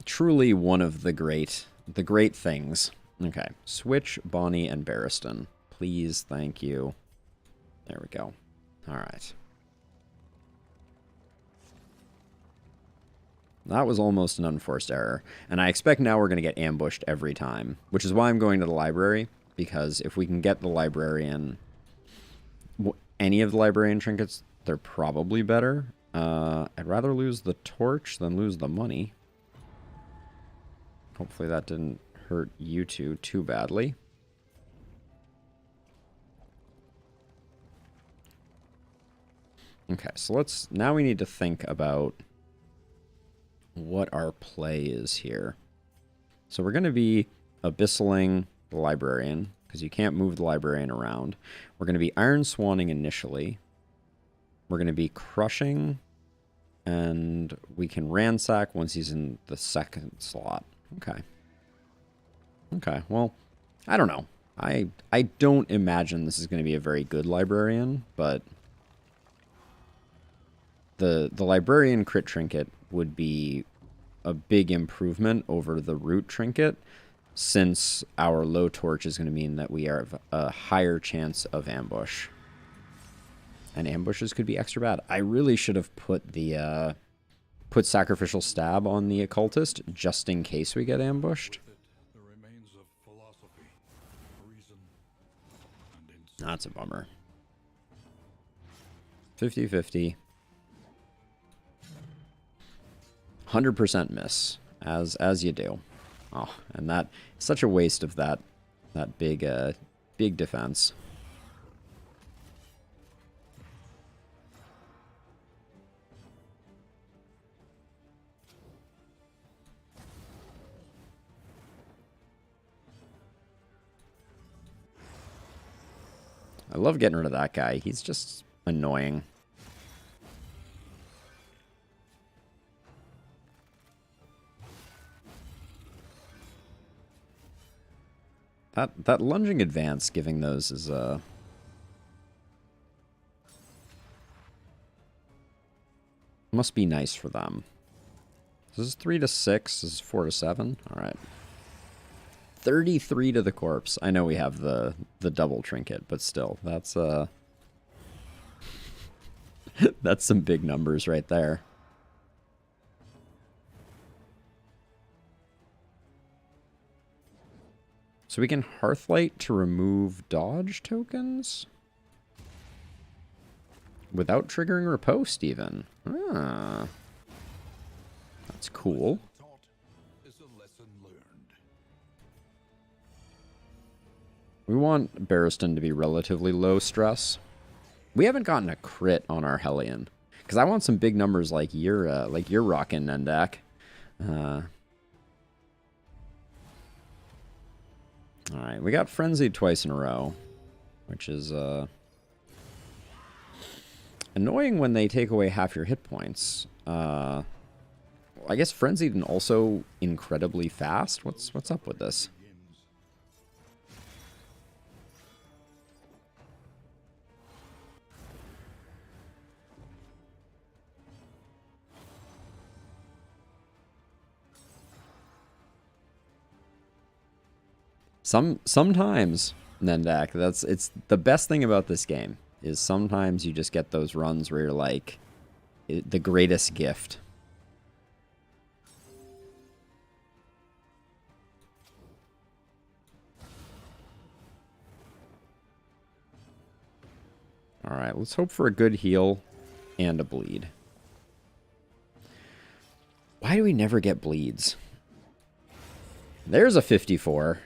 Truly one of the great things. Okay, switch Bonnie and Barristan. Please, thank you. There we go. All right. That was almost an unforced error. And I expect now we're going to get ambushed every time, which is why I'm going to the library, because if we can get the librarian, any of the librarian trinkets, they're probably better. I'd rather lose the torch than lose the money. Hopefully that didn't hurt you two too badly. Okay, so now we need to think about what our play is here. So we're going to be abyssaling the librarian, because you can't move the librarian around. We're going to be iron swanning initially. We're going to be crushing, and we can ransack once he's in the second slot. Okay. Okay, well, I don't know. I don't imagine this is going to be a very good librarian, but the librarian crit trinket would be a big improvement over the root trinket, since our low torch is going to mean that we have a higher chance of ambush. And ambushes could be extra bad. I really should have put the put sacrificial stab on the occultist just in case we get ambushed. That's a bummer. 50-50. 100% miss, as you do. Oh, and that such a waste of that big big defense. I love getting rid of that guy. He's just annoying. That lunging advance giving those is must be nice for them. This is 3 to 6. This is 4 to 7. All right. 33 to the corpse. I know we have the double trinket, but still, that's that's some big numbers right there. So we can Hearthlight to remove dodge tokens without triggering riposte even. Ah. That's cool. We want Barristan to be relatively low stress. We haven't gotten a crit on our Hellion, because I want some big numbers like you're rocking, Nendak. All right, we got Frenzied twice in a row, which is annoying when they take away half your hit points. I guess Frenzied and also incredibly fast. What's up with this? Sometimes, Nendak, it's the best thing about this game, is sometimes you just get those runs where you're like, the greatest gift. Alright, let's hope for a good heal and a bleed. Why do we never get bleeds? There's a 54.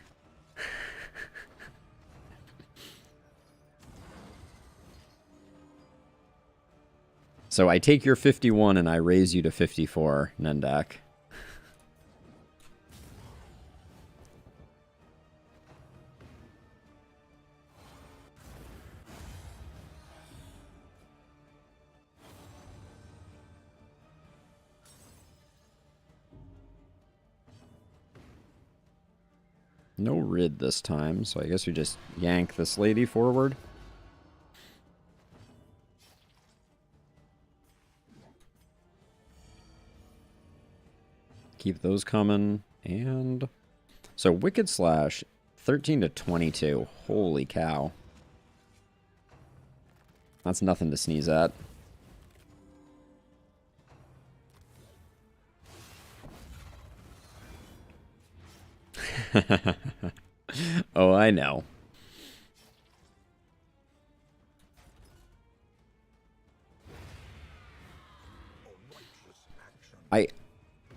So I take your 51 and I raise you to 54, Nendak. No rid this time, so I guess we just yank this lady forward. Keep those coming, and so Wicked Slash, 13 to 22. Holy cow. That's nothing to sneeze at. Oh, I know.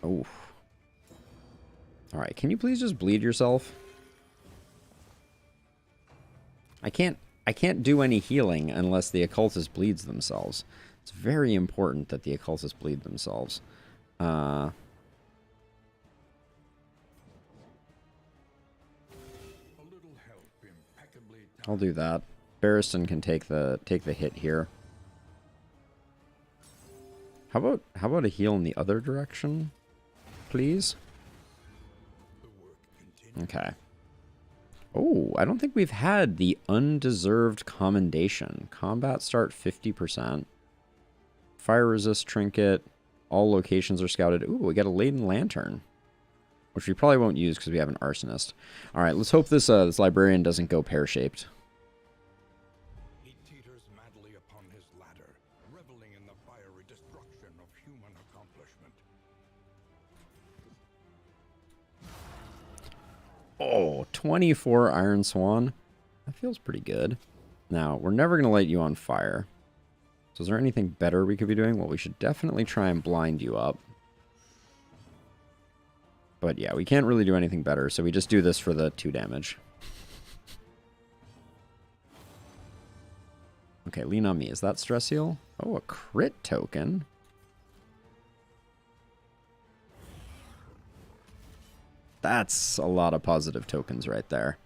Oh. Alright, can you please just bleed yourself? I can't do any healing unless the occultist bleeds themselves. It's very important that the occultist bleed themselves. I'll do that. Barristan can take the hit here. How about a heal in the other direction, please? Okay. Oh, I don't think we've had the undeserved commendation. Combat start 50%. Fire resist trinket. All locations are scouted. Ooh, we got a laden lantern, which we probably won't use because we have an arsonist. All right, let's hope this this librarian doesn't go pear-shaped. He teeters madly upon his ladder, reveling in the fiery destruction of human accomplishment. Oh, 24 Iron Swan. That feels pretty good. Now, we're never going to light you on fire. So is there anything better we could be doing? Well, we should definitely try and blind you up. But yeah, we can't really do anything better, so we just do this for the 2 damage. Okay, lean on me. Is that stress heal? Oh, a crit token. That's a lot of positive tokens right there.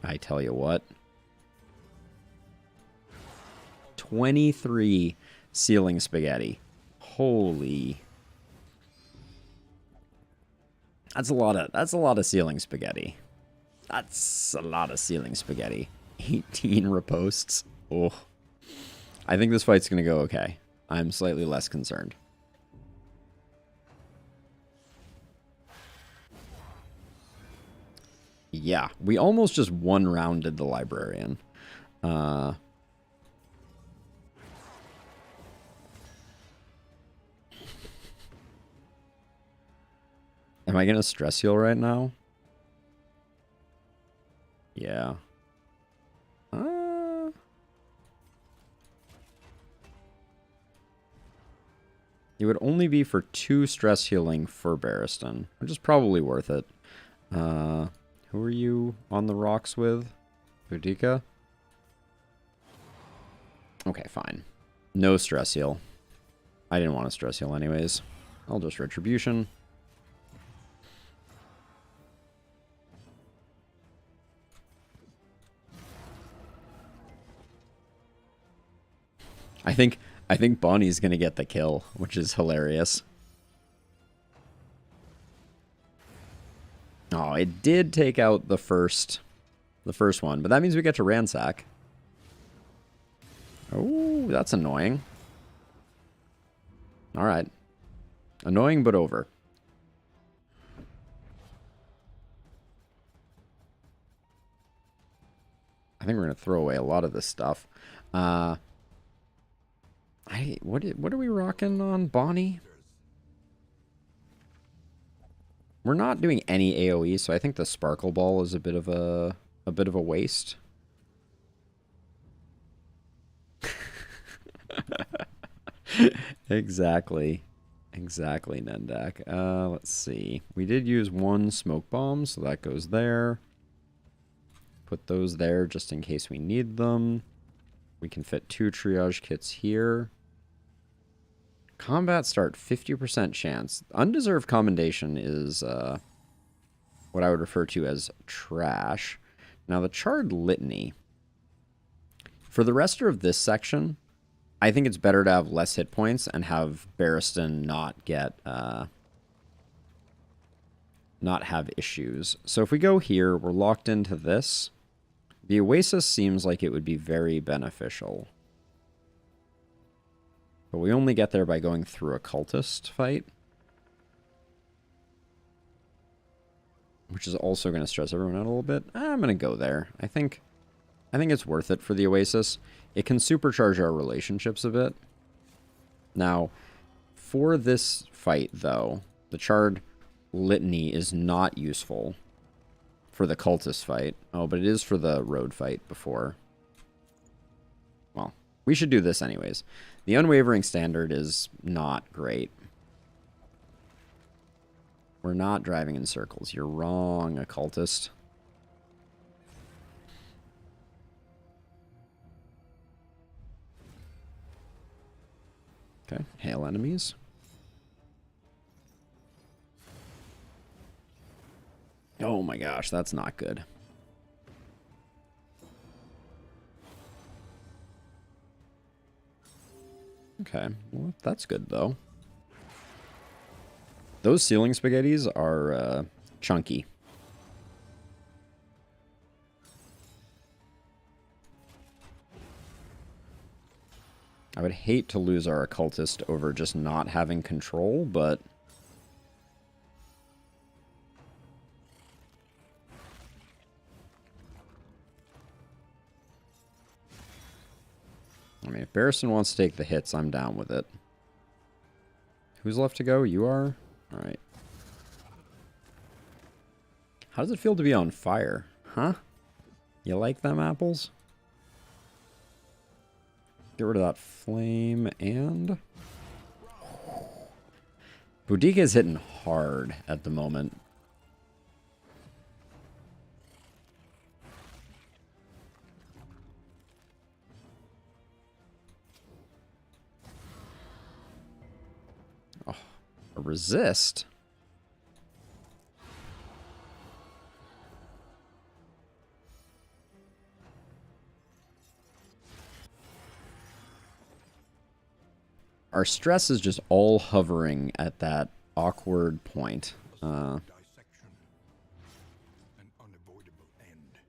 I tell you what. 23 ceiling spaghetti. Holy. That's a lot of ceiling spaghetti. That's a lot of ceiling spaghetti. 18 riposts. Oh. I think this fight's going to go okay. I'm slightly less concerned. Yeah, we almost just one-rounded the librarian. Am I going to stress heal right now? Yeah. It would only be for 2 stress healing for Barristan, which is probably worth it. Who are you on the rocks with? Boudica? Okay, fine. No stress heal. I didn't want to stress heal anyways. I'll just Retribution. I think Bonnie's gonna get the kill, which is hilarious. Oh, it did take out the first one, but that means we get to ransack. Oh, that's annoying. All right. Annoying, but over. I think we're going to throw away a lot of this stuff. What are we rocking on Bonnie? We're not doing any AoE, so I think the Sparkle Ball is a bit of a waste. Exactly. Exactly, Nendak. Let's see. We did use 1 smoke bomb, so that goes there. Put those there just in case we need them. We can fit 2 triage kits here. Combat start, 50% chance. Undeserved commendation is what I would refer to as trash. Now, the Charred Litany. For the rest of this section, I think it's better to have less hit points and have Barristan not get not have issues. So if we go here, we're locked into this. The Oasis seems like it would be very beneficial. But we only get there by going through a cultist fight. Which is also going to stress everyone out a little bit. I'm going to go there. I think it's worth it for the Oasis. It can supercharge our relationships a bit. Now, for this fight, though, the Charred Litany is not useful for the cultist fight. Oh, but it is for the road fight before. Well, we should do this anyways. The Unwavering Standard is not great. We're not driving in circles. You're wrong, occultist. Okay, hail enemies. Oh my gosh, that's not good. Okay, well, that's good, though. Those ceiling spaghettis are chunky. I would hate to lose our occultist over just not having control, but... I mean, if Barristan wants to take the hits, I'm down with it. Who's left to go? You are? Alright. How does it feel to be on fire? Huh? You like them apples? Get rid of that flame and... Boudica is hitting hard at the moment. Oh, a resist? Our stress is just all hovering at that awkward point. Dissection. An unavoidable end.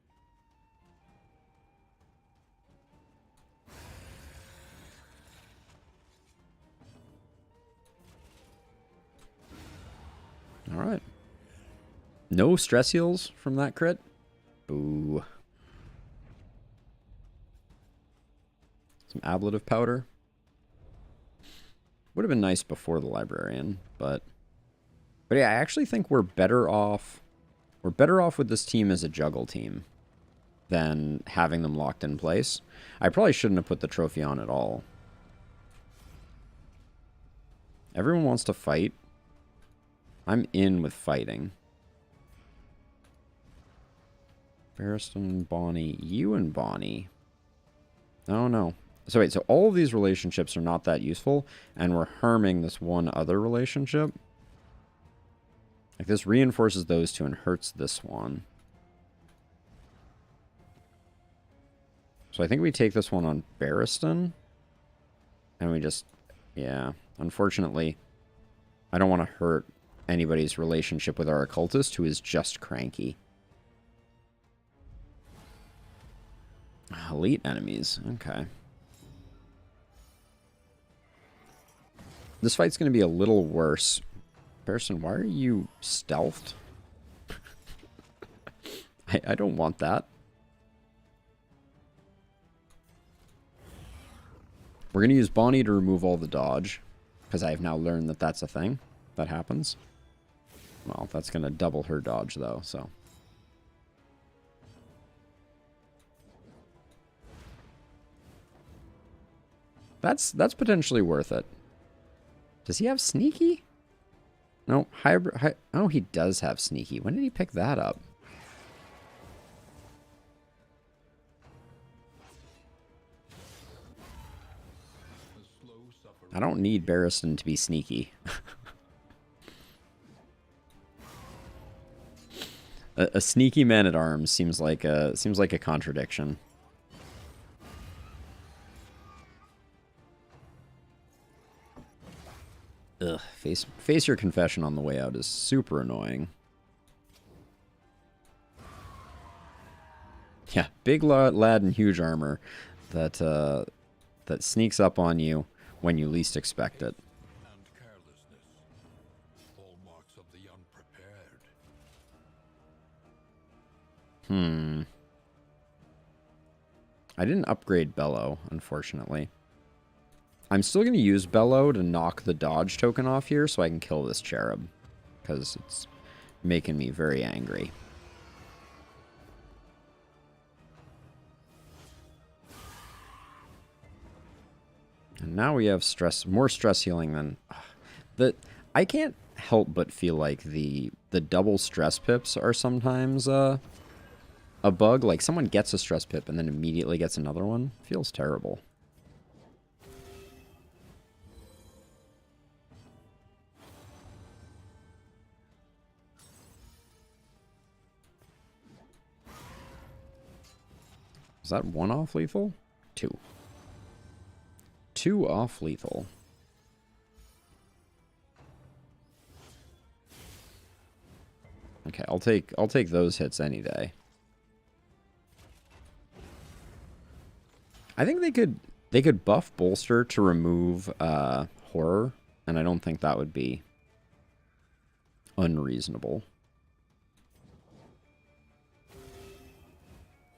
Alright. No stress heals from that crit? Boo. Some ablative powder. Would have been nice before the librarian, but yeah, I actually think we're better off. We're better off with this team as a juggle team than having them locked in place. I probably shouldn't have put the trophy on at all. Everyone wants to fight. I'm in with fighting. Barristan, Bonnie, you and Bonnie. Oh no. So wait, so all of these relationships are not that useful, and we're harming this one other relationship? Like, this reinforces those two and hurts this one. So I think we take this one on Barristan. And we just... Yeah. Unfortunately, I don't want to hurt anybody's relationship with our occultist, who is just cranky. Elite enemies. Okay. This fight's going to be a little worse. Barristan, why are you stealthed? I don't want that. We're going to use Bonnie to remove all the dodge, because I have now learned that that's a thing that happens. Well, that's going to double her dodge, though, so... That's potentially worth it. Does he have sneaky? No, hybrid. Oh, he does have sneaky. When did he pick that up? I don't need Barristan to be sneaky. a sneaky man-at-arms seems like a contradiction. Ugh, face your confession on the way out is super annoying. Yeah, big lad in huge armor that that sneaks up on you when you least expect it. And carelessness. Hallmarks of the unprepared. I didn't upgrade Bellow, unfortunately. I'm still going to use Bellow to knock the dodge token off here so I can kill this cherub, because it's making me very angry. And now we have more stress healing than... I can't help but feel like the double stress pips are sometimes a bug. Like, someone gets a stress pip and then immediately gets another one. Feels terrible. Is that one off lethal? Two. 2 off lethal. Okay, I'll take those hits any day. I think they could buff bolster to remove horror, and I don't think that would be unreasonable.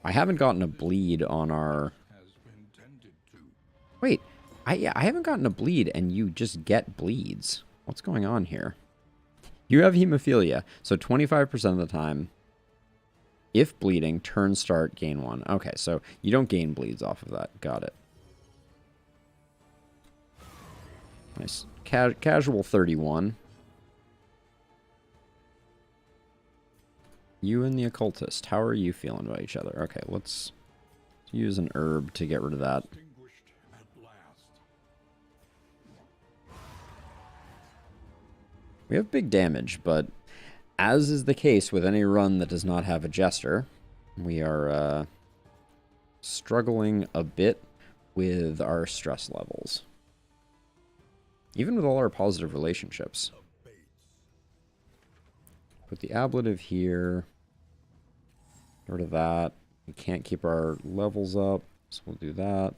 I haven't gotten a bleed on our... Wait, I haven't gotten a bleed, and you just get bleeds. What's going on here? You have hemophilia, so 25% of the time, if bleeding, turn start, gain 1. Okay, so you don't gain bleeds off of that. Got it. Nice. Casual 31. You and the occultist, how are you feeling about each other? Okay, let's use an herb to get rid of that. We have big damage, but as is the case with any run that does not have a jester, we are struggling a bit with our stress levels. Even with all our positive relationships. Put the ablative here. Get rid of that. We can't keep our levels up, so we'll do that.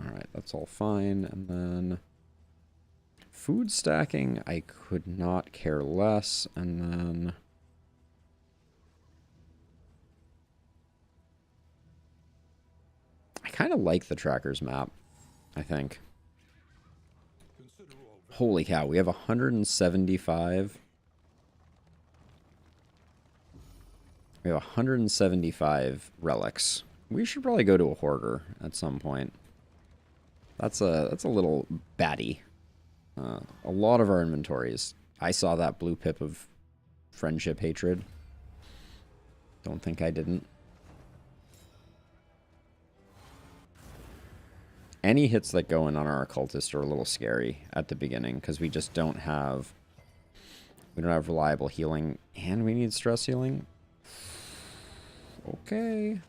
Alright, that's all fine. And then... food stacking, I could not care less. And then... I kind of like the trackers map, I think. Holy cow, we have 175. We have 175 relics. We should probably go to a hoarder at some point. That's a little batty. A lot of our inventories. I saw that blue pip of friendship hatred. Don't think I didn't. Any hits that go in on our occultist are a little scary at the beginning because we just don't have... we don't have reliable healing, and we need stress healing. Okay.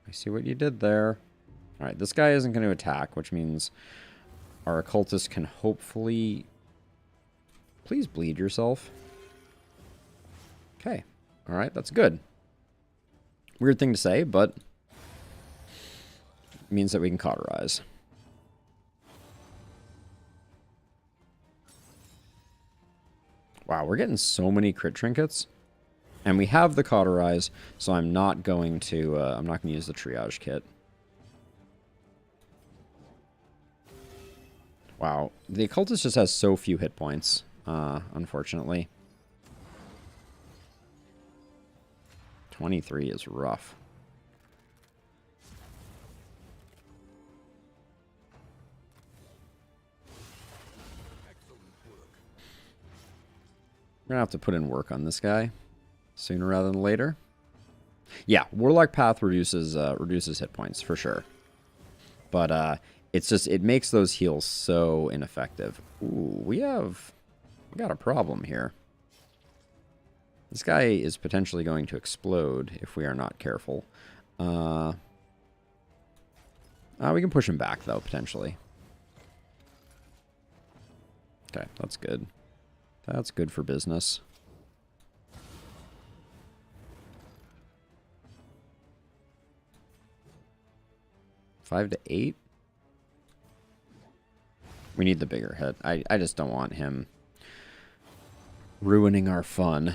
I see what you did there. Alright, this guy isn't going to attack, which means our occultist can hopefully... please bleed yourself. Okay. Alright, that's good. Weird thing to say, but... it means that we can cauterize. Wow, we're getting so many crit trinkets. And we have the cauterize, so I'm not going to use the triage kit. Wow, the occultist just has so few hit points, unfortunately. 23 is rough. We're gonna have to put in work on this guy sooner rather than later. Yeah, Warlock Path reduces hit points for sure, but it's just it makes those heals so ineffective. Ooh, we got a problem here. This guy is potentially going to explode if we are not careful. We can push him back though potentially. Okay, that's good. That's good for business. Five to 8. We need the bigger hit. I just don't want him ruining our fun.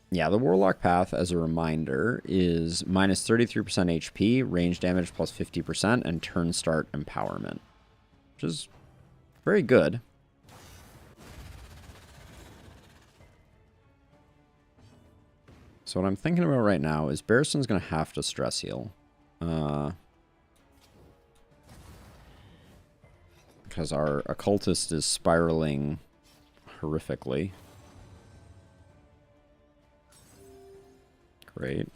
Yeah, the Warlock Path, as a reminder, is minus 33% HP, range damage plus 50%, and turn start empowerment. Which is very good. So what I'm thinking about right now is Barristan's going to have to stress heal. Because our occultist is spiraling horrifically. Great.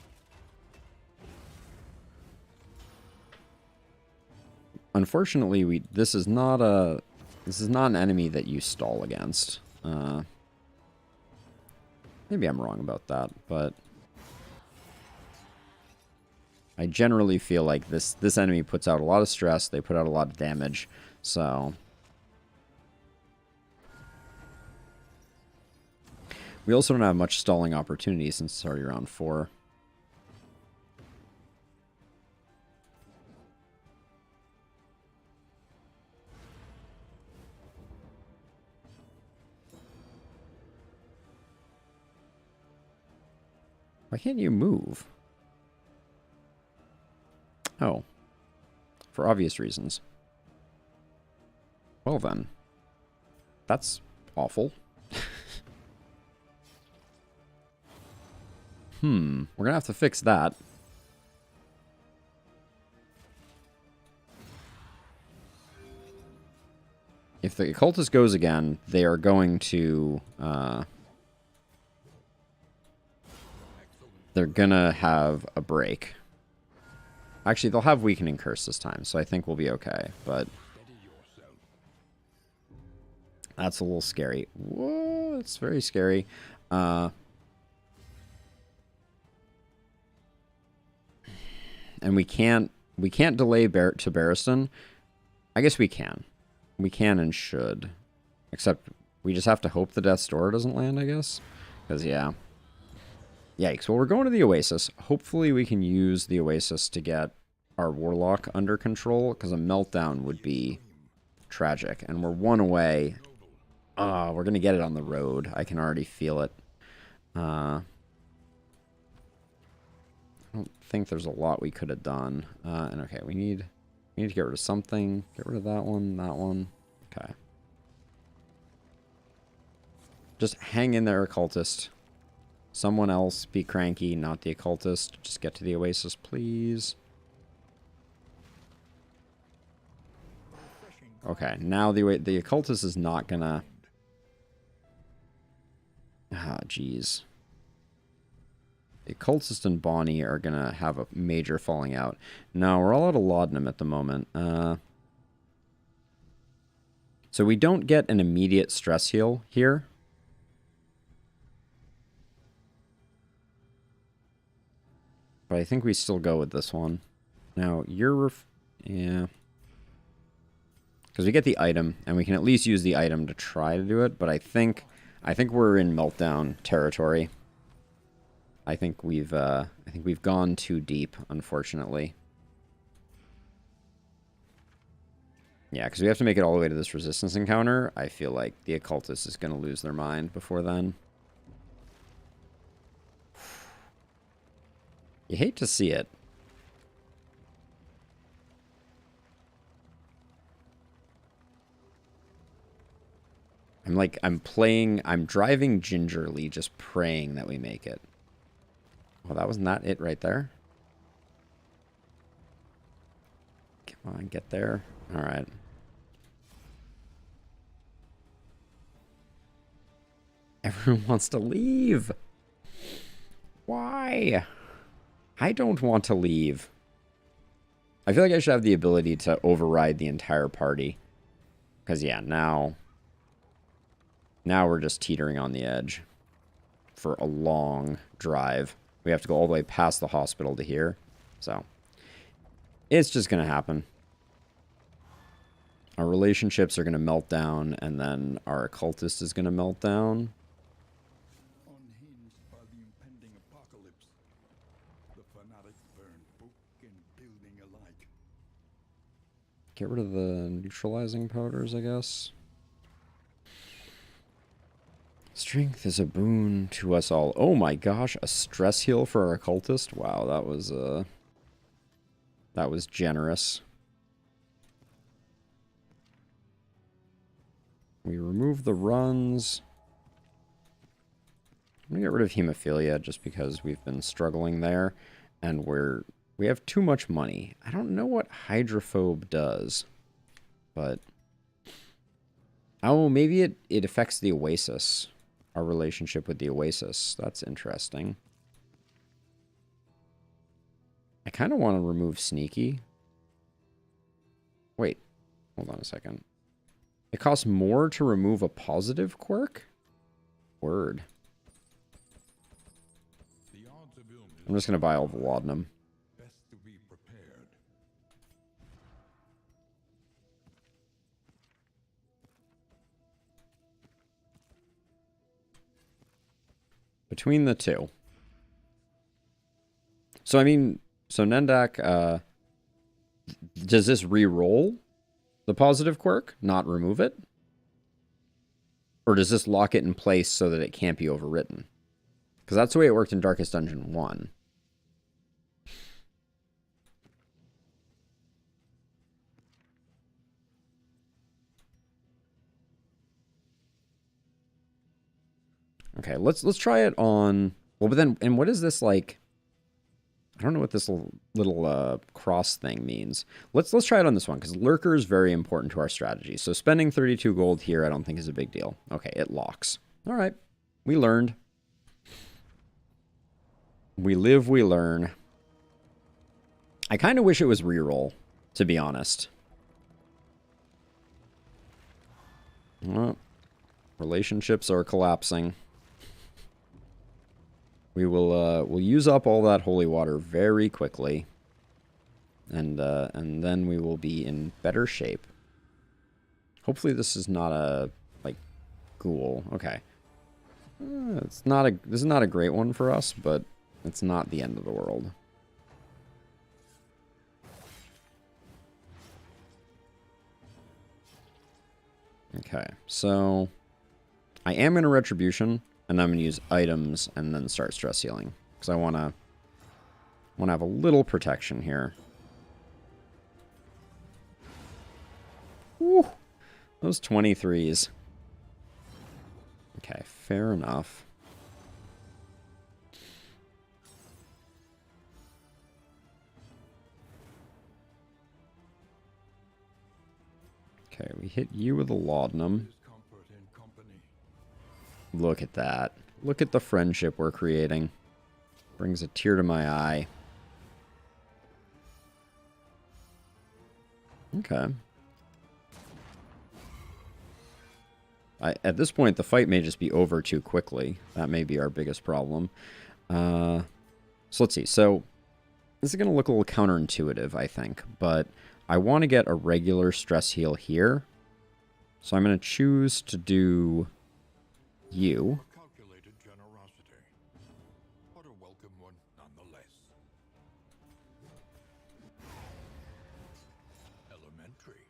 Unfortunately, this is not an enemy that you stall against. Maybe I'm wrong about that, but I generally feel like this enemy puts out a lot of stress. They put out a lot of damage. So we also don't have much stalling opportunity since it's already round 4. Why can't you move? Oh. For obvious reasons. Well then. That's awful. We're gonna have to fix that. If the occultist goes again, they are going to, they're gonna have a break. Actually, they'll have Weakening Curse this time, so I think we'll be okay, but that's a little scary. Whoa, it's very scary. And we can't delay to Barristan. I guess we can. We can and should. Except we just have to hope the Death's Door doesn't land, I guess. Because, yeah. Yikes. Well, we're going to the Oasis. Hopefully we can use the Oasis to get our Warlock under control, because a meltdown would be tragic. And we're 1 away. We're going to get it on the road. I can already feel it. I don't think there's a lot we could have done. And okay, we need to get rid of something. Get rid of that one, that one. Okay. Just hang in there, Occultist. Someone else be cranky, not the Occultist. Just get to the Oasis, please. Okay, now the Occultist is not gonna... Ah, jeez. The Occultist and Bonnie are gonna have a major falling out. No, we're all out of laudanum at the moment. So we don't get an immediate stress heal here. But I think we still go with this one. Now, yeah. Because we get the item, and we can at least use the item to try to do it, but I think we're in meltdown territory. I think we've gone too deep, unfortunately. Yeah, because we have to make it all the way to this resistance encounter. I feel like the Occultist is going to lose their mind before then. You hate to see it. I'm driving gingerly, just praying that we make it. Well, that wasn't that it right there. Come on, get there. All right. Everyone wants to leave. Why? I don't want to leave. I feel like I should have the ability to override the entire party. Because, yeah, now we're just teetering on the edge for a long drive. We have to go all the way past the hospital to here. So, it's just going to happen. Our relationships are going to melt down, and then our Occultist is going to melt down. Unhinged by the impending apocalypse, the fanatics burn book and building alike. Get rid of the neutralizing powders, I guess. Strength is a boon to us all. Oh my gosh, a stress heal for our Occultist? Wow, that was generous. We remove the runs. I'm gonna get rid of hemophilia just because we've been struggling there, and we have too much money. I don't know what hydrophobe does, but oh, maybe it affects the Oasis. Our relationship with the Oasis. That's interesting. I kind of want to remove Sneaky. Wait, hold on a second. It costs more to remove a positive quirk? Word. I'm just going to buy all the laudanum. Best to be between the two. So, I mean, so Nendak, does this re-roll the positive quirk, not remove it? Or does this lock it in place so that it can't be overwritten? Because that's the way it worked in Darkest Dungeon 1. Okay, let's try it on... Well, but then, and what is this, like... I don't know what this little cross thing means. Let's try it on this one, because Lurker is very important to our strategy. So spending 32 gold here I don't think is a big deal. Okay, it locks. All right, we learned. We live, we learn. I kind of wish it was reroll, to be honest. Well, relationships are collapsing. We'll use up all that holy water very quickly, and then we will be in better shape. Hopefully this is not a like ghoul. Okay, this is not a great one for us, but it's not the end of the world. Okay, so I am going to Retribution. And I'm going to use items and then start stress healing. Because I want to have a little protection here. Woo! Those 23s. Okay, fair enough. Okay, we hit you with a laudanum. Look at that. Look at the friendship we're creating. Brings a tear to my eye. Okay. At this point, the fight may just be over too quickly. That may be our biggest problem. So let's see. So this is going to look a little counterintuitive, I think. But I want to get a regular stress heal here. So I'm going to choose to do... you. Calculated generosity, but a welcome one nonetheless. Elementary.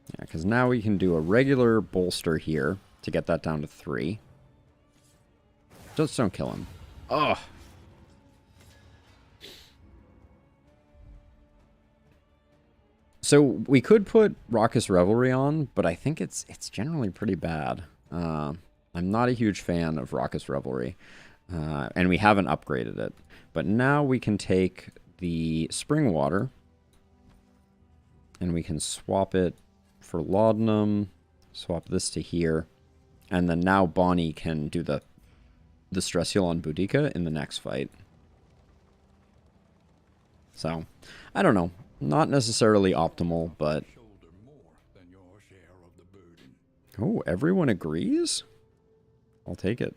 Yeah, because now we can do a regular bolster here to get that down to 3. Just don't kill him. Ugh. So we could put Raucous Revelry on, but I think it's generally pretty bad. I'm not a huge fan of Raucous Revelry, and we haven't upgraded it. But now we can take the Spring Water, and we can swap it for Laudanum, swap this to here, and then now Bonnie can do the stress heal on Boudica in the next fight. So, I don't know. Not necessarily optimal, but... Oh, everyone agrees? I'll take it.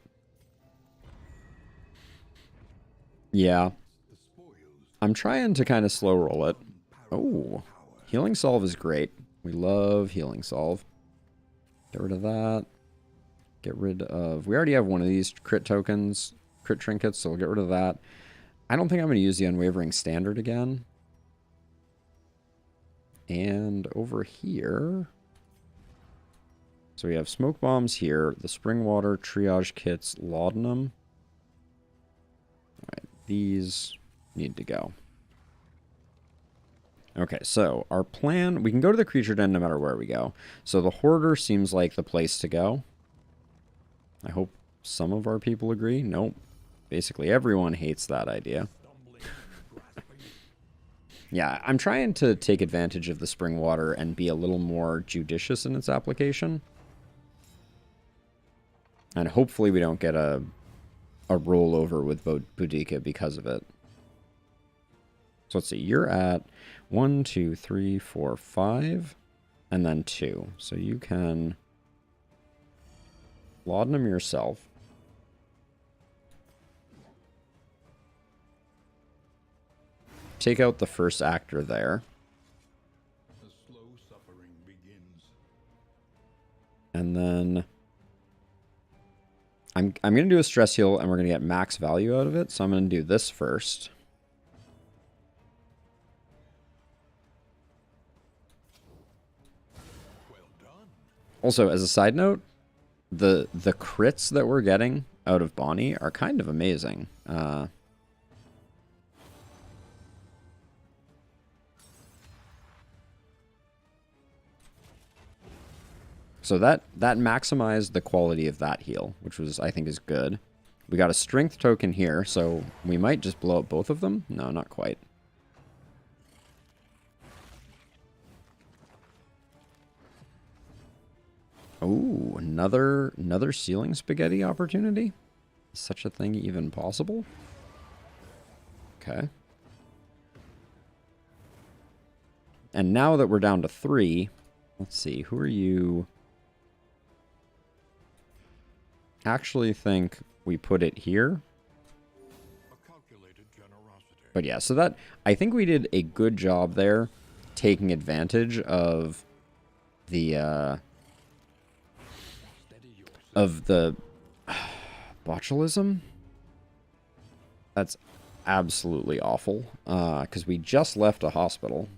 Yeah. I'm trying to kind of slow roll it. Oh, Healing Salve is great. We love Healing Salve. Get rid of that. Get rid of... We already have one of these crit tokens, crit trinkets, so we'll get rid of that. I don't think I'm going to use the Unwavering Standard again. And over here... So we have Smoke Bombs here, the Spring Water, Triage Kits, Laudanum. Alright, these need to go. Okay, so our plan... We can go to the Creature Den no matter where we go. So the Hoarder seems like the place to go. I hope some of our people agree. Nope. Basically everyone hates that idea. Yeah, I'm trying to take advantage of the Spring Water and be a little more judicious in its application. And hopefully we don't get a rollover with Boudica because of it. So let's see, you're at 1, 2, 3, 4, 5, and then 2. So you can laudanum yourself. Take out the first actor there. The slow suffering And then I'm going to do a stress heal, and we're going to get max value out of it. So I'm going to do this first. Well done. Also, as a side note, the crits that we're getting out of Bonnie are kind of amazing. So that maximized the quality of that heal, which was, I think, is good. We got a strength token here, so we might just blow up both of them. No, not quite. Oh, another ceiling spaghetti opportunity? Is such a thing even possible? Okay. And now that we're down to 3, let's see, who are you? Actually think we put it here. A calculated generosity. But yeah, so that, I think we did a good job there taking advantage of the botulism. That's absolutely awful, because we just left a hospital.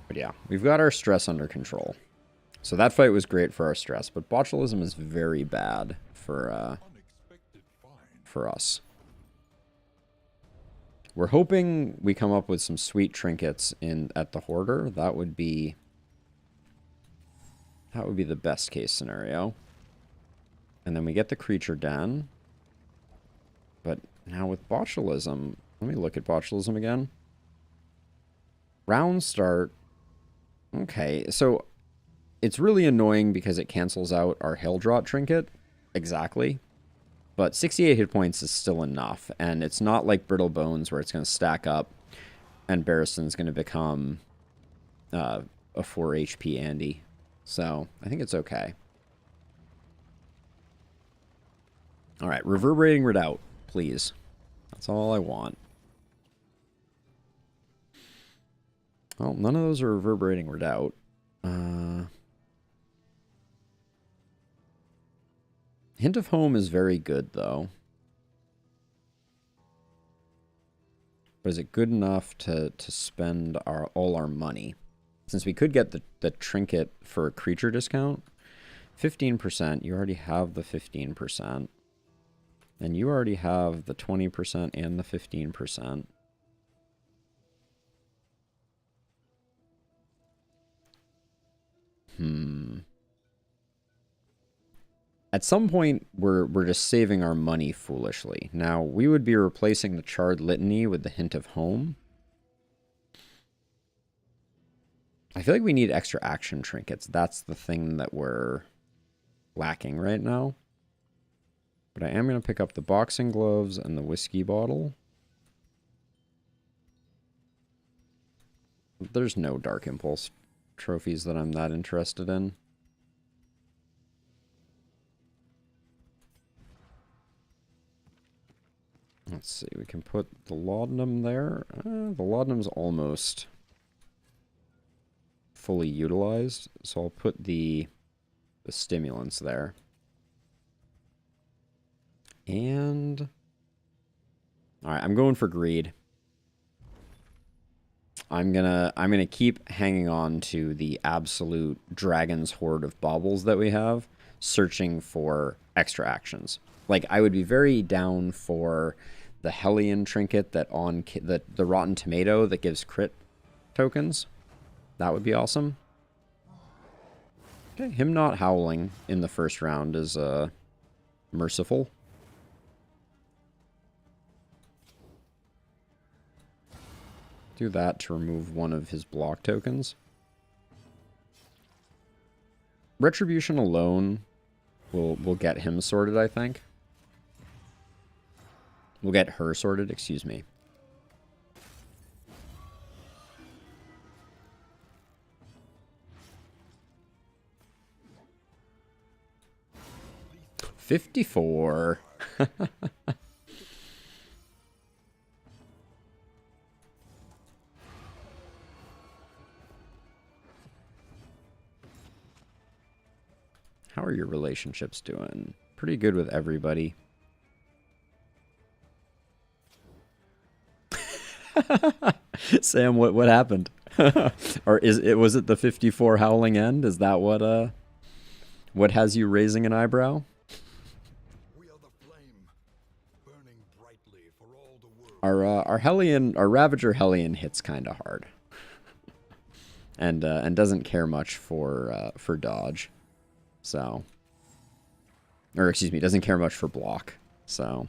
But yeah, we've got our stress under control. So that fight was great for our stress, but botulism is very bad for us. We're hoping we come up with some sweet trinkets at the Hoarder. That would be the best case scenario. And then we get the creature den. But now with botulism, let me look at botulism again. Round start. Okay, so it's really annoying because it cancels out our Helldraught trinket. Exactly. But 68 hit points is still enough. And it's not like Brittle Bones where it's going to stack up and Barristan's going to become a 4 HP Andy. So I think it's okay. Alright, Reverberating Redoubt, please. That's all I want. Well, none of those are Reverberating Redoubt. Hint of Home is very good, though. But is it good enough to spend all our money? Since we could get the trinket for a creature discount. 15%, you already have the 15%. And you already have the 20% and the 15%. At some point, we're just saving our money foolishly. Now, we would be replacing the Charred Litany with the Hint of Home. I feel like we need extra action trinkets. That's the thing that we're lacking right now. But I am going to pick up the boxing gloves and the whiskey bottle. There's no Dark Impulse trophies that I'm that interested in. Let's see, we can put the laudanum there. The laudanum's almost fully utilized, so I'll put the stimulants there. And alright, I'm going for greed. I'm gonna keep hanging on to the absolute dragon's hoard of baubles that we have, searching for extra actions. Like, I would be very down for the Hellion trinket that on the Rotten Tomato that gives crit tokens. That would be awesome. Okay, him not howling in the first round is merciful. Do that to remove one of his block tokens. Retribution alone will get him sorted, I think. We'll get her sorted, excuse me. 54. How are your relationships doing? Pretty good with everybody. Sam, what happened? Or was it the 54 howling end? Is that what has you raising an eyebrow? We are the flame, burning brightly for all the world. Our Ravager Hellion hits kind of hard, and doesn't care much for dodge, so, or excuse me, doesn't care much for block, so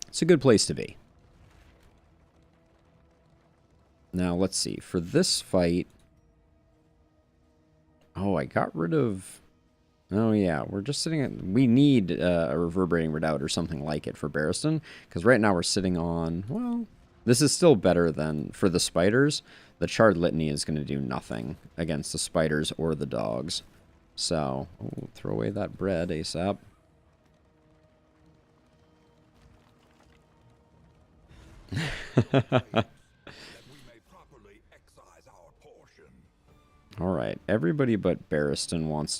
it's a good place to be. Now let's see for this fight. Oh, I got rid of. Oh, yeah, we're just sitting at... We need a Reverberating Redoubt or something like it for Barristan, because right now we're sitting on... Well, this is still better than... For the spiders, the Charred Litany is going to do nothing against the spiders or the dogs. So, throw away that bread ASAP. Alright, everybody but Barristan wants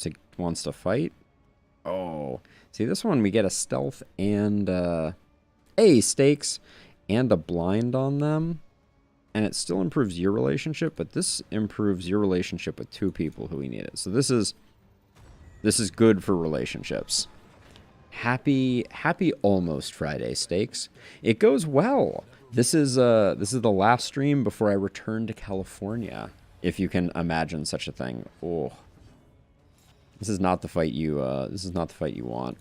to fight. Oh, see this one we get a stealth and stakes and a blind on them, and it still improves your relationship, but this improves your relationship with two people who we need it. So this is good for relationships. Happy almost Friday, Stakes. It goes well. This is the last stream before I return to California, if you can imagine such a thing. Oh, this is not the fight you want.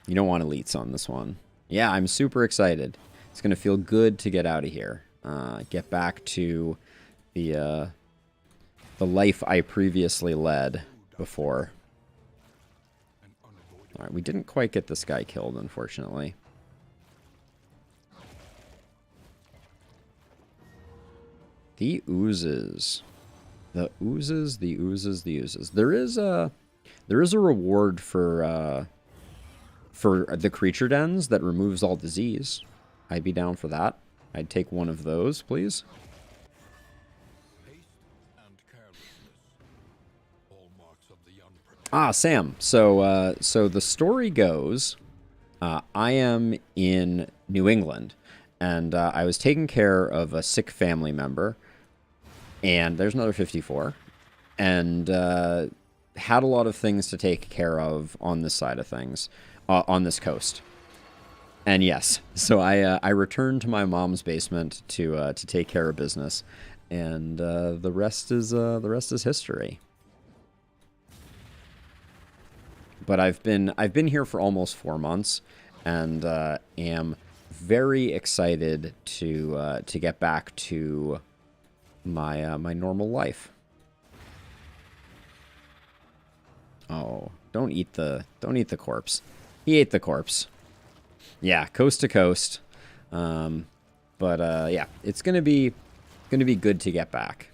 You don't want elites on this one. Yeah, I'm super excited. It's gonna feel good to get out of here. Get back to the life I previously led before. Alright, we didn't quite get this guy killed, unfortunately. The oozes. The oozes, the oozes, the oozes. There is a reward for the creature dens that removes all disease. I'd be down for that. I'd take one of those, please. Ah, Sam. So the story goes, I am in New England, and I was taking care of a sick family member, and there's another 54, and had a lot of things to take care of on this side of things, on this coast. And yes, so I returned to my mom's basement to take care of business, and the rest is history. But I've been here for almost 4 months, and am very excited to get back to my normal life. Oh, don't eat the corpse. He ate the corpse. Yeah, coast to coast. But yeah, it's gonna be good to get back.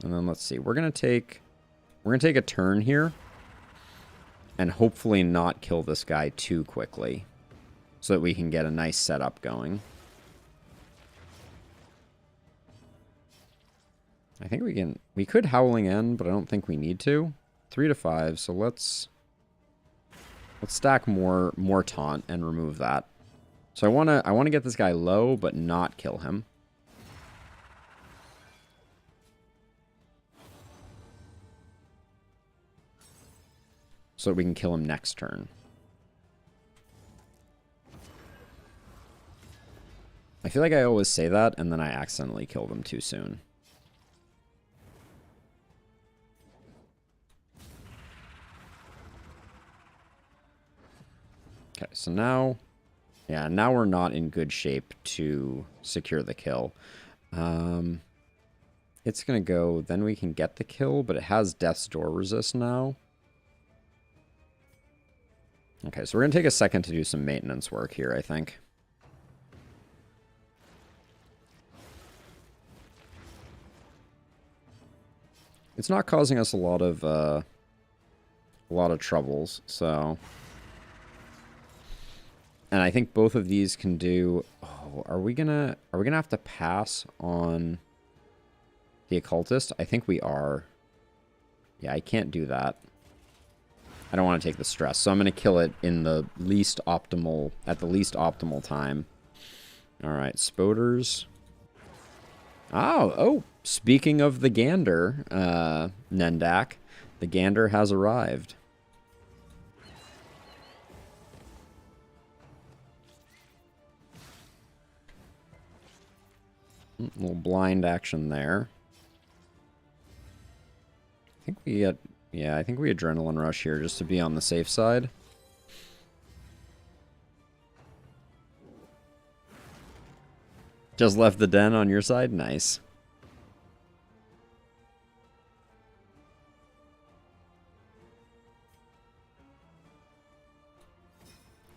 And then let's see, we're gonna take a turn here. And hopefully not kill this guy too quickly, so that we can get a nice setup going. I think we could Howling End, but I don't think we need to. 3 to 5, so let's stack more taunt and remove that. So I wanna get this guy low, but not kill him. So that we can kill him next turn. I feel like I always say that, and then I accidentally kill them too soon. Okay, so now... Yeah, now we're not in good shape to secure the kill. It's gonna go... Then we can get the kill, but it has Death's Door resist now. Okay, so we're going to take a second to do some maintenance work here, I think. it's not causing us a lot of troubles, so. And I think both of these can do. Oh, are we gonna have to pass on the occultist? I think we are. Yeah, I can't do that. I don't want to take the stress, so I'm gonna kill it in the least optimal at the least optimal time. All right, spoders. Oh, speaking of the gander, Nendak, the gander has arrived. A little blind action there. I think we get, yeah, I think we adrenaline rush here just to be on the safe side. Just left the den on your side? Nice.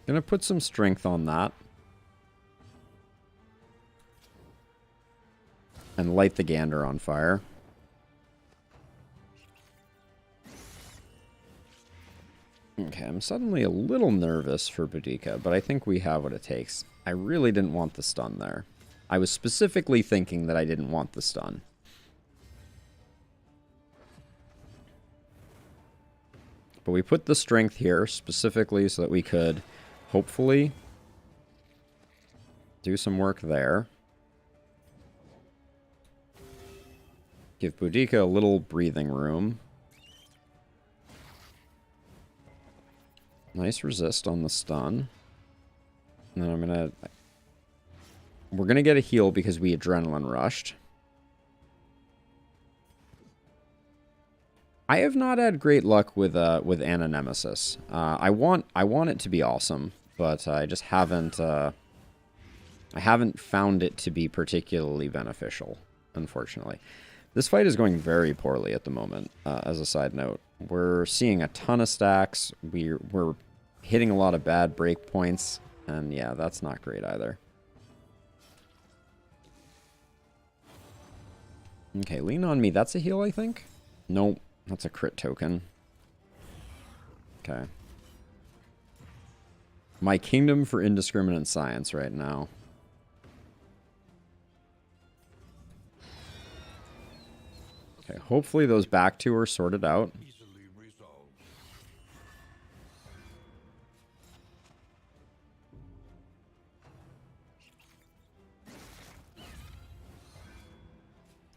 Gonna put some strength on that. And light the gander on fire. Okay, I'm suddenly a little nervous for Boudica, but I think we have what it takes. I really didn't want the stun there. I was specifically thinking that I didn't want the stun. But we put the strength here specifically so that we could hopefully do some work there. Give Boudica a little breathing room. Nice resist on the stun. And then I'm gonna... We're gonna get a heal because we adrenaline rushed. I have not had great luck with Ana Nemesis. I want it to be awesome, but I just haven't I haven't found it to be particularly beneficial, unfortunately. This fight is going very poorly at the moment, as a side note. We're seeing a ton of stacks. We're hitting a lot of bad break points, and yeah, that's not great either. Okay, lean on me. That's a heal, I think? Nope, that's a crit token. Okay. My kingdom for indiscriminate science right now. Okay, hopefully those back two are sorted out.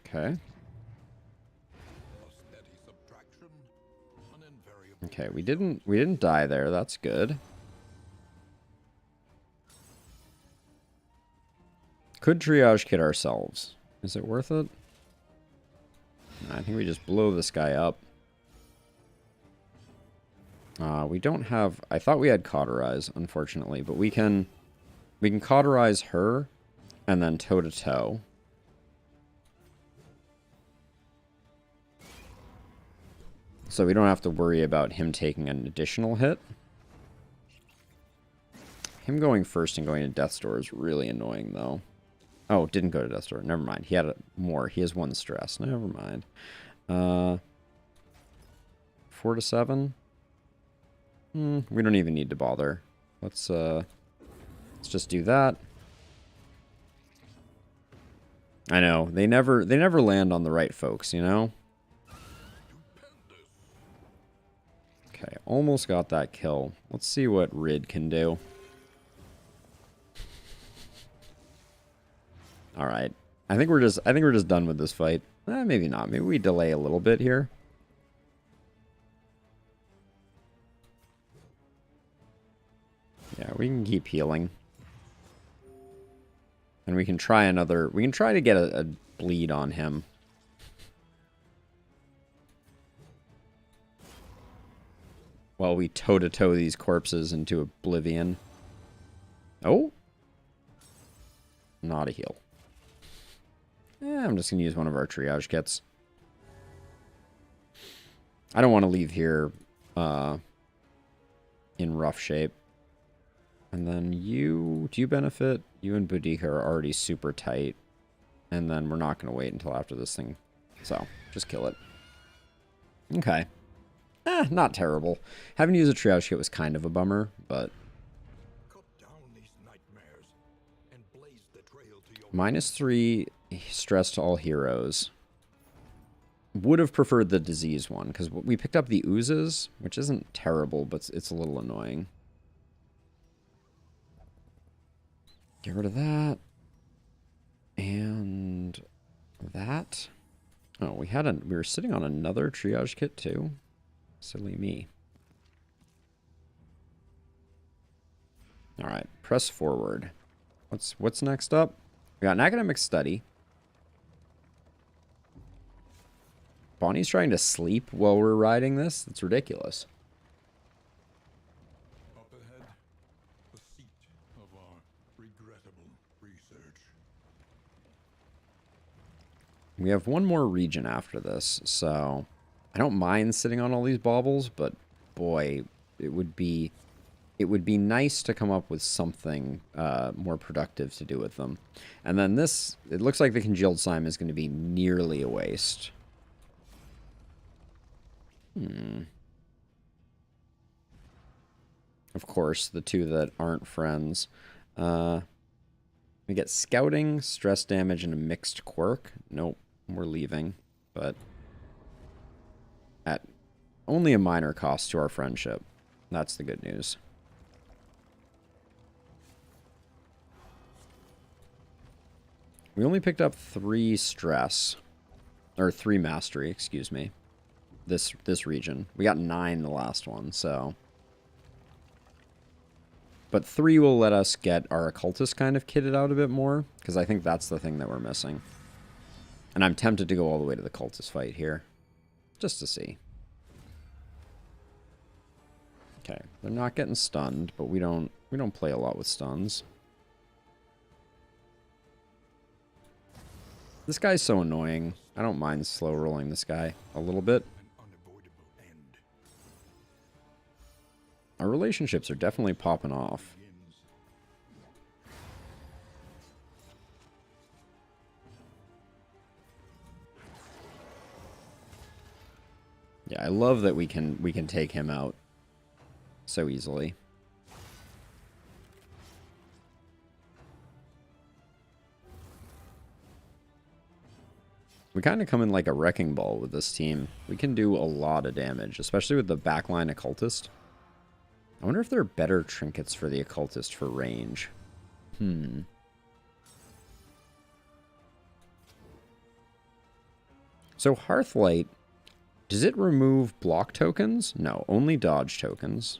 Okay. Okay, we didn't die there. That's good. Could triage kit ourselves. Is it worth it? I think we just blow this guy up. We don't have... I thought we had cauterize, unfortunately, but we can cauterize her and then toe-to-toe. So we don't have to worry about him taking an additional hit. Him going first and going to Death's Door is really annoying, though. Oh, didn't go to Death's Door. Never mind. He had more. He has one stress. Never mind. 4 to 7. We don't even need to bother. Let's just do that. I know. They never land on the right folks, you know? Okay, almost got that kill. Let's see what Rid can do. All right. I think we're just done with this fight. Maybe not. Maybe we delay a little bit here. Yeah, we can keep healing. And we can try another... We can try to get a bleed on him. While we toe-to-toe these corpses into oblivion. Oh! Not a heal. I'm just going to use one of our triage kits. I don't want to leave here in rough shape. And then you... Do you benefit? You and Boudica are already super tight. And then we're not going to wait until after this thing. So, just kill it. Okay. Not terrible. Having to use a triage kit was kind of a bummer, but... Cut down these nightmares and blaze the trail to your -3 stress to all heroes. Would have preferred the disease one, because we picked up the oozes, which isn't terrible, but it's a little annoying. Get rid of that. And that. Oh, we were sitting on another triage kit too. Silly me. All right, press forward. What's next up? We got an academic study. Bonnie's trying to sleep while we're riding this. That's ridiculous. up ahead, the seat of our regrettable research. We have one more region after this, so I don't mind sitting on all these baubles, but boy, it would be nice to come up with something more productive to do with them. And then this, it looks like the congealed slime is going to be nearly a waste. Of course, the two that aren't friends. We get scouting, stress damage, and a mixed quirk. Nope, we're leaving. But at only a minor cost to our friendship. That's the good news. We only picked up 3 stress. Or 3 mastery, excuse me. This region. We got 9 the last one, so... But 3 will let us get our occultist kind of kitted out a bit more, because I think that's the thing that we're missing. And I'm tempted to go all the way to the cultist fight here, just to see. Okay, they're not getting stunned, but we don't play a lot with stuns. This guy's so annoying. I don't mind slow rolling this guy a little bit. An unavoidable end Our relationships are definitely popping off. begins. Yeah, I love that we can take him out so easily. We kind of come in like a wrecking ball with this team. We can do a lot of damage, especially with the backline occultist. I wonder if there are better trinkets for the occultist for range. So Hearthlight, does it remove block tokens? No, only dodge tokens.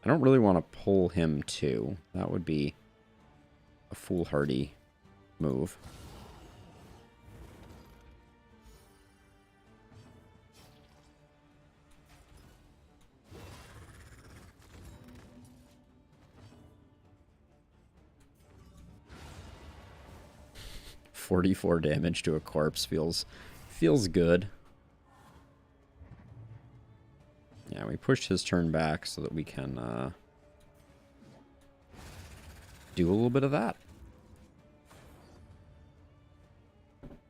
I don't really want to pull him too. That would be a foolhardy move. .44 damage to a corpse feels good. Yeah, we pushed his turn back so that we can do a little bit of that.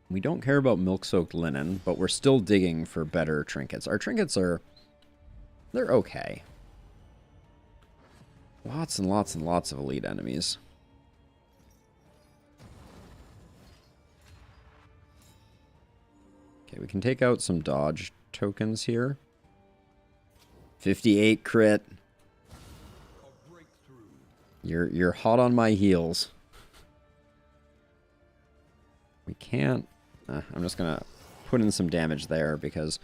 We don't care about milk-soaked linen, but we're still digging for better trinkets. Our trinkets they're okay. Lots and lots and lots of elite enemies. Okay, we can take out some dodge tokens here. 58 crit. A breakthrough. You're hot on my heels. We can't... I'm just going to put in some damage there because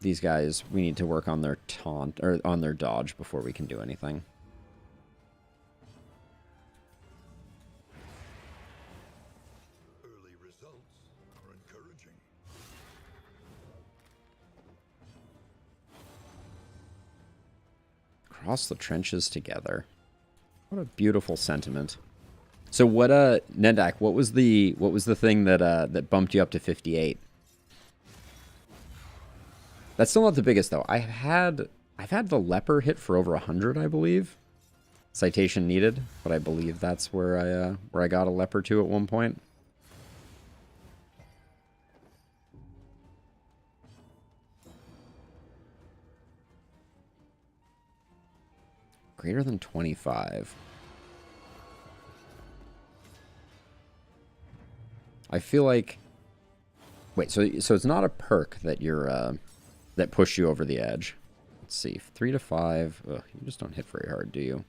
these guys, we need to work on their taunt, or on their dodge before we can do anything. Early results are encouraging. Cross the trenches together. What a beautiful sentiment. So what Nendak, what was the thing that that bumped you up to 58? That's still not the biggest though. I've had the leper hit for over 100, I believe. Citation needed, but I believe that's where I got a leper to at one point. Greater than 25. I feel like... Wait, so it's not a perk that you're, that push you over the edge. Let's see. 3 to 5. Ugh, you just don't hit very hard, do you?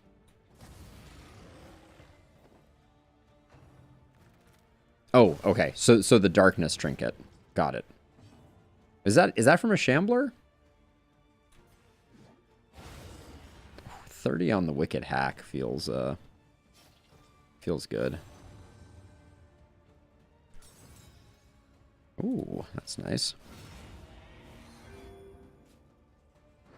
Oh, okay. So the darkness trinket. Got it. Is that from a shambler? 30 on the wicked hack feels good. Ooh, that's nice.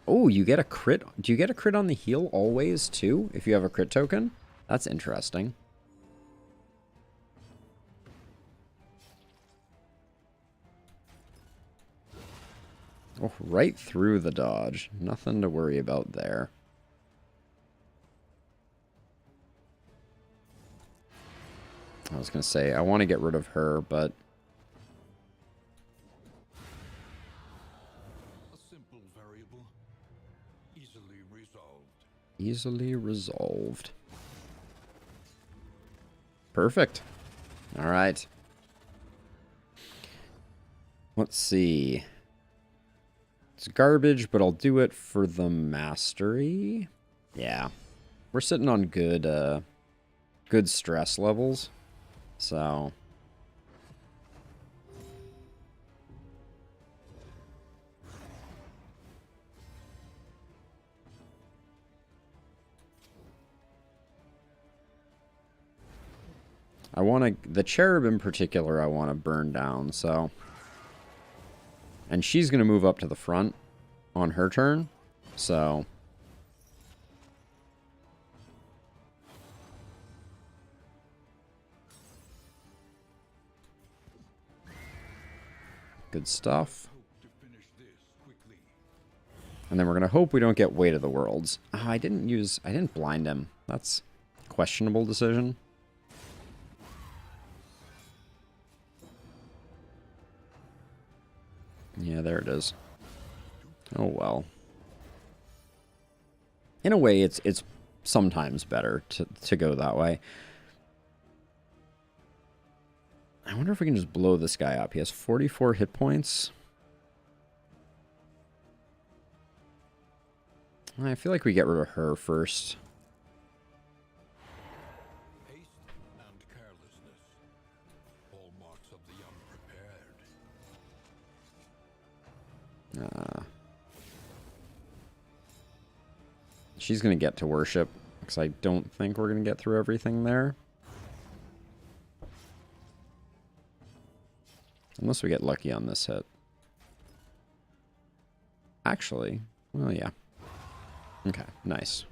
Oh, you get a crit. Do you get a crit on the heal always too if you have a crit token? That's interesting. Oh, right through the dodge. Nothing to worry about there. I was going to say, I want to get rid of her, but... A simple variable, easily resolved. Easily resolved. Perfect. All right. Let's see. It's garbage, but I'll do it for the mastery. Yeah. We're sitting on good, good stress levels. So... I want to... The cherub in particular I want to burn down, so... And she's going to move up to the front on her turn, so... Good stuff. And then we're going to hope we don't get Weight of the Worlds. Oh, I didn't blind him. That's a questionable decision. Yeah, there it is. Oh, well. In a way, it's sometimes better to go that way. I wonder if we can just blow this guy up. He has 44 hit points. I feel like we get rid of her first. Haste and carelessness, hallmarks of the unprepared. She's going to get to worship, because I don't think we're going to get through everything there. Unless we get lucky on this hit. Actually, well, yeah. Okay, nice.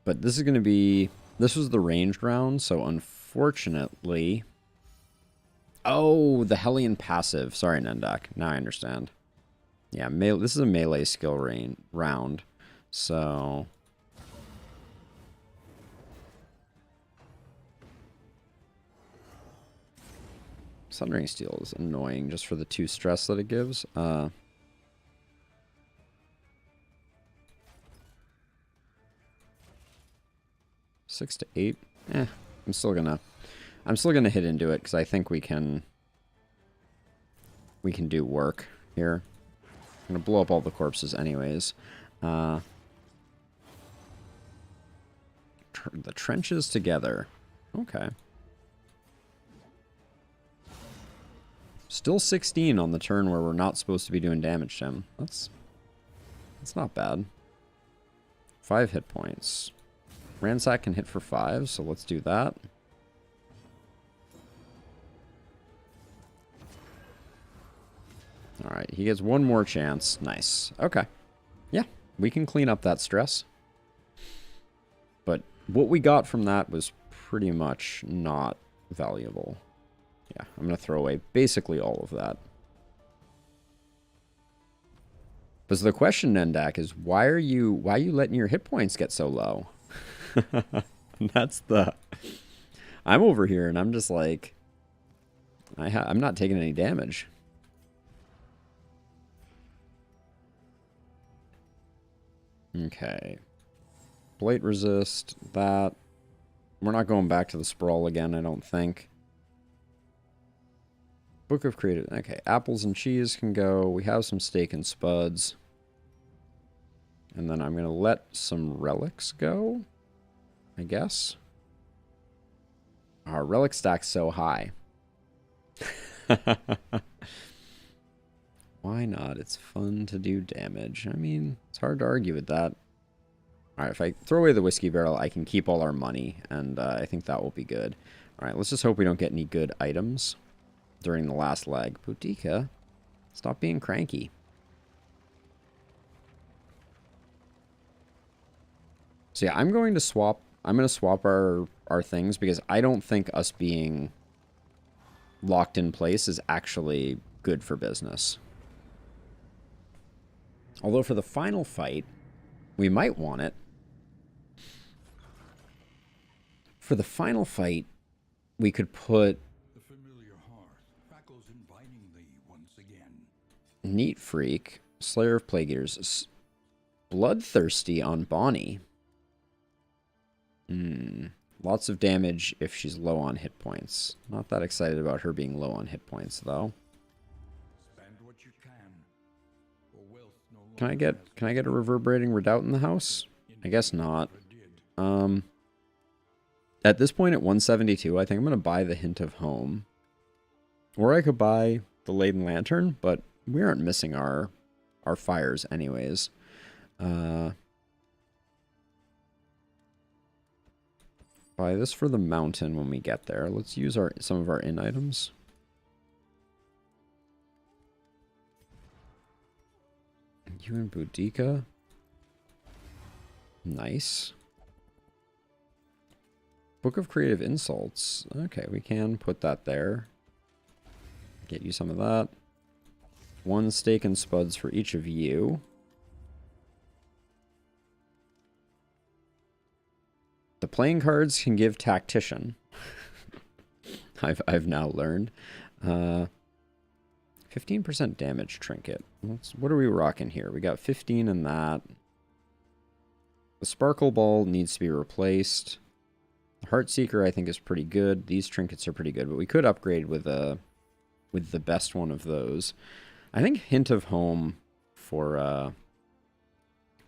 But this is going to be... This was the ranged round, so unfortunately... Oh, the Hellion passive. Sorry, Nendak. Now I understand. Yeah, this is a melee skill round, so... Sundering Steel is annoying just for the 2 stress that it gives. 6 to 8. I'm still gonna hit into it because I think we can do work here. I'm gonna blow up all the corpses anyways. The trenches together. Okay. Still 16 on the turn where we're not supposed to be doing damage to him. That's not bad. 5 hit points. Ransack can hit for 5, so let's do that. Alright, he gets one more chance. Nice. Okay. Yeah, we can clean up that stress. But what we got from that was pretty much not valuable. Yeah, I'm going to throw away basically all of that. But so the question, Nendak, is why are you letting your hit points get so low? That's the... I'm over here and I'm just like... I'm not taking any damage. Okay. Blight resist, that. We're not going back to the sprawl again, I don't think. Book of Creative. Okay, apples and cheese can go. We have some steak and spuds. And then I'm going to let some relics go, I guess. Our relic stack's so high. Why not? It's fun to do damage. I mean, it's hard to argue with that. Alright, if I throw away the whiskey barrel, I can keep all our money, and I think that will be good. Alright, let's just hope we don't get any good items during the last leg. Boudica, stop being cranky. So yeah, I'm going to swap our things because I don't think us being locked in place is actually good for business. Although for the final fight, we might want it. For the final fight, we could put The familiar hearth, crackles invitingly once again. Neat Freak, Slayer of Plague Eaters, Bloodthirsty on Bonnie. Lots of damage if she's low on hit points. Not that excited about her being low on hit points, though. Spend what you can, for wealth no Can I get a reverberating redoubt in the house? I guess not. At this point at 172, I think I'm going to buy the Hint of Home. Or I could buy the Laden Lantern, but we aren't missing our fires anyways. Buy this for the mountain when we get there. Let's use some of our in items. You and Boudica. Nice. Book of Creative Insults. Okay, we can put that there. Get you some of that. 1 steak and spuds for each of you. The playing cards can give Tactician. I've now learned. 15% damage trinket. What are we rocking here? We got 15 in that. The Sparkle Ball needs to be replaced. The Heartseeker I think is pretty good. These trinkets are pretty good, but we could upgrade with the best one of those. I think Hint of Home for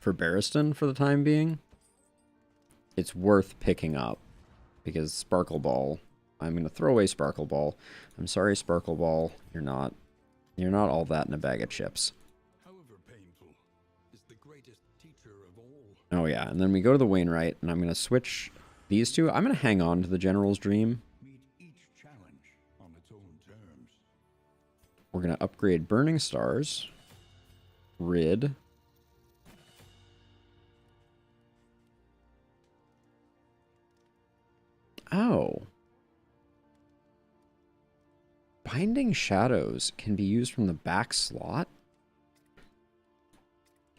Barristan for the time being. It's worth picking up because Sparkle Ball. I'm going to throw away Sparkle Ball. I'm sorry, Sparkle Ball. You're not all that in a bag of chips. However painful, is the greatest teacher of all. Oh yeah, and then we go to the Wainwright, and I'm going to switch these two. I'm going to hang on to the General's Dream. Meet each challenge on its own terms. We're going to upgrade Burning Stars. Rid. Oh. Binding Shadows can be used from the back slot?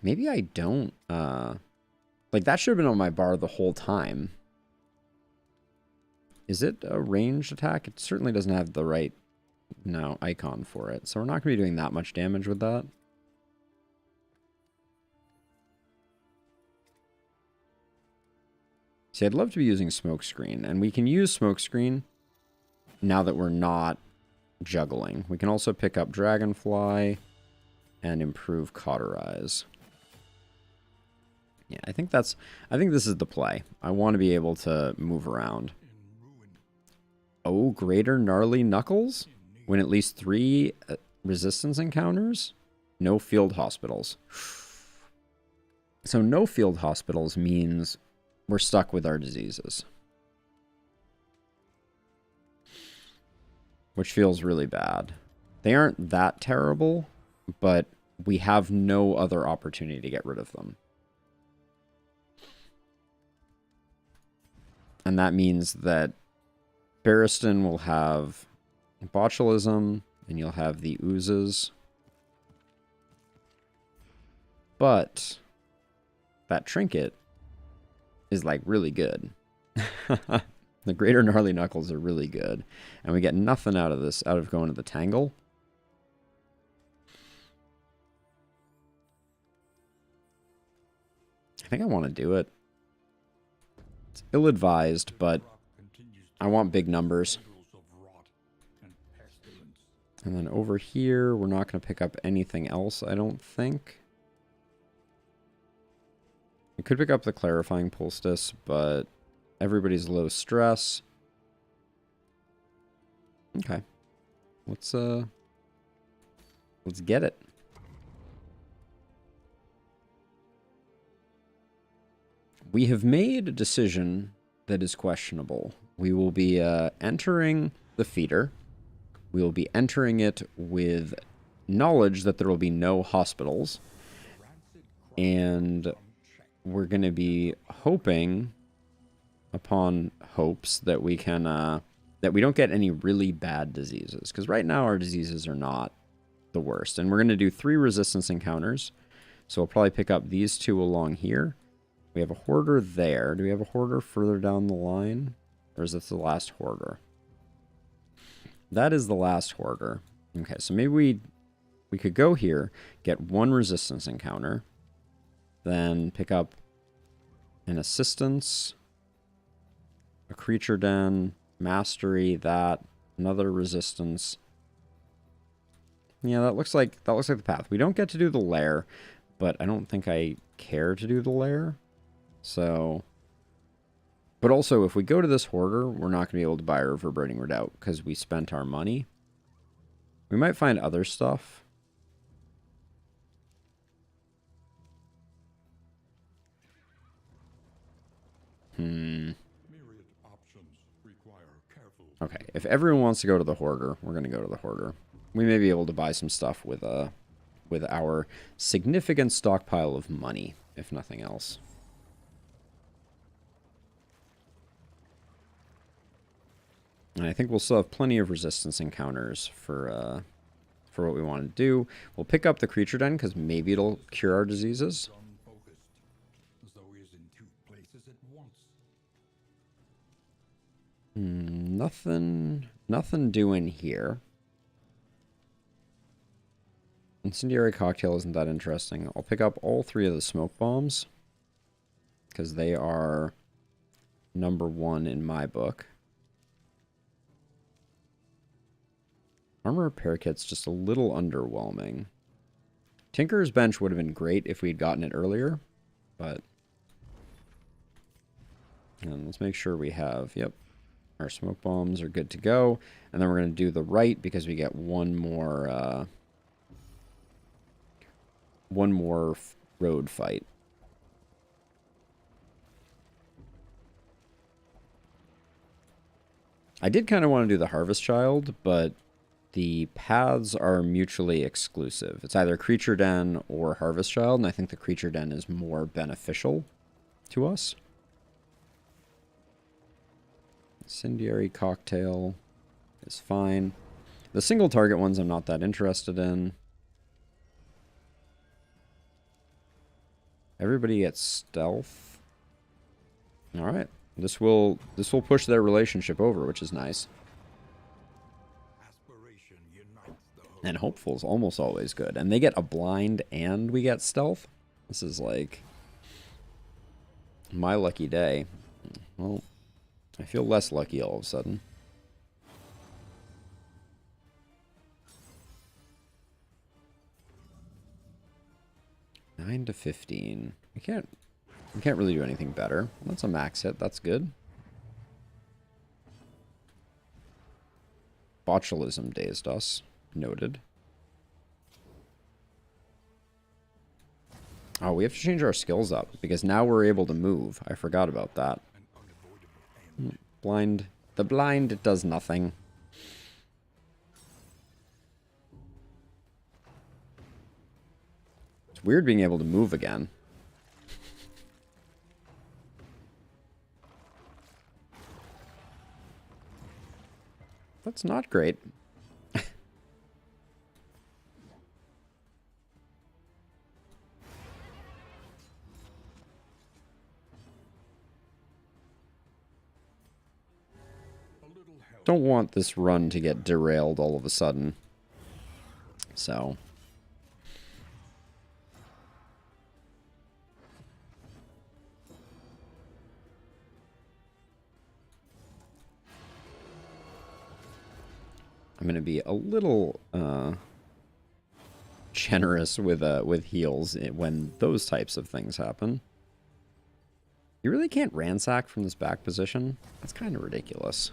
Maybe I don't, like, that should have been on my bar the whole time. Is it a ranged attack? It certainly doesn't have the right, icon for it. So we're not going to be doing that much damage with that. See, I'd love to be using Smokescreen, and we can use Smokescreen now that we're not juggling. We can also pick up Dragonfly and improve Cauterize. Yeah, I think this is the play. I want to be able to move around. Oh, Greater Gnarly Knuckles? Win at least 3 resistance encounters? No field hospitals. So no field hospitals means we're stuck with our diseases. Which feels really bad. They aren't that terrible, but we have no other opportunity to get rid of them. And that means that Barristan will have botulism, and you'll have the oozes. But that trinket is like really good. The Greater Gnarly Knuckles are really good. And we get nothing out of this, out of going to the Tangle. I think I want to do it. It's ill-advised, but I want big numbers. And then over here, we're not going to pick up anything else, I don't think. We could pick up the clarifying poultice, but everybody's low stress. Okay. Let's get it. We have made a decision that is questionable. We will be entering the feeder. We will be entering it with knowledge that there will be no hospitals. And we're going to be hoping upon hopes that we can, that we don't get any really bad diseases. Because right now our diseases are not the worst. And we're going to do 3 resistance encounters. So we'll probably pick up these 2 along here. We have a hoarder there. Do we have a hoarder further down the line? Or is this the last hoarder? That is the last hoarder. Okay, so maybe we could go here, get 1 resistance encounter, then pick up an assistance, a creature den, mastery, that, another resistance. Yeah, that looks like the path. We don't get to do the lair, but I don't think I care to do the lair. So, but also if we go to this hoarder, we're not going to be able to buy a reverberating redoubt because we spent our money. We might find other stuff. Okay, if everyone wants to go to the hoarder, we're going to go to the hoarder. We may be able to buy some stuff with our significant stockpile of money, if nothing else. And I think we'll still have plenty of resistance encounters for what we want to do. We'll pick up the creature den because maybe it'll cure our diseases. Nothing doing here. Incendiary cocktail isn't that interesting. I'll pick up all 3 of the smoke bombs because they are number 1 in my book. Armor repair kit's just a little underwhelming. Tinker's bench would have been great if we'd gotten it earlier, but... And let's make sure we have, yep, our smoke bombs are good to go. And then we're going to do the right because we get one more road fight. I did kind of want to do the Harvest Child, but the paths are mutually exclusive. It's either Creature Den or Harvest Child, and I think the Creature Den is more beneficial to us. Incendiary Cocktail is fine. The single target ones I'm not that interested in. Everybody gets stealth. Alright. This will push their relationship over, which is nice. And hopeful is almost always good. And they get a blind and we get stealth. This is like my lucky day. Well, I feel less lucky all of a sudden. $9 to $15. We can't really do anything better. That's a max hit. That's good. Botulism dazed us. Noted. Oh, we have to change our skills up because now we're able to move. I forgot about that. Blind. The blind, it does nothing. It's weird being able to move again. That's not great. Don't want this run to get derailed all of a sudden. So. I'm going to be a little generous with heals when those types of things happen. You really can't ransack from this back position? That's kind of ridiculous.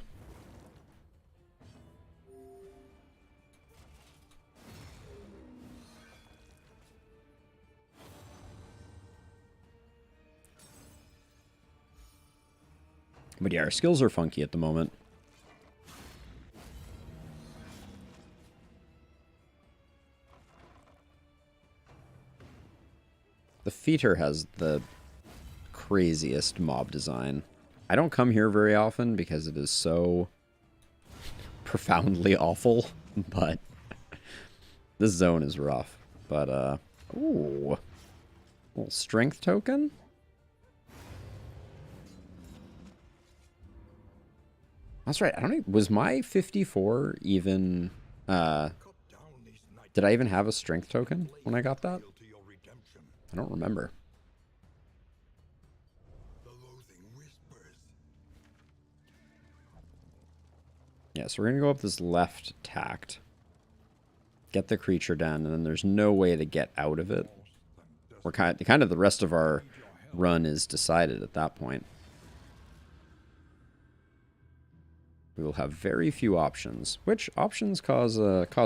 But yeah, our skills are funky at the moment. The Feeder has the craziest mob design. I don't come here very often because it is so profoundly awful, but this zone is rough. But, ooh. Little strength token? That's right. I don't know. Was my 54 even, did I even have a strength token when I got that? I don't remember. Yeah, so we're going to go up this left tact. Get the creature down, and then there's no way to get out of it. We're kind of the rest of our run is decided at that point. We will have very few options, which options cause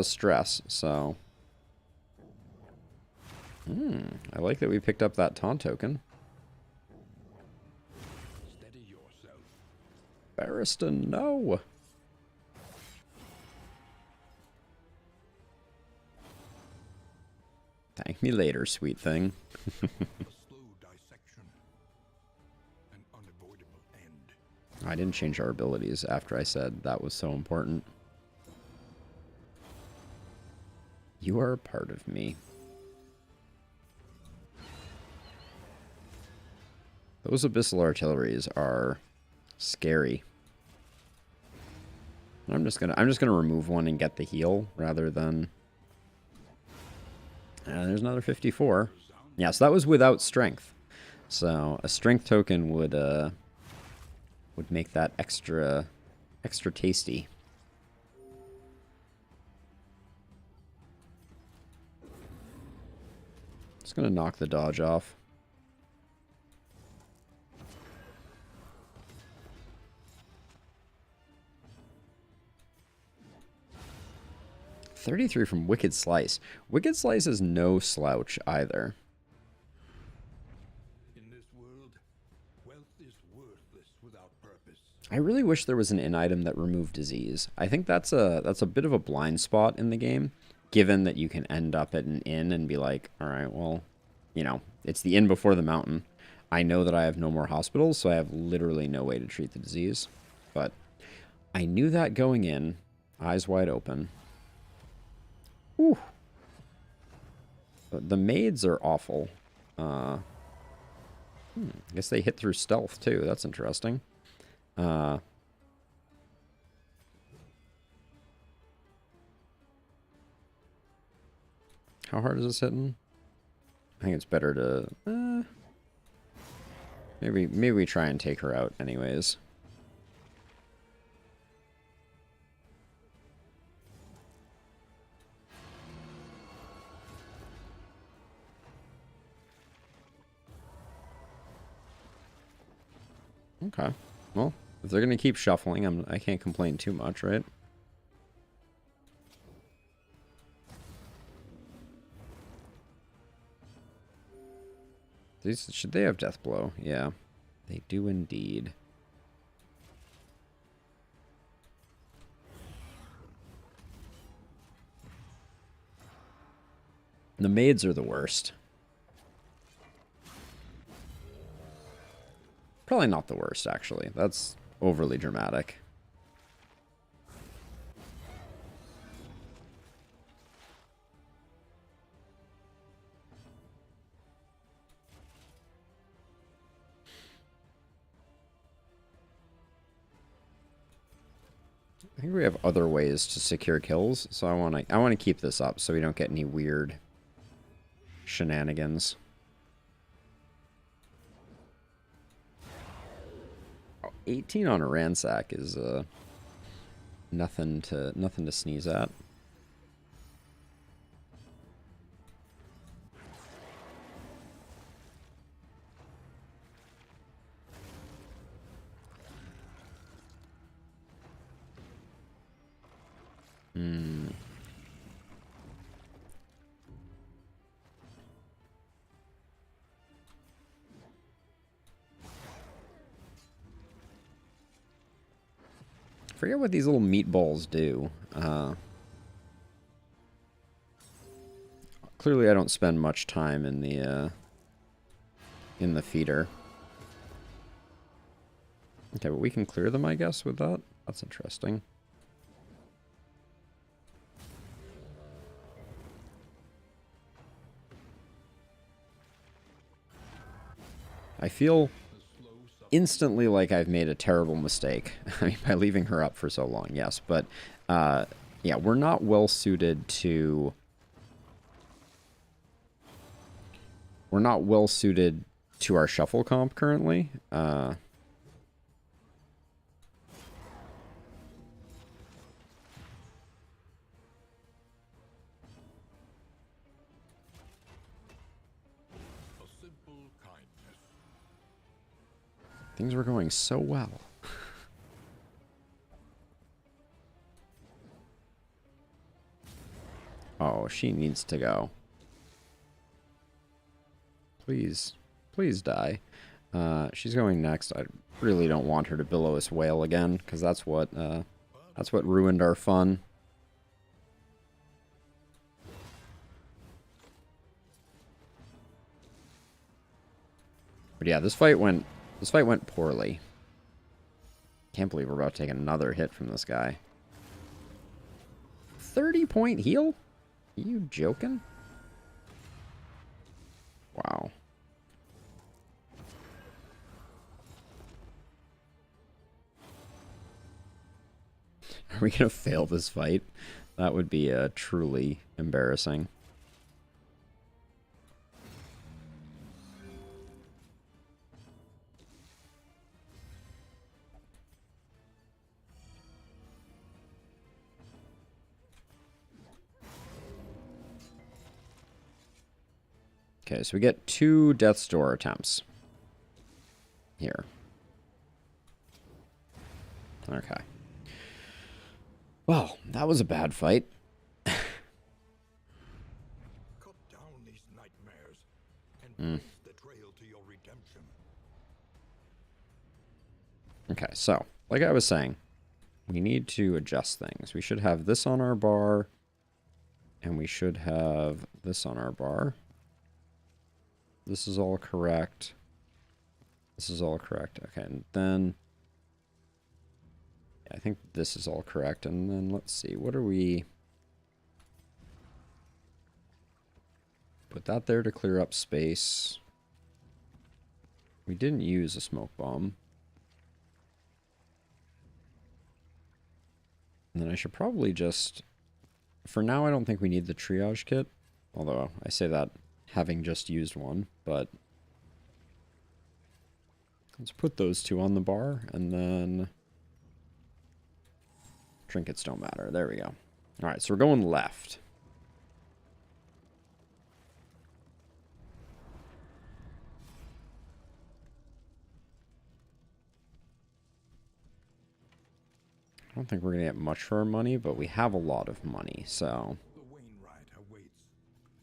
stress, so... I like that we picked up that taunt token. Steady yourself. Barristan, no! Thank me later, sweet thing. A slow dissection. An unavoidable end. I didn't change our abilities after I said that was so important. You are a part of me. Those abyssal artilleries are scary. I'm just gonna remove one and get the heal rather than. There's another 54. Yeah, so that was without strength. So a strength token would make that extra tasty. Just gonna knock the dodge off. $33 from Wicked Slice. Wicked Slice is no slouch either. In this world, wealth is worthless without purpose. I really wish there was an in item that removed disease. I think that's a bit of a blind spot in the game, given that you can end up at an inn and be like, all right, well, you know, it's the inn before the mountain. I know that I have no more hospitals, so I have literally no way to treat the disease. But I knew that going in, eyes wide open. Whew. The maids are awful. I guess they hit through stealth, too. That's interesting. How hard is this hitting? I think it's better to... maybe we try and take her out anyways. Okay. Well, if they're going to keep shuffling, I can't complain too much, right? Should they have Death Blow? Yeah. They do indeed. The maids are the worst. Probably not the worst, actually. That's overly dramatic. I think we have other ways to secure kills, so I want to keep this up so we don't get any weird shenanigans. 18 on a ransack is Nothing to sneeze at. Forget what these little meatballs do. Clearly I don't spend much time in the feeder. Okay, but we can clear them, I guess, with that. That's interesting. I feel instantly like I've made a terrible mistake. I mean, by leaving her up for so long, yes. But, yeah, we're not well suited to... We're not well suited to our shuffle comp currently. Things were going so well. Oh, she needs to go. Please. Please die. She's going next. I really don't want her to Billows Whale again, because that's what ruined our fun. But yeah, this fight went poorly. Can't believe we're about to take another hit from this guy. 30-point heal? Are you joking? Wow. Are we gonna fail this fight? That would be truly embarrassing. Okay, so we get 2 Death's Door attempts. Here. Okay. Well, that was a bad fight. Cut down these nightmares and blaze the trail to your redemption. Okay, so, like I was saying, we need to adjust things. We should have this on our bar, and we should have this on our bar. This is all correct. This is all correct. Okay, and then... I think this is all correct. And then let's see, what are we... Put that there to clear up space. We didn't use a smoke bomb. And then I should probably just... For now, I don't think we need the triage kit. Although, I say that having just used one, but... Let's put those 2 on the bar, and then... Trinkets don't matter. There we go. Alright, so we're going left. I don't think we're going to get much for our money, but we have a lot of money, so... The Wainwright awaits,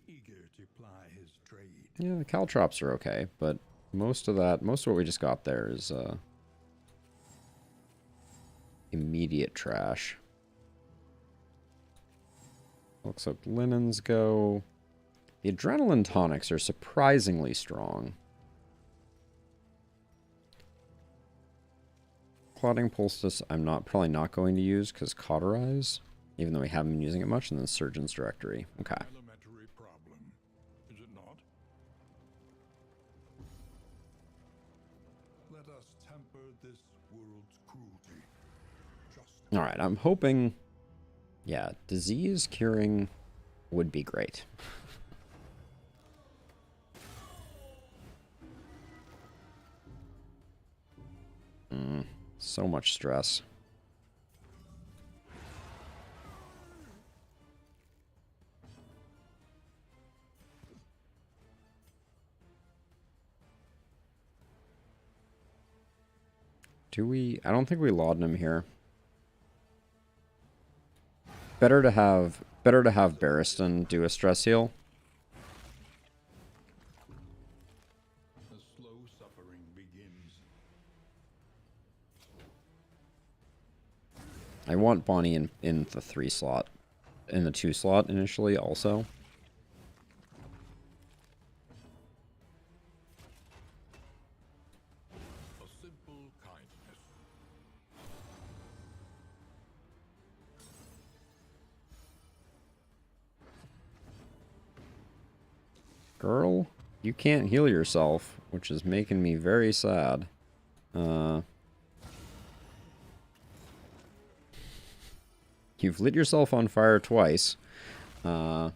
eager to ply his trade. Yeah, the caltrops are okay, but most of what we just got there is, immediate trash. Looks like linens go. The adrenaline tonics are surprisingly strong. Clotting poultice I'm probably not going to use because cauterize, even though we haven't been using it much, and then surgeon's directory. Okay. Elementary problem, is it not? Let us temper this world's cruelty. All right, I'm hoping, yeah, disease curing would be great. So much stress. Do we? I don't think we laudanum here. Better to have Barristan do a stress heal. The slow suffering begins. I want Bonnie in the 3 slot. In the 2 slot initially also. A simple kindness. Girl, you can't heal yourself, which is making me very sad. You've lit yourself on fire twice. My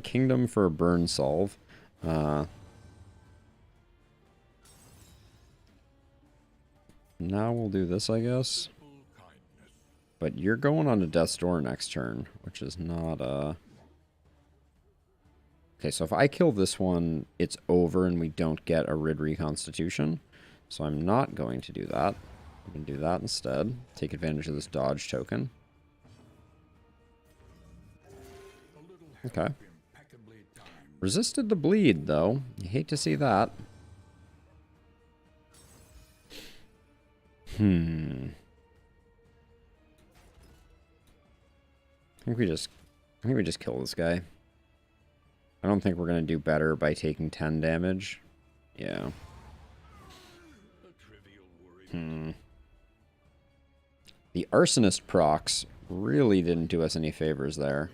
kingdom for a burn solve. Now we'll do this, I guess. But you're going on to Death's Door next turn, which is not, Okay, so if I kill this one, it's over and we don't get a Rid Reconstitution. So I'm not going to do that. I'm going to do that instead. Take advantage of this dodge token. Okay. Resisted the bleed, though. You hate to see that. I think we just kill this guy. I don't think we're going to do better by taking 10 damage. Yeah. The Arsonist procs really didn't do us any favors there.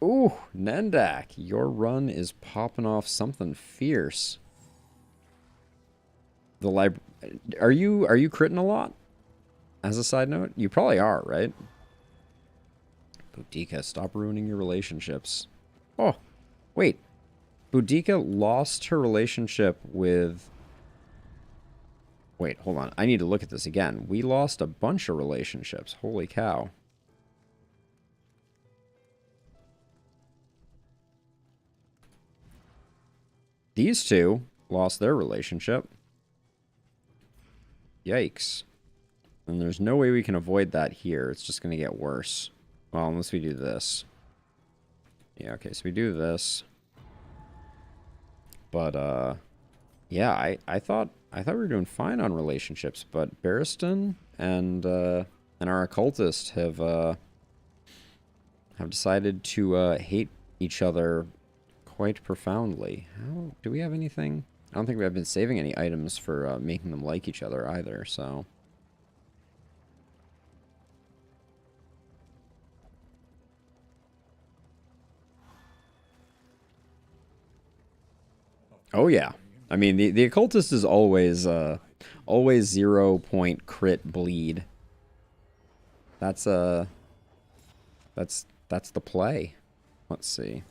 Ooh, Nendak, your run is popping off something fierce. Are you critting a lot? As a side note, you probably are, right? Boudica, stop ruining your relationships. Oh, wait. Boudica lost her relationship with... Wait, hold on. I need to look at this again. We lost a bunch of relationships. Holy cow. These two lost their relationship. Yikes. And there's no way we can avoid that here. It's just going to get worse. Well, unless we do this. Yeah, okay, so we do this. But, yeah, I thought we were doing fine on relationships, but Barristan and our occultist have decided to hate each other quite profoundly. How do we have anything? I don't think we have been saving any items for making them like each other either, so... Oh yeah, I mean the occultist is always 0 point crit bleed. That's the play. Let's see.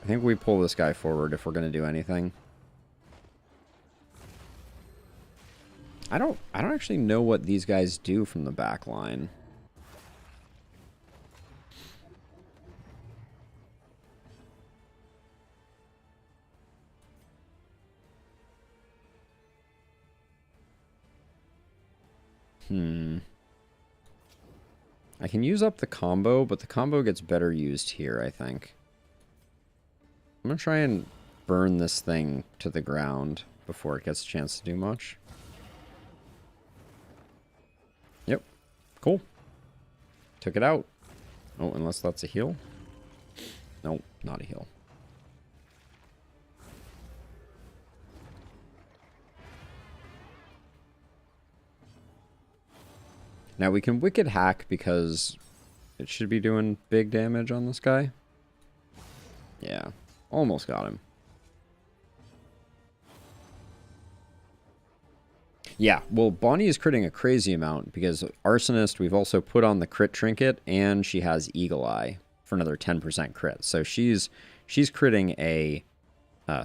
I think we pull this guy forward if we're gonna do anything. I don't actually know what these guys do from the back line. I can use up the combo, but the combo gets better used here, I think. I'm gonna try and burn this thing to the ground before it gets a chance to do much. Yep. Cool. Took it out. Oh, unless that's a heal. Nope, not a heal. Now we can Wicked Hack because it should be doing big damage on this guy. Yeah, almost got him. Yeah, well, Bonnie is critting a crazy amount because Arsonist, we've also put on the crit trinket, and she has Eagle Eye for another 10% crit. So she's critting a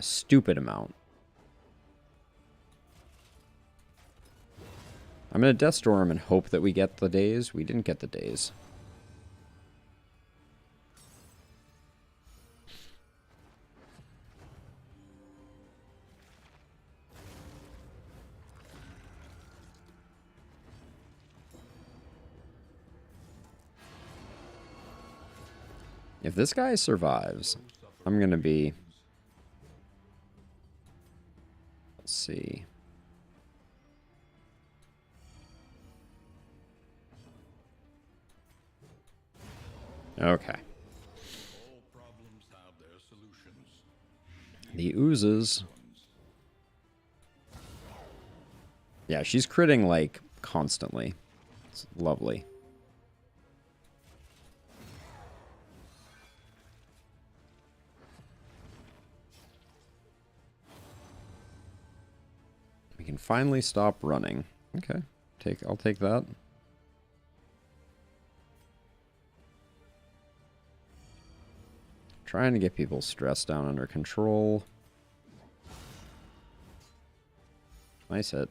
stupid amount. I'm going to Death Storm and hope that we get the days. We didn't get the days. If this guy survives, I'm gonna be... Let's see. Okay. All problems have their solutions. The oozes. Yeah, she's critting, like, constantly. It's lovely. We can finally stop running. Okay. I'll take that. Trying to get people's stress down under control. Nice hit.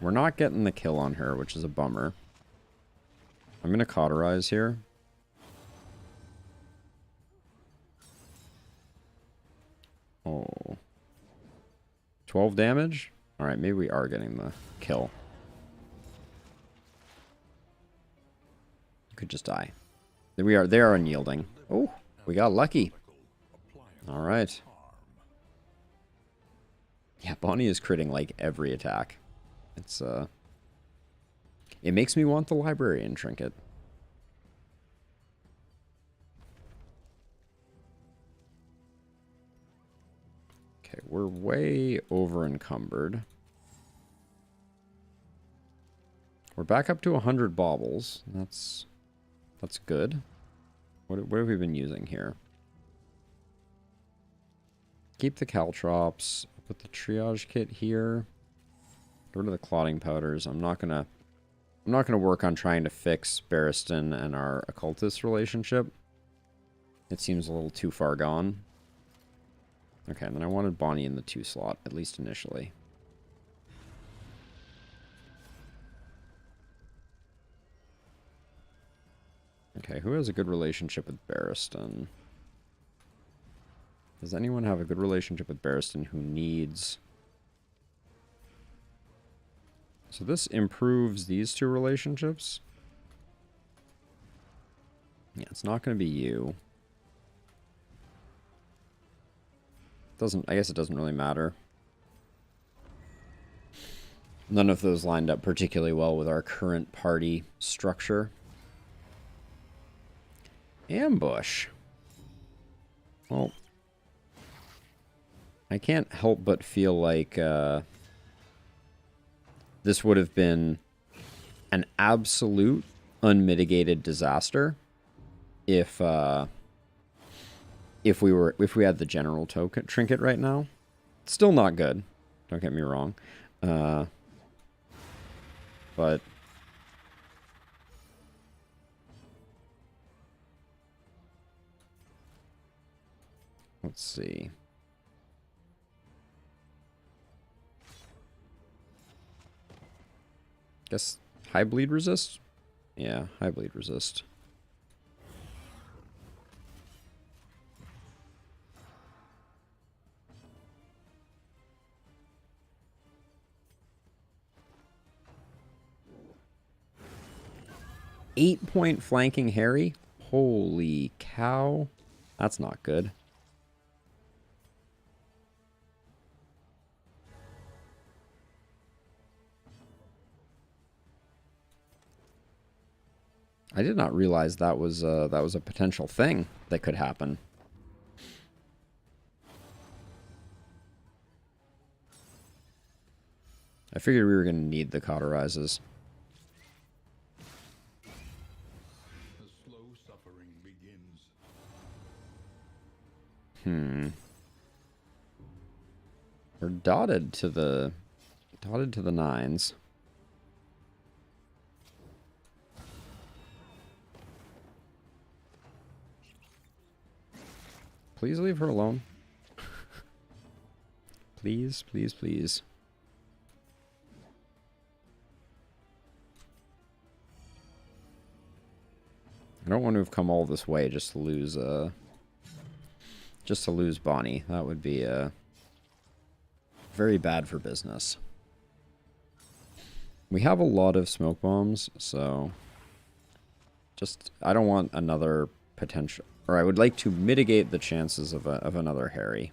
We're not getting the kill on her, which is a bummer. I'm going to cauterize here. Oh. 12 damage? Alright, maybe we are getting the kill. Could just die. They are unyielding. Oh, we got lucky. Alright. Yeah, Bonnie is critting like every attack. It's it makes me want the librarian trinket. Okay, we're way over encumbered. We're back up to 100 baubles. That's good. What have we been using here? Keep the caltrops. Put the triage kit here. Get rid of the clotting powders. I'm not gonna work on trying to fix Barristan and our occultist relationship. It seems a little too far gone. Okay, and then I wanted Bonnie in the 2 slot, at least initially. Okay, who has a good relationship with Barristan? Does anyone have a good relationship with Barristan who needs... So this improves these 2 relationships? Yeah, it's not going to be you. I guess it doesn't really matter. None of those lined up particularly well with our current party structure. Ambush. Well, I can't help but feel like this would have been an absolute unmitigated disaster if we had the general token trinket right now. Still not good. Don't get me wrong. But let's see. Guess high bleed resist? Yeah, high bleed resist. Eight-point flanking Harry? Holy cow. That's not good. I did not realize that was a potential thing that could happen. I figured we were going to need the cauterizes. The slow suffering begins. We're dotted to the 9s. Please leave her alone. Please, please, please. I don't want to have come all this way just to lose Bonnie. That would be very bad for business. We have a lot of smoke bombs, so Just, I don't want another potential... Or I would like to mitigate the chances of another Harry.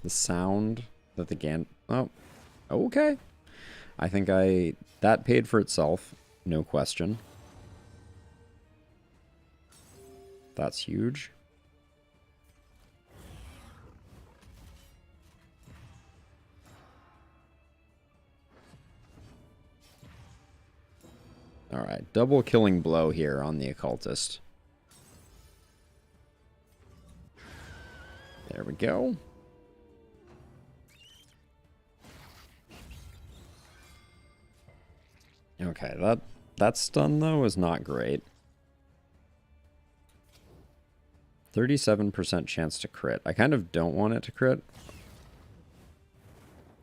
The sound that the Gan... Oh, okay. I think that paid for itself. No question. That's huge. Alright, double killing blow here on the occultist. There we go. Okay, that stun, though, is not great. 37% chance to crit. I kind of don't want it to crit.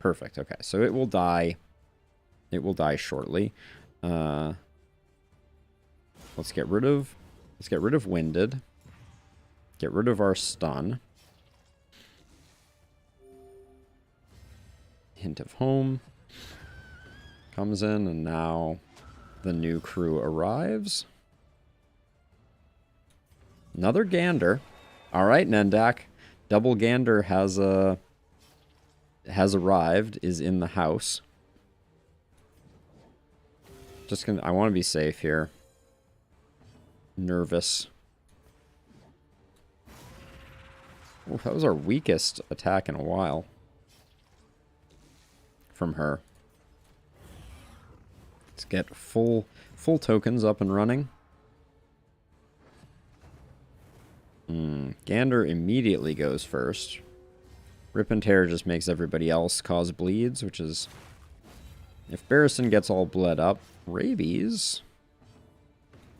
Perfect, okay. So it will die. It will die shortly. Let's get rid of Winded. Get rid of our stun. Hint of Home. Comes in, and now the new crew arrives. Another Gander. Alright, Nendak. Double Gander has arrived, is in the house. Just gonna, I want to be safe here. Nervous. Oh, that was our weakest attack in a while. From her. Let's get full tokens up and running. Gander immediately goes first. Rip and Tear just makes everybody else cause bleeds, which is... If Barristan gets all bled up, rabies...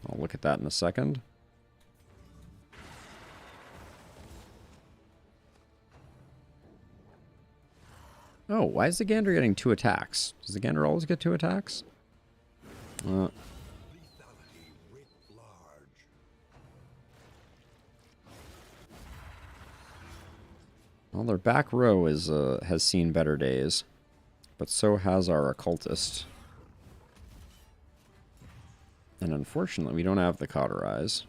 I'll look at that in a second. Oh, why is the Gander getting 2 attacks? Does the Gander always get 2 attacks? Well, their back row has seen better days, but so has our occultist. And unfortunately, we don't have the Cauterize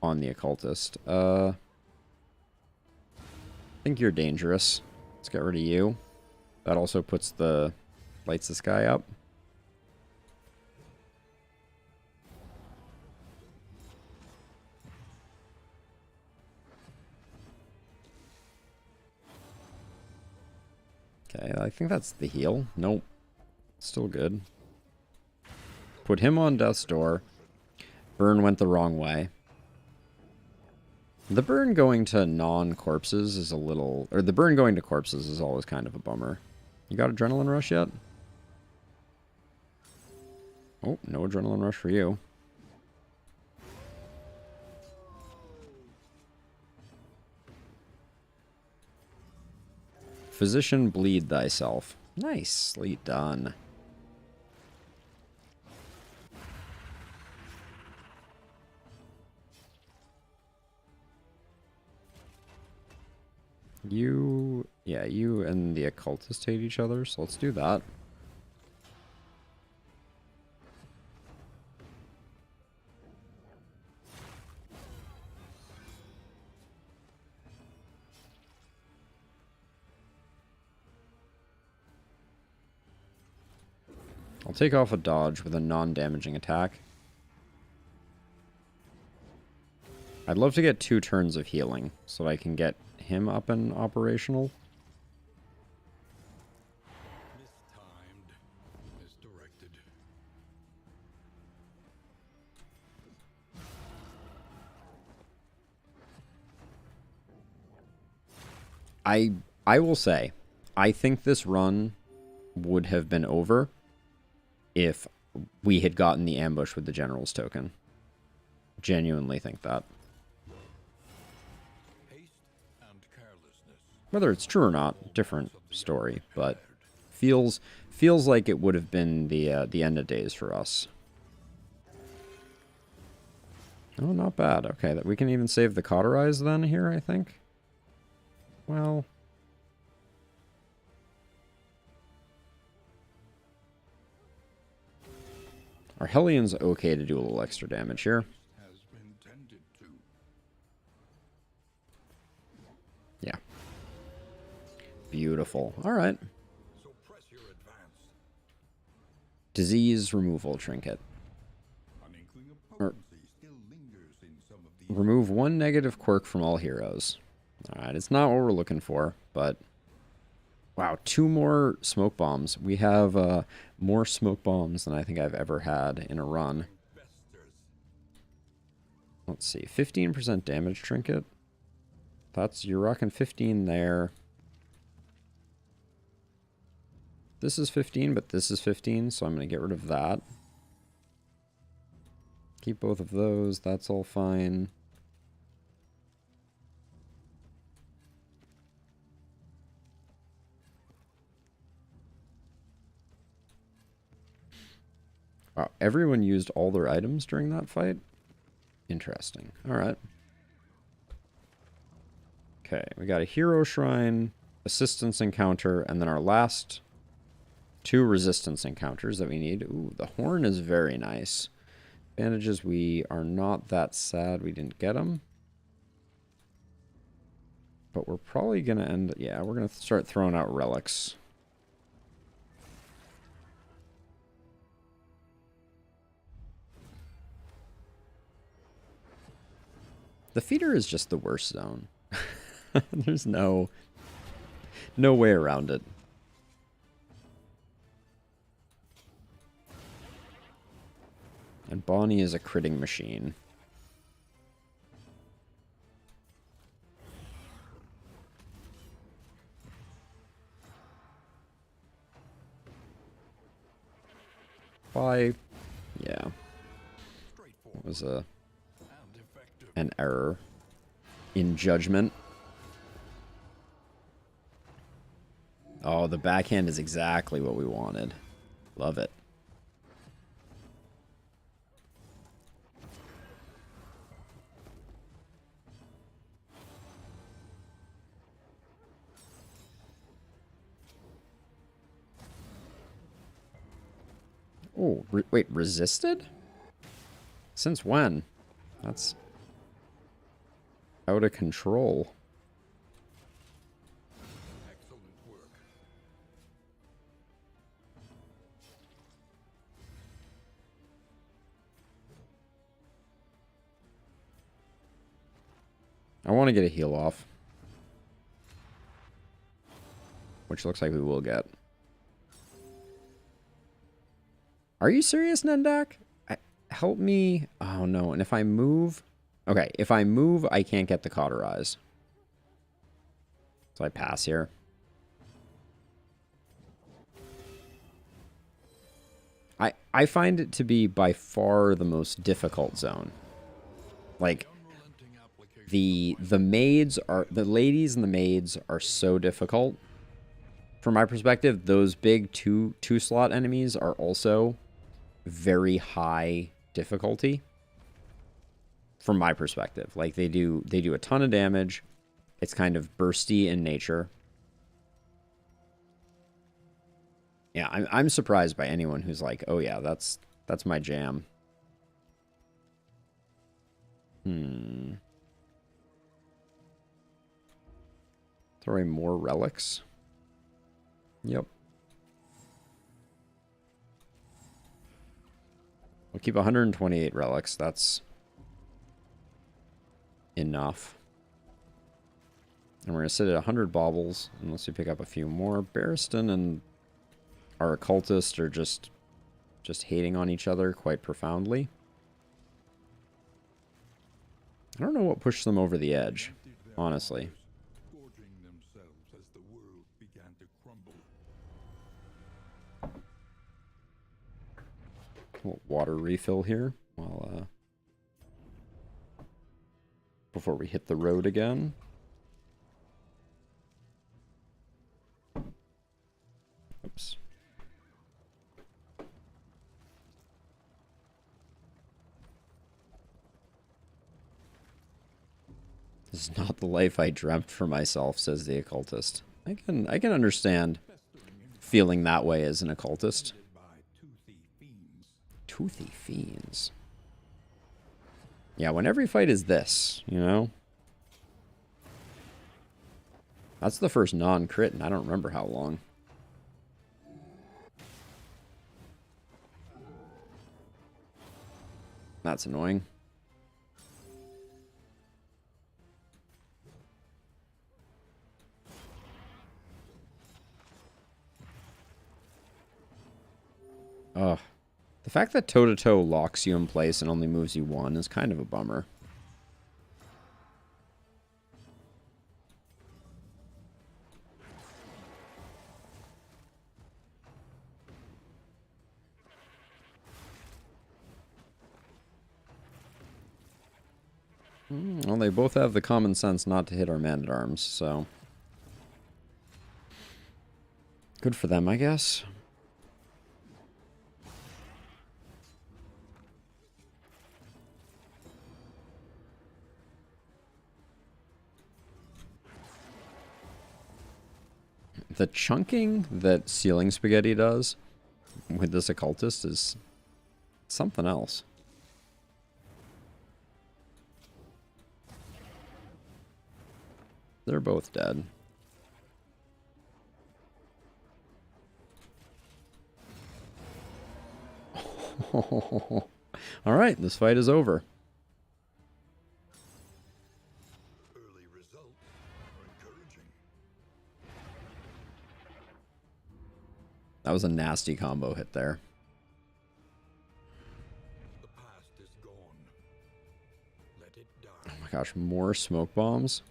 on the occultist. I think you're dangerous. Let's get rid of you. That also lights this guy up. Okay, I think that's the heal. Nope. Still good. Put him on Death's Door. Burn went the wrong way. The burn going to non-corpses is a little... Or the burn going to corpses is always kind of a bummer. You got Adrenaline Rush yet? Oh, no Adrenaline Rush for you. Physician, bleed thyself. Nicely done. You and the occultist hate each other, so let's do that. I'll take off a dodge with a non-damaging attack. I'd love to get 2 turns of healing so that I can get him up and operational. Mistimed. Misdirected. I will say, I think this run would have been over if we had gotten the ambush with the General's token. Genuinely think that. Haste and carelessness. Whether it's true or not, different story, but feels like it would have been the end of days for us. Oh, not bad. Okay, that we can even save the Cauterize then here, I think. Well, Our Hellion's okay to do a little extra damage here. Has been tended to. Yeah. Beautiful. All right. So press your advance. Disease removal trinket. An inkling of Or- potency still lingers in some of these. Remove 1 negative quirk from all heroes. Alright, it's not what we're looking for, but... Wow, 2 more smoke bombs. We have more smoke bombs than I think I've ever had in a run. Investors. Let's see, 15% damage trinket. You're rocking 15 there. This is 15, but this is 15, so I'm going to get rid of that. Keep both of those, that's all fine. Wow, everyone used all their items during that fight? Interesting. Alright. Okay, we got a hero shrine, assistance encounter, and then our last 2 resistance encounters that we need. Ooh, the horn is very nice. Bandages, we are not that sad we didn't get them. But we're probably going to end... Yeah, we're going to start throwing out relics. The feeder is just the worst zone. There's no way around it. And Bonnie is a critting machine. Bye. Yeah. That was an error in judgment. Oh, the backhand is exactly what we wanted. Love it. Oh, wait, resisted? Since when? That's out of control. Excellent work. I want to get a heal off. Which looks like we will get. Are you serious, Nendak? Help me. Oh, no. And if I move... Okay, if I move, I can't get the cauterize. So I pass here. I find it to be by far the most difficult zone. Like, the maids are... The ladies and the maids are so difficult. From my perspective, those big two-slot enemies are also very high difficulty. From my perspective, like they do a ton of damage. It's kind of bursty in nature. Yeah, I'm surprised by anyone who's like, oh yeah, that's my jam. Throwing more relics. Yep. We'll keep 128 relics. That's enough. And we're going to sit at 100 baubles, unless we pick up a few more. Barristan and our occultist are just hating on each other quite profoundly. I don't know what pushed them over the edge, honestly. Gorging themselves as the world began to crumble. A little water refill here while before we hit the road again. Oops. This is not the life I dreamt for myself, says the occultist. I can understand feeling that way as an occultist. Toothy Fiends. Yeah, when every fight is this, you know? That's the first non-crit, and I don't remember how long. That's annoying. Ugh. The fact that toe-to-toe locks you in place and only moves you one is kind of a bummer. Well, they both have the common sense not to hit our man-at-arms, so... Good for them, I guess. The chunking that Ceiling Spaghetti does with this occultist is something else. They're both dead. Alright, this fight is over. Early results are encouraging. That was a nasty combo hit there. The past is gone. Let it die. Oh my gosh, more smoke bombs.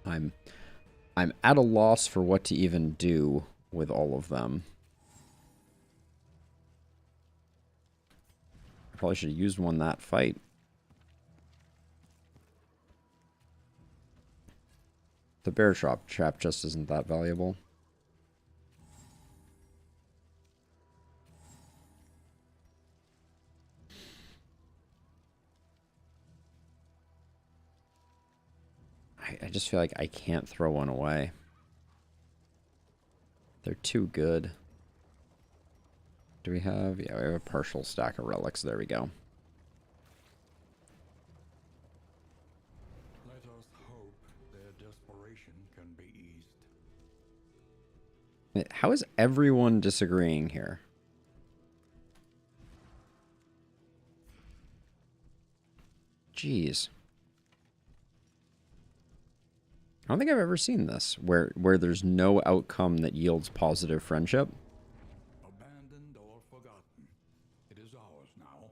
I'm at a loss for what to even do with all of them. I probably should have used one that fight. The bear trap just isn't that valuable. I just feel like I can't throw one away. They're too good. Do we have... Yeah, we have a partial stack of relics. There we go. Let us hope their desperation can be eased. How is everyone disagreeing here? Jeez. I don't think I've ever seen this, where there's no outcome that yields positive friendship. Abandoned or forgotten, it is ours now.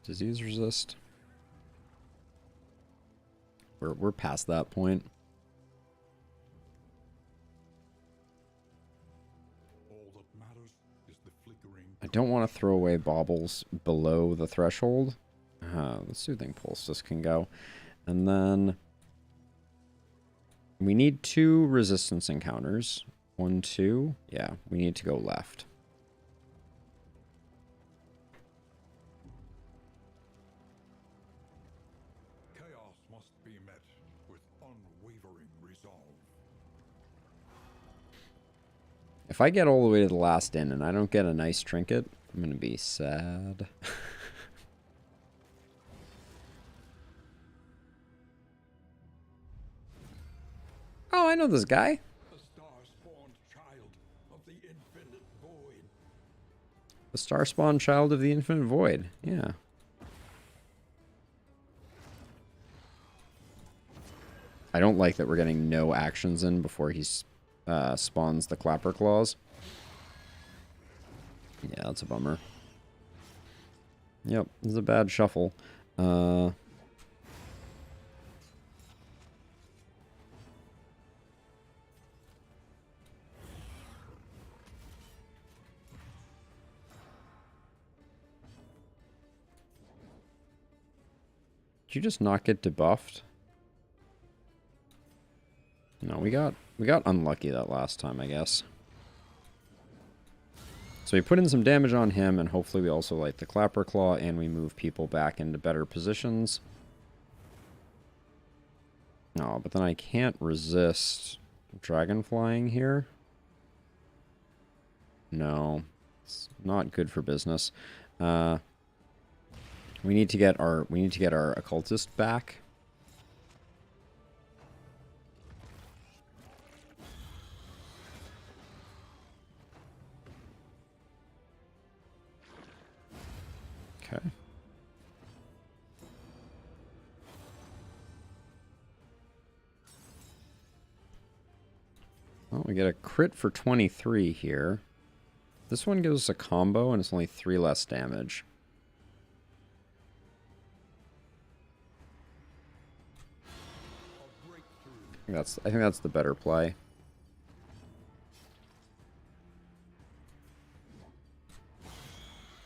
Disease resist. We're past that point. All that matters is the flickering. I don't want to throw away baubles below the threshold. The Soothing Poultice can go. And then we need 2 resistance encounters. 1, 2. Yeah, we need to go left. Chaos must be met with unwavering resolve. If I get all the way to the last inn and I don't get a nice trinket, I'm going to be sad. Oh, I know this guy. The star-spawned child of the infinite void. The star-spawned child of the infinite void. Yeah. I don't like that we're getting no actions in before he spawns the Clapper Claws. Yeah, that's a bummer. Yep, this is a bad shuffle. Did you just not get debuffed? No, we got unlucky that last time, I guess. So we put in some damage on him, and hopefully we also light the Clapper Claw, and we move people back into better positions. Oh, but then I can't resist dragon flying here. No, it's not good for business. We need to get our occultist back. Okay. Well, we get a crit for 23 here. This one gives us a combo, and it's only 3 less damage. I think that's the better play.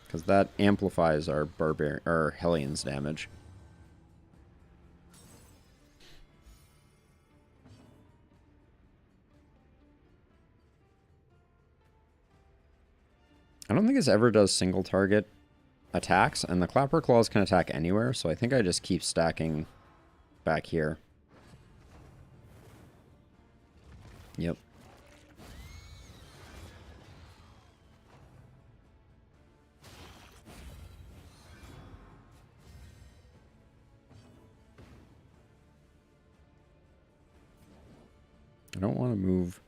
Because that amplifies our Hellions damage. I don't think this ever does single target attacks, and the Clapper Claws can attack anywhere, so I think I just keep stacking back here. Yep. I don't want to move.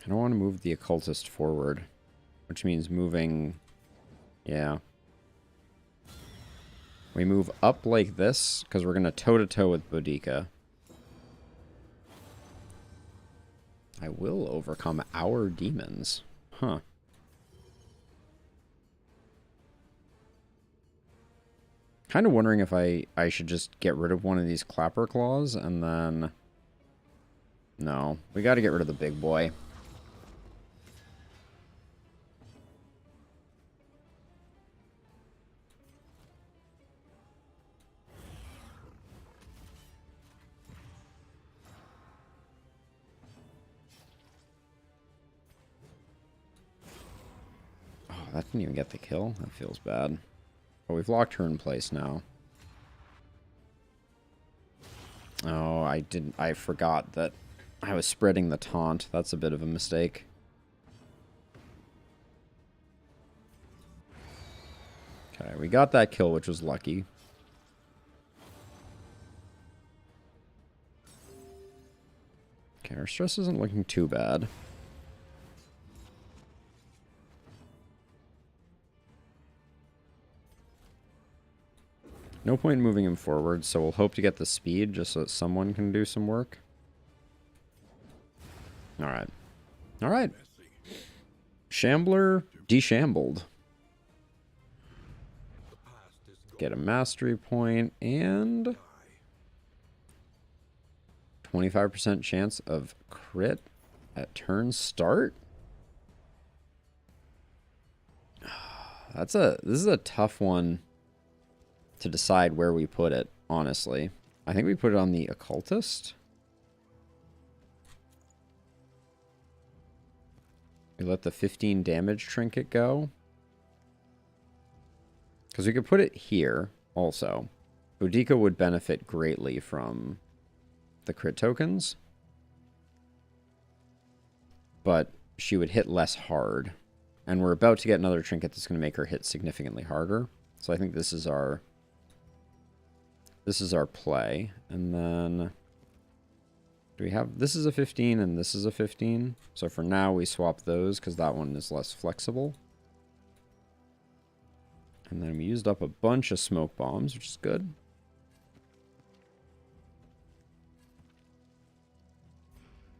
I don't want to move the occultist forward, which means moving, yeah. We move up like this, because we're going to toe-to-toe with Boudica. I will overcome our demons. Huh. Kind of wondering if I should just get rid of one of these Clapper Claws, and then... No, we got to get rid of the big boy. That didn't even get the kill. That feels bad. But we've locked her in place now. Oh, I forgot that I was spreading the taunt. That's a bit of a mistake. Okay, we got that kill, which was lucky. Okay, our stress isn't looking too bad. No point in moving him forward, so we'll hope to get the speed just so that someone can do some work. Alright. Alright. Shambler deshambled. Get a mastery point and 25% chance of crit at turn start. This is a tough one to decide where we put it, honestly. I think we put it on the occultist. We let the 15 damage trinket go. Because we could put it here also. Boudica would benefit greatly from the crit tokens. But she would hit less hard. And we're about to get another trinket that's going to make her hit significantly harder. So I think this is our play. And then do we have, this is a 15 and this is a 15. So for now we swap those because that one is less flexible. And then we used up a bunch of smoke bombs, which is good.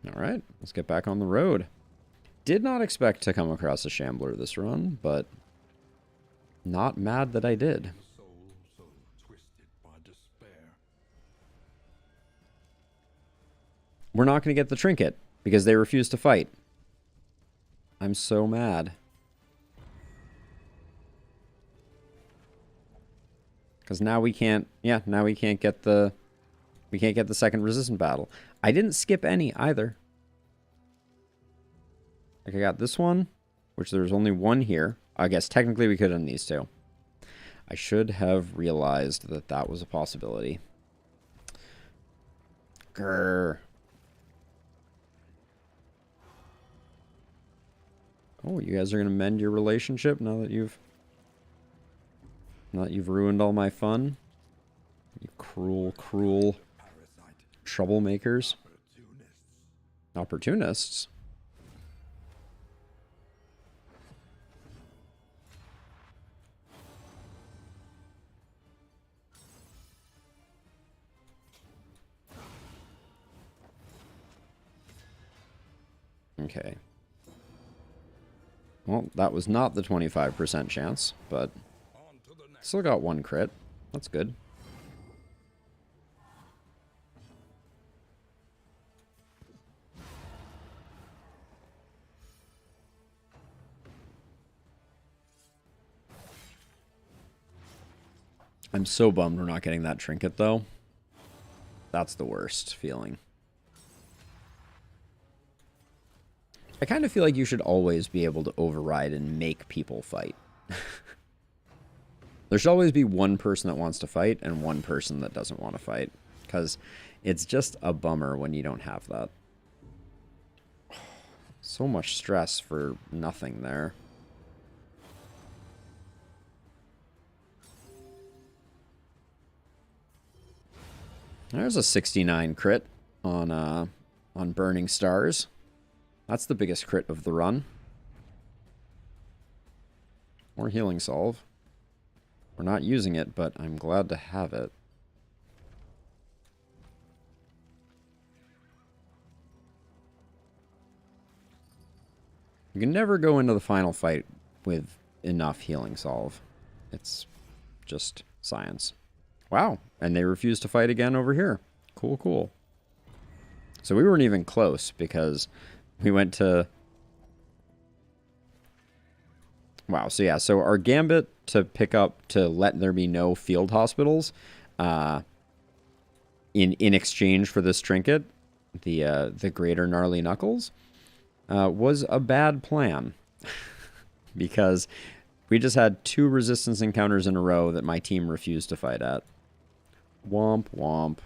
All right, let's get back on the road. Did not expect to come across a shambler this run, but not mad that I did. We're not going to get the trinket because they refuse to fight. I'm so mad. Because now we can't, yeah, now we can't get the second resistant battle. I didn't skip any either. Like I got this one, which there's only one here. I guess technically we could have done these two. I should have realized that that was a possibility. Grr. Oh, you guys are gonna mend your relationship now that you've ruined all my fun? You cruel, cruel troublemakers. Opportunists? Okay. Well, that was not the 25% chance, but still got one crit. That's good. I'm so bummed we're not getting that trinket, though. That's the worst feeling. I kind of feel like you should always be able to override and make people fight. There should always be one person that wants to fight and one person that doesn't want to fight. Because it's just a bummer when you don't have that. So much stress for nothing there. There's a 69 crit on Burning Stars. That's the biggest crit of the run. More healing salve. We're not using it, but I'm glad to have it. You can never go into the final fight with enough healing salve. It's just science. Wow, and they refused to fight again over here. Cool, cool. So we weren't even close because we went to... Wow, so yeah, so our gambit to pick up to let there be no field hospitals in exchange for this trinket, the greater gnarly knuckles, was a bad plan. Because we just had 2 resistance encounters in a row that my team refused to fight at. Womp womp.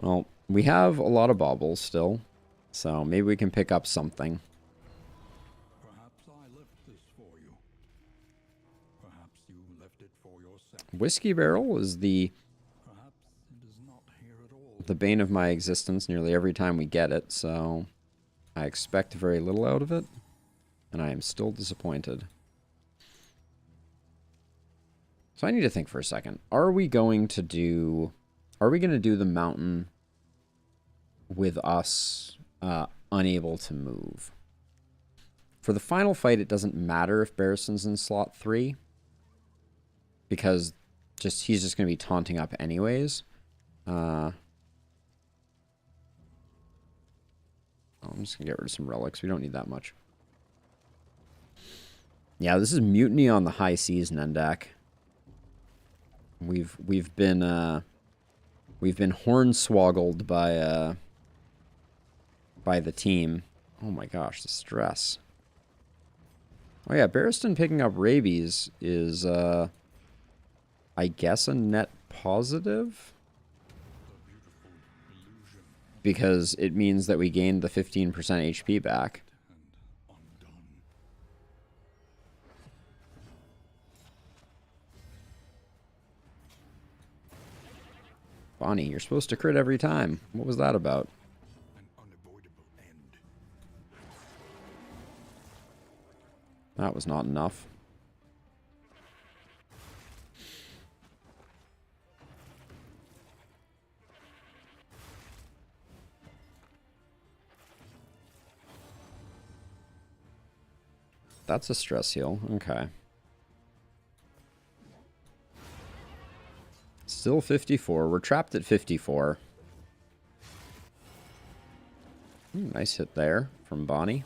Well, we have a lot of baubles still, so maybe we can pick up something. Perhaps I left this for you. Perhaps you left it for yourself. Whiskey Barrel is the Perhaps it is not here at all. the bane of my existence nearly every time we get it, so I expect very little out of it, and I am still disappointed. So I need to think for a second. Are we going to do the mountain with us unable to move? For the final fight, it doesn't matter if Barristan's in slot 3, because he's just going to be taunting up anyways. I'm just going to get rid of some relics. We don't need that much. Yeah, this is Mutiny on the High Seas, Nendak. We've been hornswoggled by the team. Oh my gosh, the stress. Oh yeah, Barristan picking up rabies is I guess a net positive, because it means that we gained the 15% HP back. Bonnie, you're supposed to crit every time. What was that about? An unavoidable end. That was not enough. That's a stress heal. Okay. Still 54. We're trapped at 54. Nice hit there from Bonnie.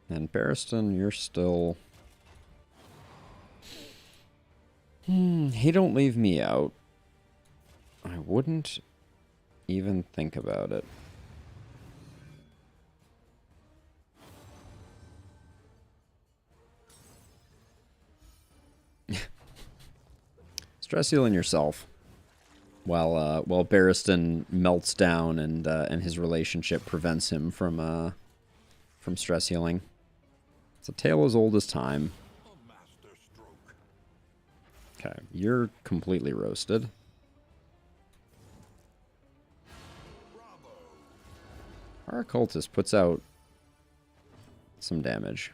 And Barristan, you're still... Hey, don't leave me out. I wouldn't even think about it. Stress healing yourself while Barristan melts down and his relationship prevents him from stress healing. It's a tale as old as time. Okay, you're completely roasted. Our occultist puts out some damage.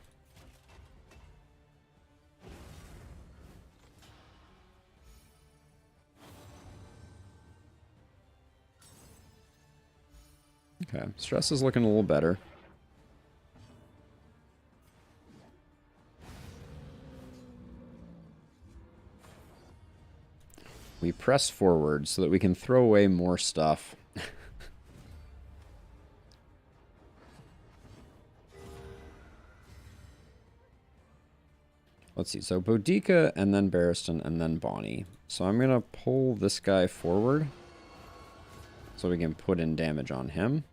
Okay, stress is looking a little better. We press forward so that we can throw away more stuff. Let's see, so Boudica and then Barristan and then Bonnie. So I'm going to pull this guy forward so we can put in damage on him.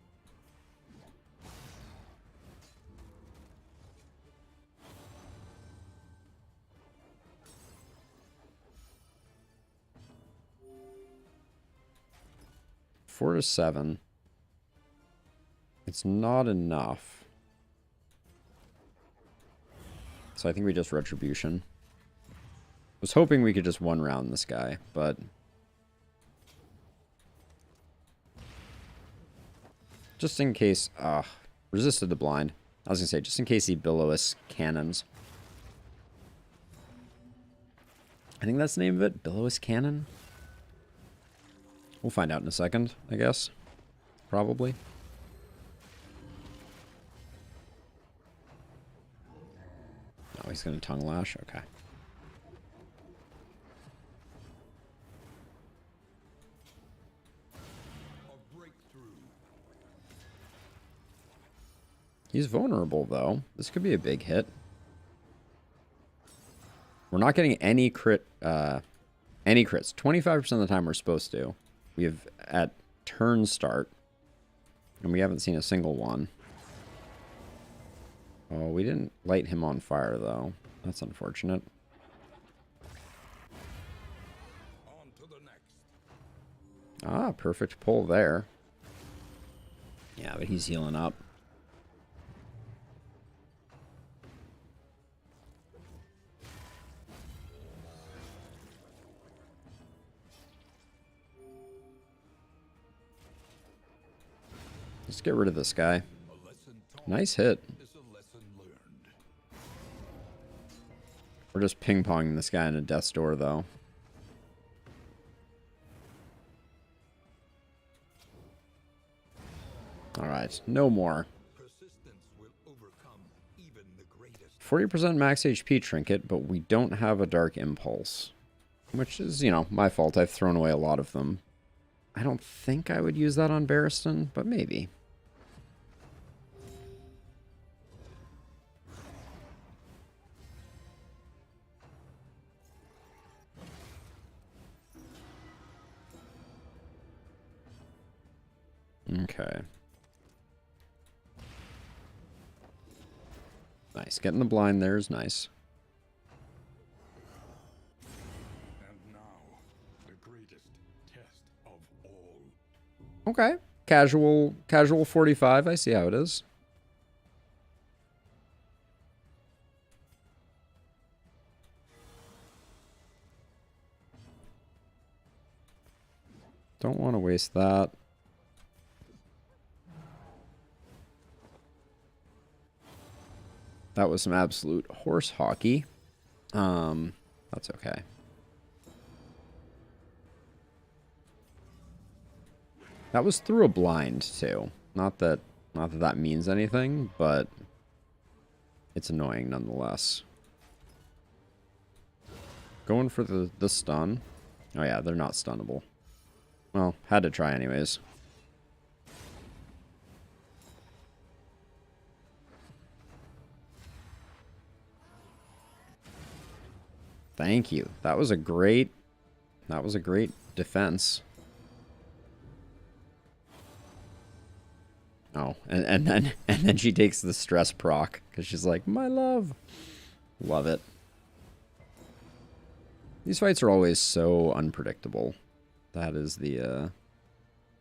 Four to 7. It's not enough. So I think we just Retribution. Was hoping we could just one round this guy, but just in case, resisted the blind. I was gonna say, just in case he Billows cannons. I think that's the name of it, Billows Cannon. We'll find out in a second, I guess. Probably. Oh, he's gonna tongue lash? Okay. He's vulnerable, though. This could be a big hit. We're not getting any crits. 25% of the time we're supposed to. We have at turn start. And we haven't seen a single one. Oh, we didn't light him on fire, though. That's unfortunate. On to the next. Ah, perfect pull there. Yeah, but he's healing up. Let's get rid of this guy. Nice hit. We're just ping-ponging this guy in a death's door, though. Alright, no more. 40% max HP trinket, but we don't have a Dark Impulse. Which is, you know, my fault. I've thrown away a lot of them. I don't think I would use that on Barristan, but maybe. Okay. Nice. Getting the blind there is nice. And now, the greatest test of all. Okay. Casual 45. I see how it is. Don't want to waste that. That was some absolute horse hockey. That's okay. That was through a blind too. Not that that means anything, but it's annoying nonetheless. Going for the stun. Oh yeah, they're not stunnable. Well, had to try anyways. Thank you. That was a great defense. Oh, and then she takes the stress proc because she's like, my love. Love it. These fights are always so unpredictable. That is the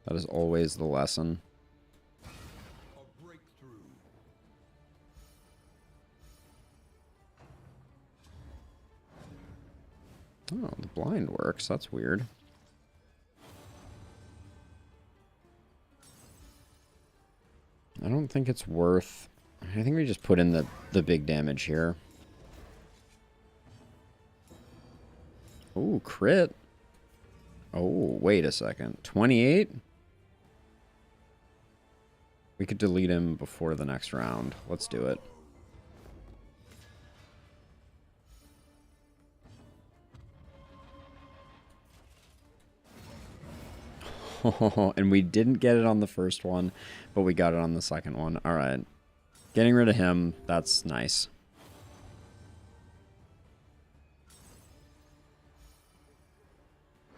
that is always the lesson. Oh, the blind works. That's weird. I don't think it's worth... I think we just put in the big damage here. Oh, crit. Oh, wait a second. 28? We could delete him before the next round. Let's do it. And we didn't get it on the first one, but we got it on the second one. All right. Getting rid of him, that's nice.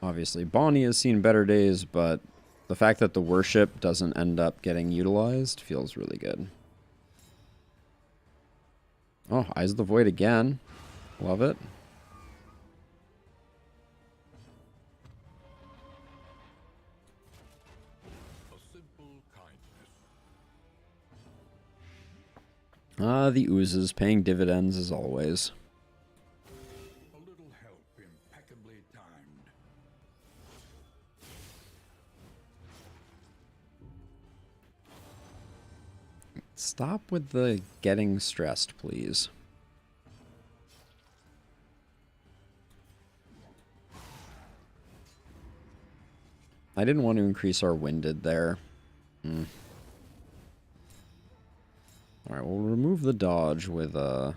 Obviously, Bonnie has seen better days, but the fact that the worship doesn't end up getting utilized feels really good. Oh, Eyes of the Void again. Love it. The oozes paying dividends as always. A little help impeccably timed. Stop with the getting stressed, please. I didn't want to increase our winded there. Alright, we'll remove the dodge with that.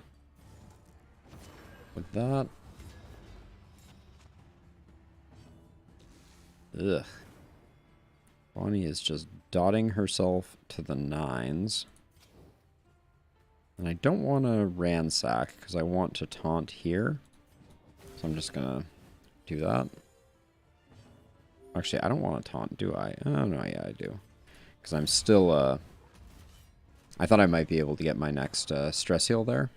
Ugh. Bonnie is just dotting herself to the nines. And I don't want to ransack, because I want to taunt here. So I'm just gonna do that. Actually, I don't want to taunt, do I? Oh, no, yeah, I do. Because I'm still, I thought I might be able to get my next stress heal there.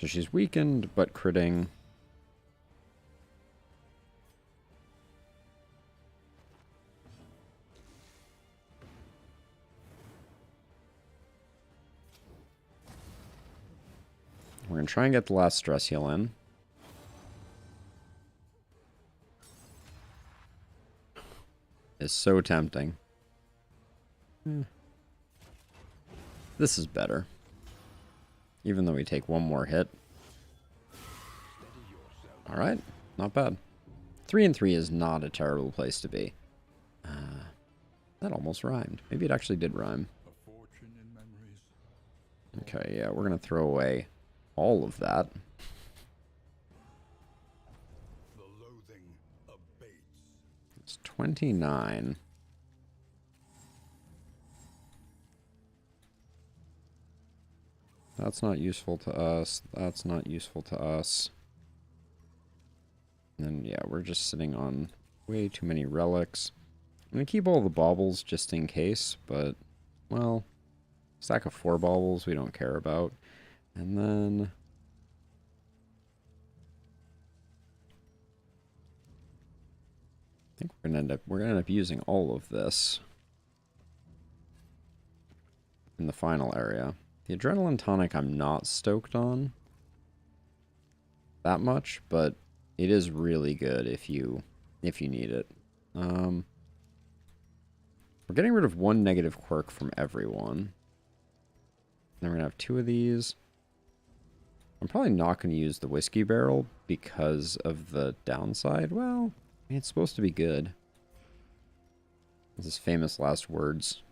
So she's weakened, but critting. We're going to try and get the last stress heal in. It's so tempting. This is better. Even though we take one more hit. Alright, not bad. 3 and 3 is not a terrible place to be. That almost rhymed. Maybe it actually did rhyme. Okay, yeah, we're going to throw away all of that. It's 29. That's not useful to us. That's not useful to us. And then, yeah, we're just sitting on way too many relics. I'm going to keep all the baubles just in case, but, well, stack of 4 baubles we don't care about. And then... I think we're gonna end up using all of this in the final area. The adrenaline tonic I'm not stoked on that much, but it is really good if you need it. We're getting rid of 1 negative quirk from everyone. Then we're gonna have 2 of these. I'm probably not going to use the whiskey barrel because of the downside. Well, I mean, it's supposed to be good. This is famous last words,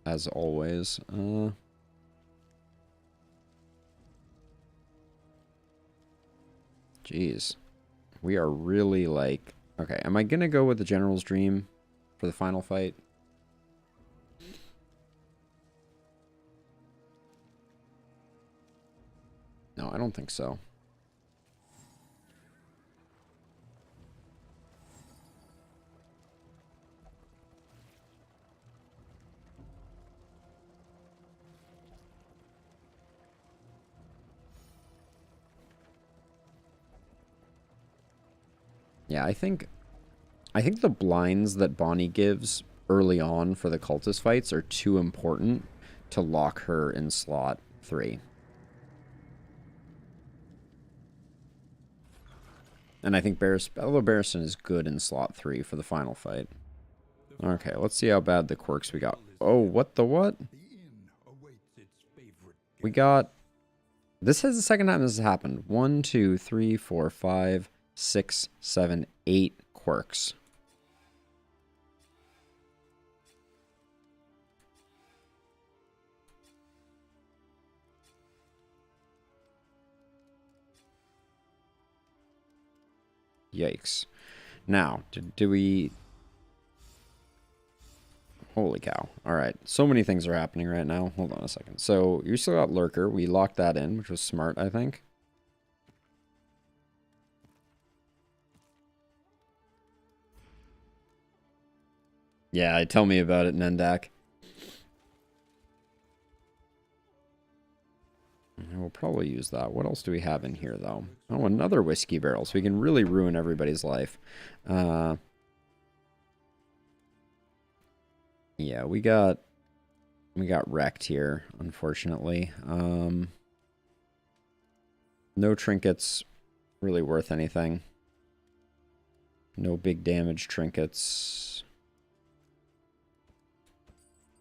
as always. Jeez. We are really like... Okay, am I going to go with the General's Dream for the final fight? No, I don't think so. Yeah, I think the blinds that Bonnie gives early on for the cultist fights are too important to lock her in slot 3. And I think although Barristan is good in slot 3 for the final fight. Okay, let's see how bad the quirks we got. Oh, what the what? We got... This is the second time this has happened. 1, 2, 3, 4, 5, 6, 7, 8 quirks. Yikes. Now, do we... Holy cow. Alright, so many things are happening right now. Hold on a second. So, you still got Lurker. We locked that in, which was smart, I think. Yeah, tell me about it, Nendak. We'll probably use that. What else do we have in here, though? Oh, another whiskey barrel, so we can really ruin everybody's life. Yeah, we got wrecked here, unfortunately. No trinkets really worth anything. No big damage trinkets.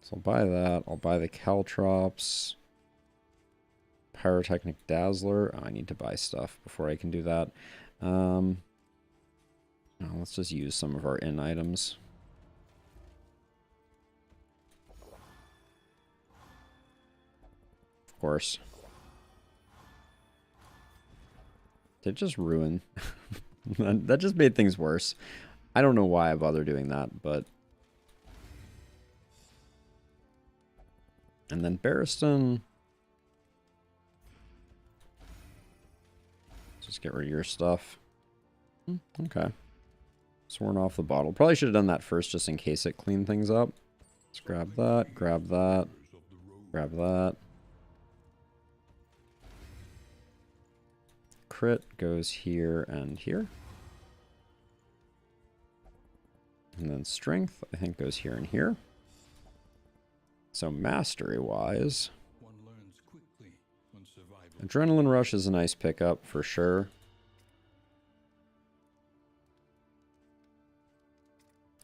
So I'll buy that. I'll buy the Caltrops. Pyrotechnic Dazzler. Oh, I need to buy stuff before I can do that. No, let's just use some of our in items. Of course. Did just ruin. That just made things worse. I don't know why I bother doing that, but... And then Barristan... Just get rid of your stuff. Okay. Sworn off the bottle. Probably should have done that first just in case it cleaned things up. Let's grab that, grab that, grab that. Crit goes here and here. And then strength, I think, goes here and here. So mastery-wise... Adrenaline Rush is a nice pickup, for sure.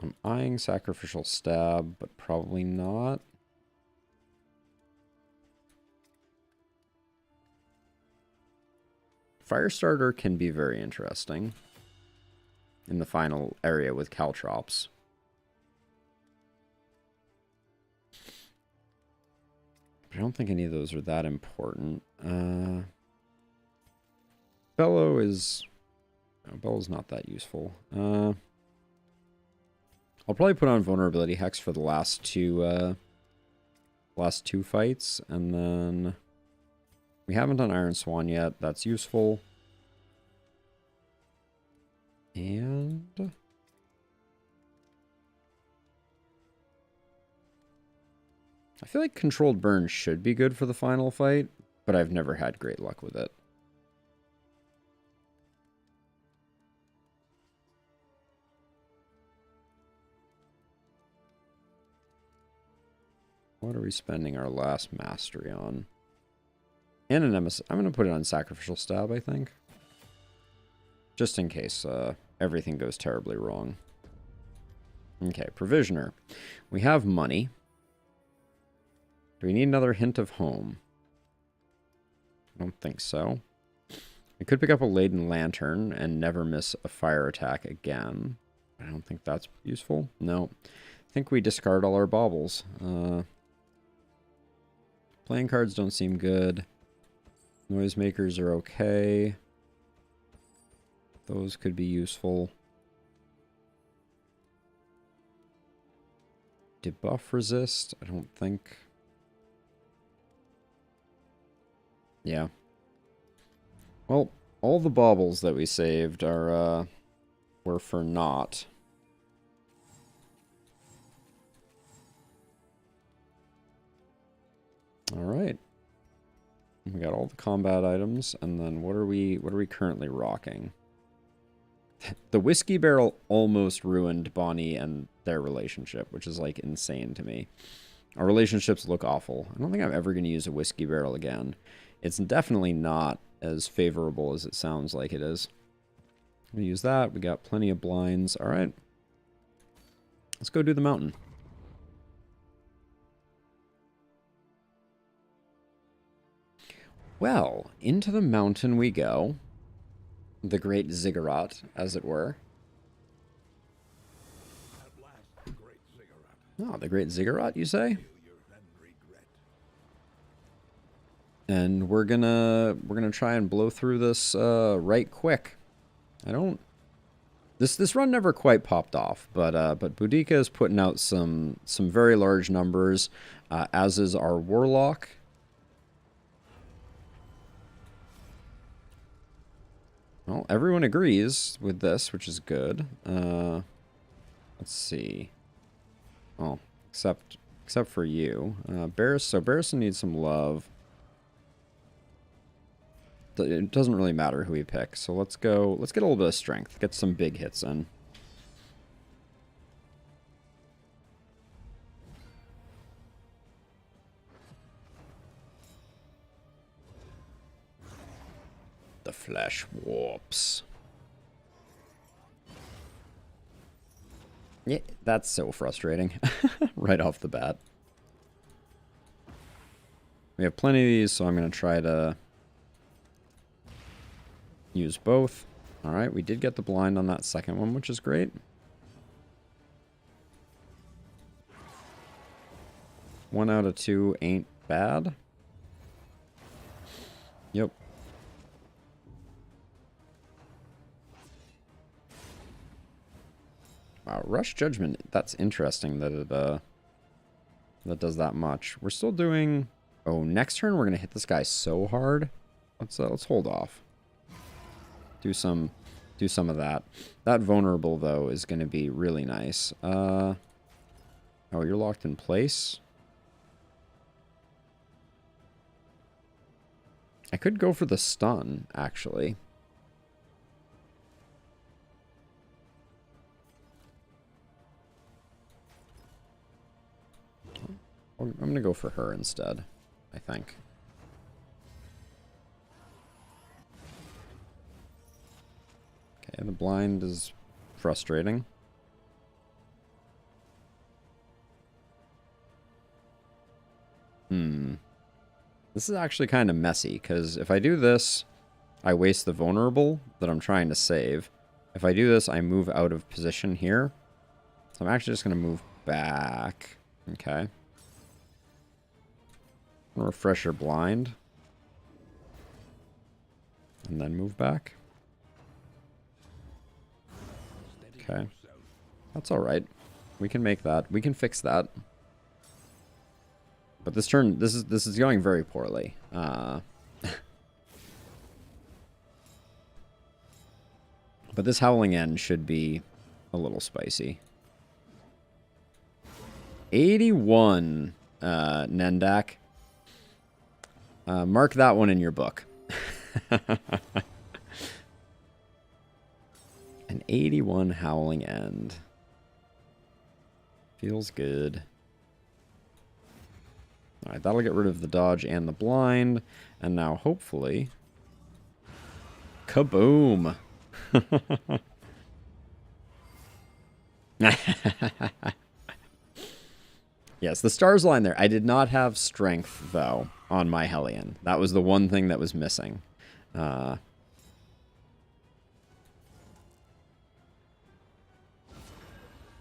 I'm eyeing Sacrificial Stab, but probably not. Firestarter can be very interesting in the final area with Caltrops. I don't think any of those are that important. Bellow is... No, Bellow's not that useful. I'll probably put on Vulnerability Hex for the last two fights, and then... We haven't done Iron Swan yet. That's useful. And... I feel like Controlled Burn should be good for the final fight, but I've never had great luck with it. What are we spending our last mastery on? And an MS. I'm going to put it on Sacrificial Stab, I think. Just in case everything goes terribly wrong. Okay, Provisioner. We have money. Do we need another hint of home? I don't think so. I could pick up a Laden Lantern and never miss a fire attack again. I don't think that's useful. No. I think we discard all our baubles. Playing cards don't seem good. Noisemakers are okay. Those could be useful. Debuff resist? I don't think... Yeah. Well, all the baubles that we saved are, were for naught. Alright. We got all the combat items, and then what are we currently rocking? The whiskey barrel almost ruined Bonnie and their relationship, which is like insane to me. Our relationships look awful. I don't think I'm ever going to use a whiskey barrel again. It's definitely not as favorable as it sounds like it is. I'm going to use that. We got plenty of blinds. All right. Let's go do the mountain. Well, into the mountain we go. The great ziggurat, as it were. At last, the great ziggurat. Oh, the great ziggurat, you say? Failure and regret. And we're gonna try and blow through this right quick. I don't. This run never quite popped off, but Boudica is putting out some very large numbers, as is our warlock. Well, everyone agrees with this, which is good. Let's see. Well, except for you, so Barrison needs some love. It doesn't really matter who we pick, so let's go. Let's get a little bit of strength. Get some big hits in. The flesh warps. Yeah, that's so frustrating. Right off the bat. We have plenty of these, so I'm going to try to use both. Alright, we did get the blind on that second one, which is great. One out of two ain't bad. Yep. Wow, Rush Judgment, that's interesting that it that does that much. We're still doing... Oh, next turn we're going to hit this guy so hard. Let's hold off. Do some of that. That vulnerable, though, is going to be really nice. Oh, you're locked in place? I could go for the stun, actually. I'm going to go for her instead, I think. Okay, the blind is frustrating. This is actually kind of messy, because if I do this, I waste the vulnerable that I'm trying to save. If I do this, I move out of position here. So I'm actually just going to move back. Okay. Refresh your blind. And then move back. Okay. That's alright. We can make that. We can fix that. But this turn, this is going very poorly. But this Howling End should be a little spicy. 81, Nendak. Mark that one in your book. An 81 Howling End. Feels good. Alright, that'll get rid of the dodge and the blind. And now, hopefully... Kaboom! Yes, the stars line there. I did not have strength, though, on my Hellion. That was the one thing that was missing. And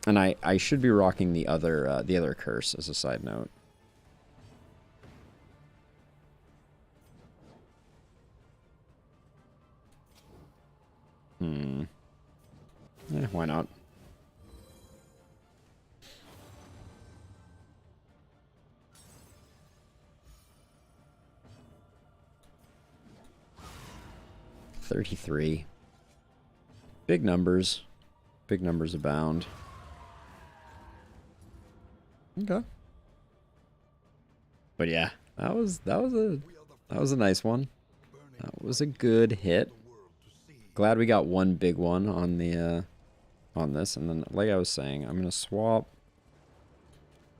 I should be rocking the other curse as a side note. Why not? $33. Big numbers. Big numbers abound. Okay. But yeah, that was a nice one. That was a good hit. glad we got one big one on the on this. And then, like I was saying, I'm gonna swap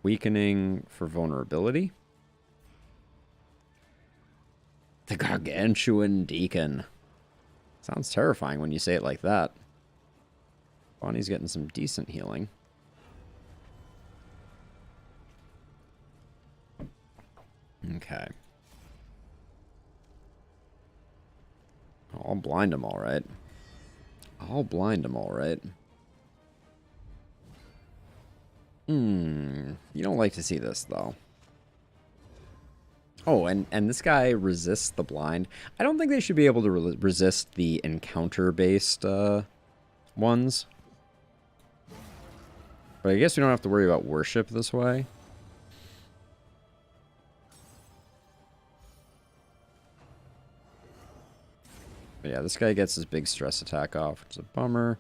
weakening for vulnerability. The Gargantuan Deacon. Sounds terrifying when you say it like that. Bonnie's getting some decent healing. Okay. I'll blind him all right. I'll blind him all right. You don't like to see this, though. Oh, and this guy resists the blind. I don't think they should be able to resist the encounter-based ones. But I guess we don't have to worry about worship this way. But yeah, this guy gets his big stress attack off, which is a bummer.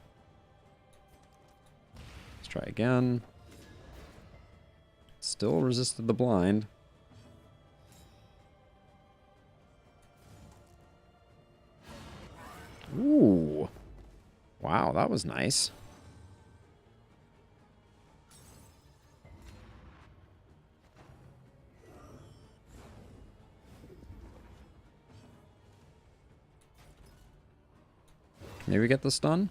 Let's try again. Still resisted the blind. Ooh. Wow, that was nice. Maybe we get the stun?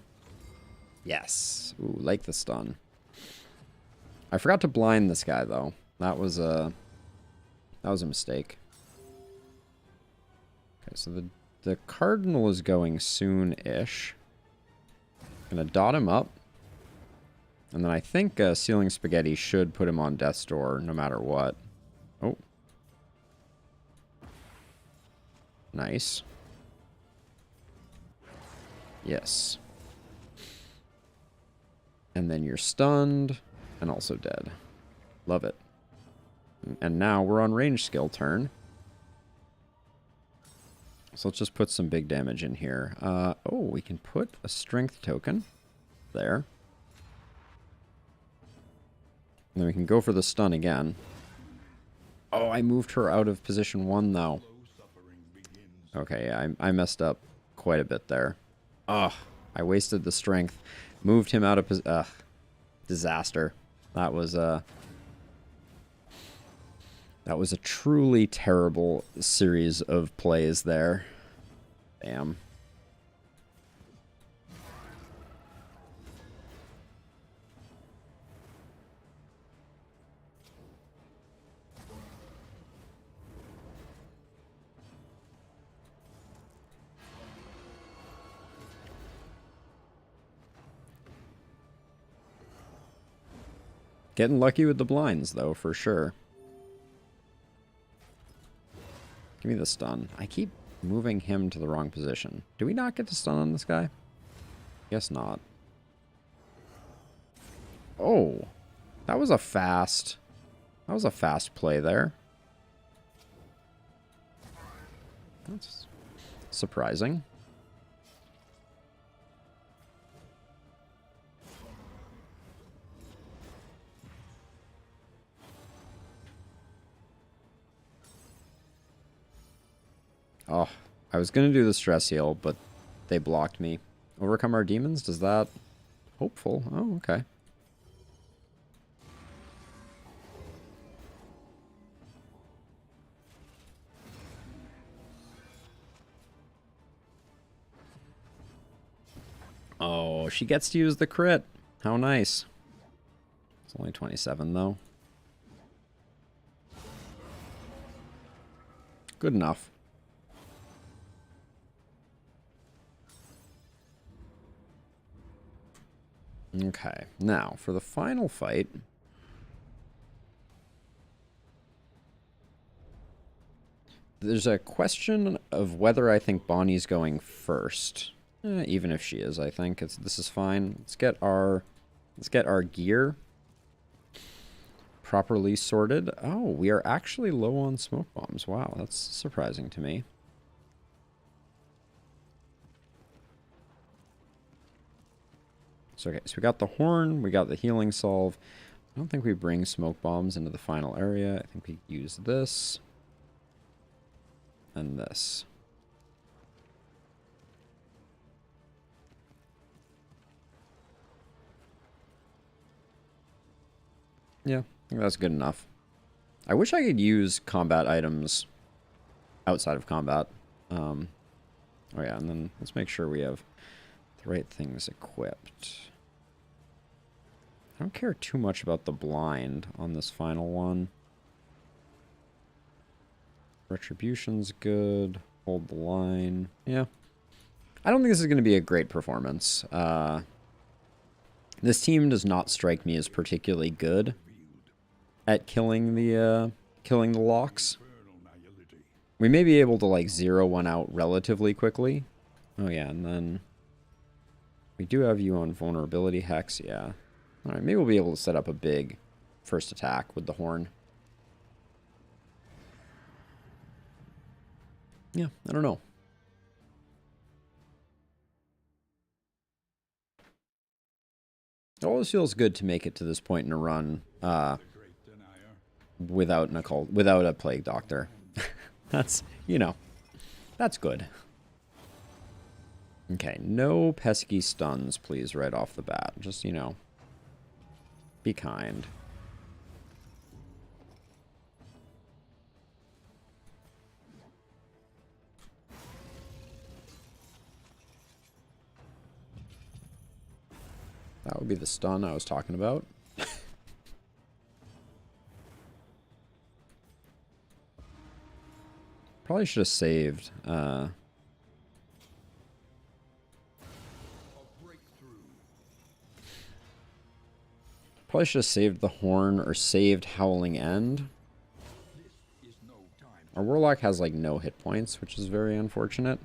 Yes. Ooh, like the stun. I forgot to blind this guy, though. That was a mistake. Okay, so the Cardinal is going soon-ish. Gonna dot him up. And then I think Sealing Spaghetti should put him on Death's Door no matter what. Oh. Nice. Yes. And then you're stunned and also dead. Love it. And now we're on range skill turn. So let's just put some big damage in here. Oh, we can put a strength token there. And then we can go for the stun again. Oh, I moved her out of position 1, though. Okay, yeah, I messed up quite a bit there. Ugh, I wasted the strength. Moved him out of position. Ugh, disaster. That was a truly terrible series of plays there. Damn. Getting lucky with the blinds, though, for sure. Give me the stun. I keep moving him to the wrong position. Do we not get to stun on this guy? Guess not. Oh. That was a fast play there. That's surprising. Oh, I was going to do the stress heal, but they blocked me. Overcome our demons? Does that... Hopeful. Oh, okay. Oh, she gets to use the crit. How nice. It's only 27, though. Good enough. Okay, now for the final fight. There's a question of whether I think Bonnie's going first. Even if she is, I think this is fine. Let's get our gear properly sorted. Oh, we are actually low on smoke bombs. Wow, that's surprising to me. So, okay, so we got the horn, we got the healing salve. I don't think we bring smoke bombs into the final area. I think we use this and this. Yeah, I think that's good enough. I wish I could use combat items outside of combat. Oh yeah, and then let's make sure we have the right things equipped. I don't care too much about the blind on this final one. Retribution's good. Hold the line. Yeah. I don't think this is going to be a great performance. This team does not strike me as particularly good at killing the locks. We may be able to like zero one out relatively quickly. Oh yeah, and then we do have you on vulnerability hex, yeah. Alright, maybe we'll be able to set up a big first attack with the horn. Yeah, I don't know. It always feels good to make it to this point in a run without a plague doctor. That's, you know, that's good. Okay, no pesky stuns, please, right off the bat. Just, you know, be kind. That would be the stun I was talking about. Probably should have saved. Probably should have saved the horn or saved Howling End. Our Warlock has like no hit points, which is very unfortunate.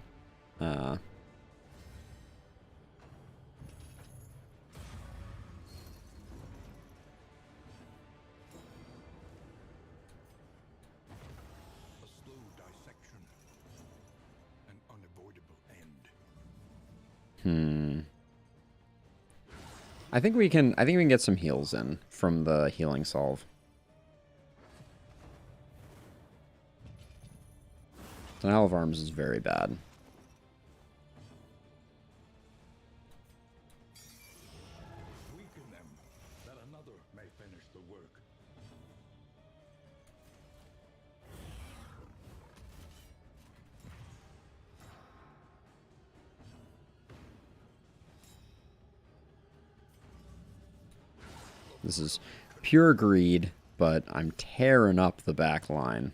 I think we can get some heals in from the healing salve. Denial of Arms is very bad. Weaken them, that another may finish the work. This is pure greed, but I'm tearing up the back line.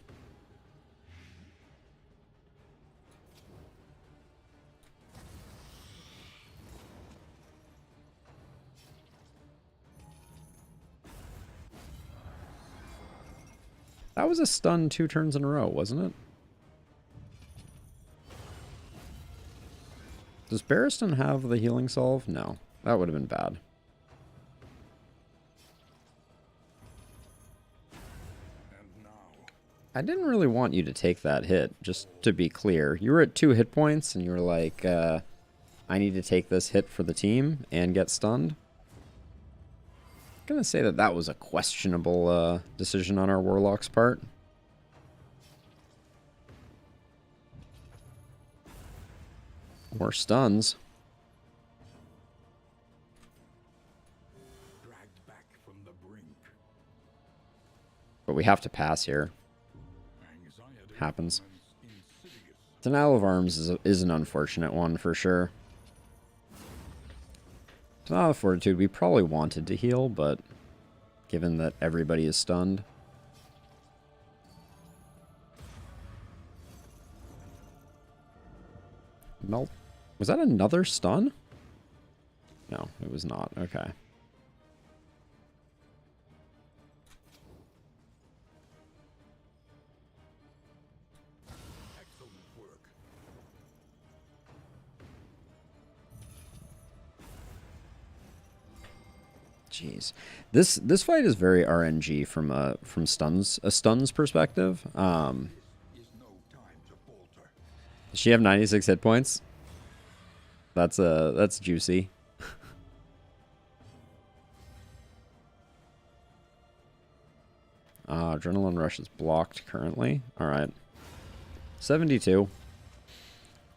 That was a stun 2 turns in a row, wasn't it? Does Barristan have the healing salve? No. That would have been bad. I didn't really want you to take that hit, just to be clear. You were at 2 hit points, and you were like, I need to take this hit for the team and get stunned. I'm gonna say that that was a questionable decision on our Warlock's part. More stuns. Dragged back from the brink. But we have to pass here. Happens. Denial of Arms is an unfortunate one for sure. Denial of Fortitude, we probably wanted to heal, but given that everybody is stunned. Melt. Was that another stun? No, it was not. Okay. Jeez, this fight is very RNG from a stuns perspective. Does she have 96 hit points? That's juicy. Adrenaline Rush is blocked currently. All right, 72.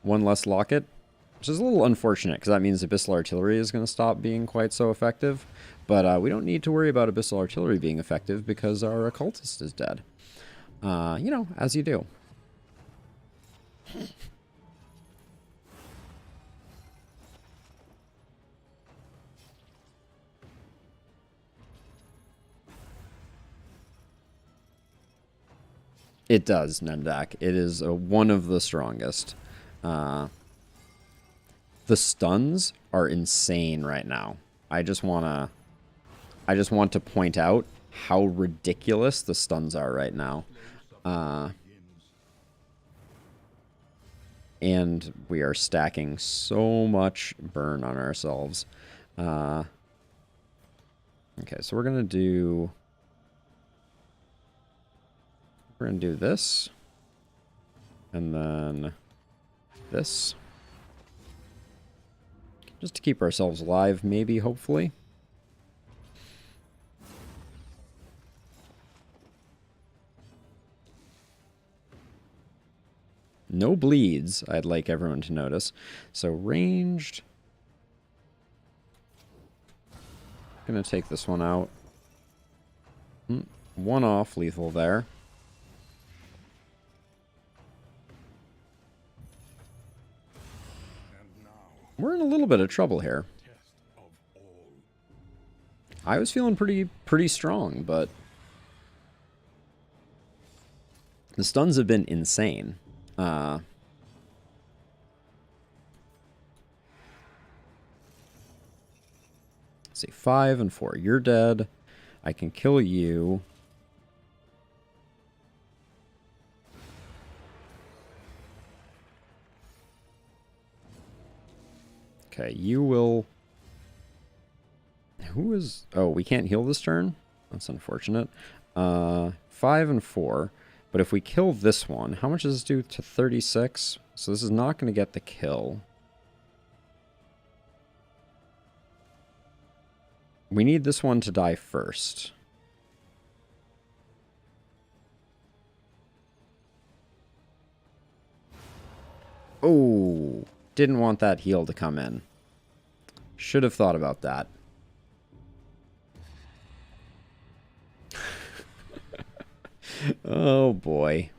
One less locket, which is a little unfortunate because that means Abyssal Artillery is going to stop being quite so effective. But we don't need to worry about Abyssal Artillery being effective because our Occultist is dead. You know, as you do. It does, Nendak. It is one of the strongest. The stuns are insane right now. I just want to point out how ridiculous the stuns are right now. And we are stacking so much burn on ourselves. Okay, so we're going to do this. And then this. Just to keep ourselves alive, maybe, hopefully. No bleeds, I'd like everyone to notice. So ranged. Gonna take this one out. One off lethal there. We're in a little bit of trouble here. I was feeling pretty strong, but the stuns have been insane. Let's see, 5 and 4. You're dead. I can kill you. Okay, you will... Who is... Oh, we can't heal this turn? That's unfortunate. 5 and 4. But if we kill this one, how much does this do to 36? So this is not going to get the kill. We need this one to die first. Oh, didn't want that heal to come in. Should have thought about that. Oh, boy.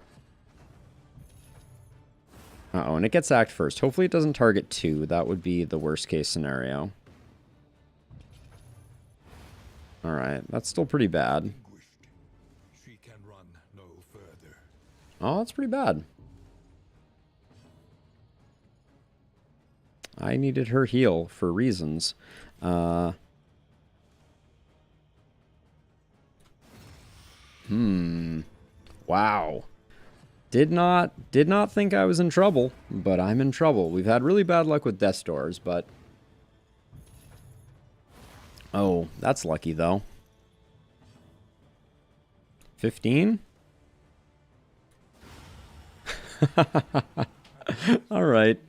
Uh-oh, and it gets act first. Hopefully it doesn't target 2. That would be the worst case scenario. Alright, that's still pretty bad. She can run no further. Oh, that's pretty bad. I needed her heal for reasons. Wow. Did not think I was in trouble, but I'm in trouble. We've had really bad luck with Death's Doors, but... Oh, that's lucky, though. 15? Alright.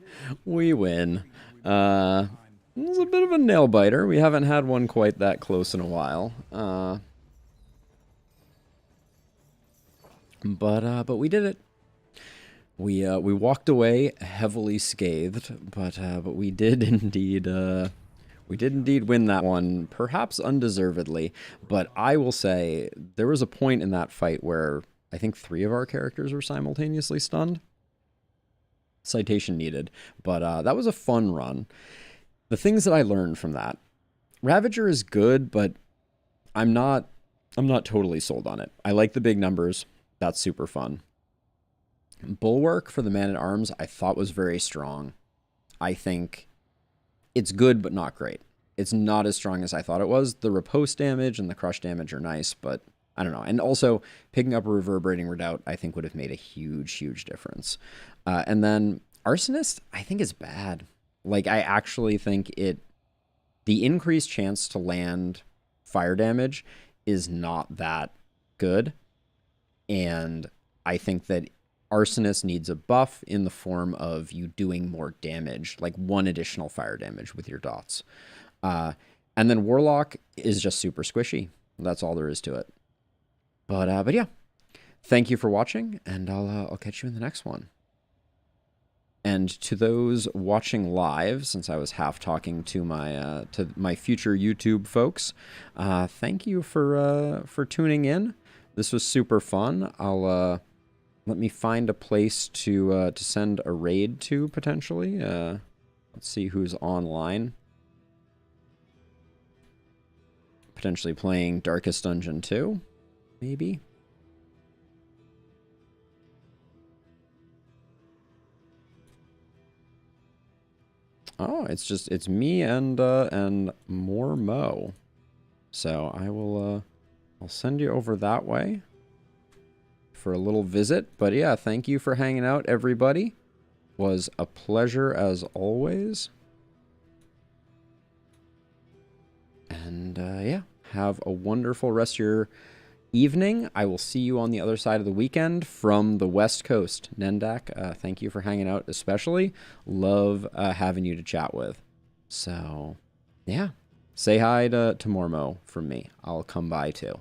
We win. It was a bit of a nail-biter. We haven't had one quite that close in a while. But we did it. We walked away heavily scathed, but we did indeed win that one, perhaps undeservedly. But I will say there was a point in that fight where I think 3 of our characters were simultaneously stunned. Citation needed, but that was a fun run. The things that I learned from that: Ravager is good, but I'm not totally sold on it. I like the big numbers. That's super fun. Bulwark for the Man-at-Arms I thought was very strong. I think it's good, but not great. It's not as strong as I thought it was. The riposte damage and the crush damage are nice, but I don't know. And also, picking up a Reverberating Redoubt I think would have made a huge difference. And then Arsonist I think is bad. Like, I actually think the increased chance to land fire damage is not that good. And I think that Arsonist needs a buff in the form of you doing more damage, like 1 additional fire damage with your dots. And then Warlock is just super squishy. That's all there is to it. But yeah, thank you for watching, and I'll catch you in the next one. And to those watching live, since I was half talking to my future YouTube folks, thank you for tuning in. This was super fun. I'll let me find a place to send a raid to potentially. Let's see who's online. Potentially playing Darkest Dungeon 2, maybe. Oh, it's me and more Mo. So I will I'll send you over that way for a little visit. But yeah, thank you for hanging out, everybody. Was a pleasure as always. And yeah, have a wonderful rest of your evening. I will see you on the other side of the weekend from the West Coast. Nendak, thank you for hanging out especially. Love having you to chat with. So, yeah. Say hi to Mormo from me. I'll come by too.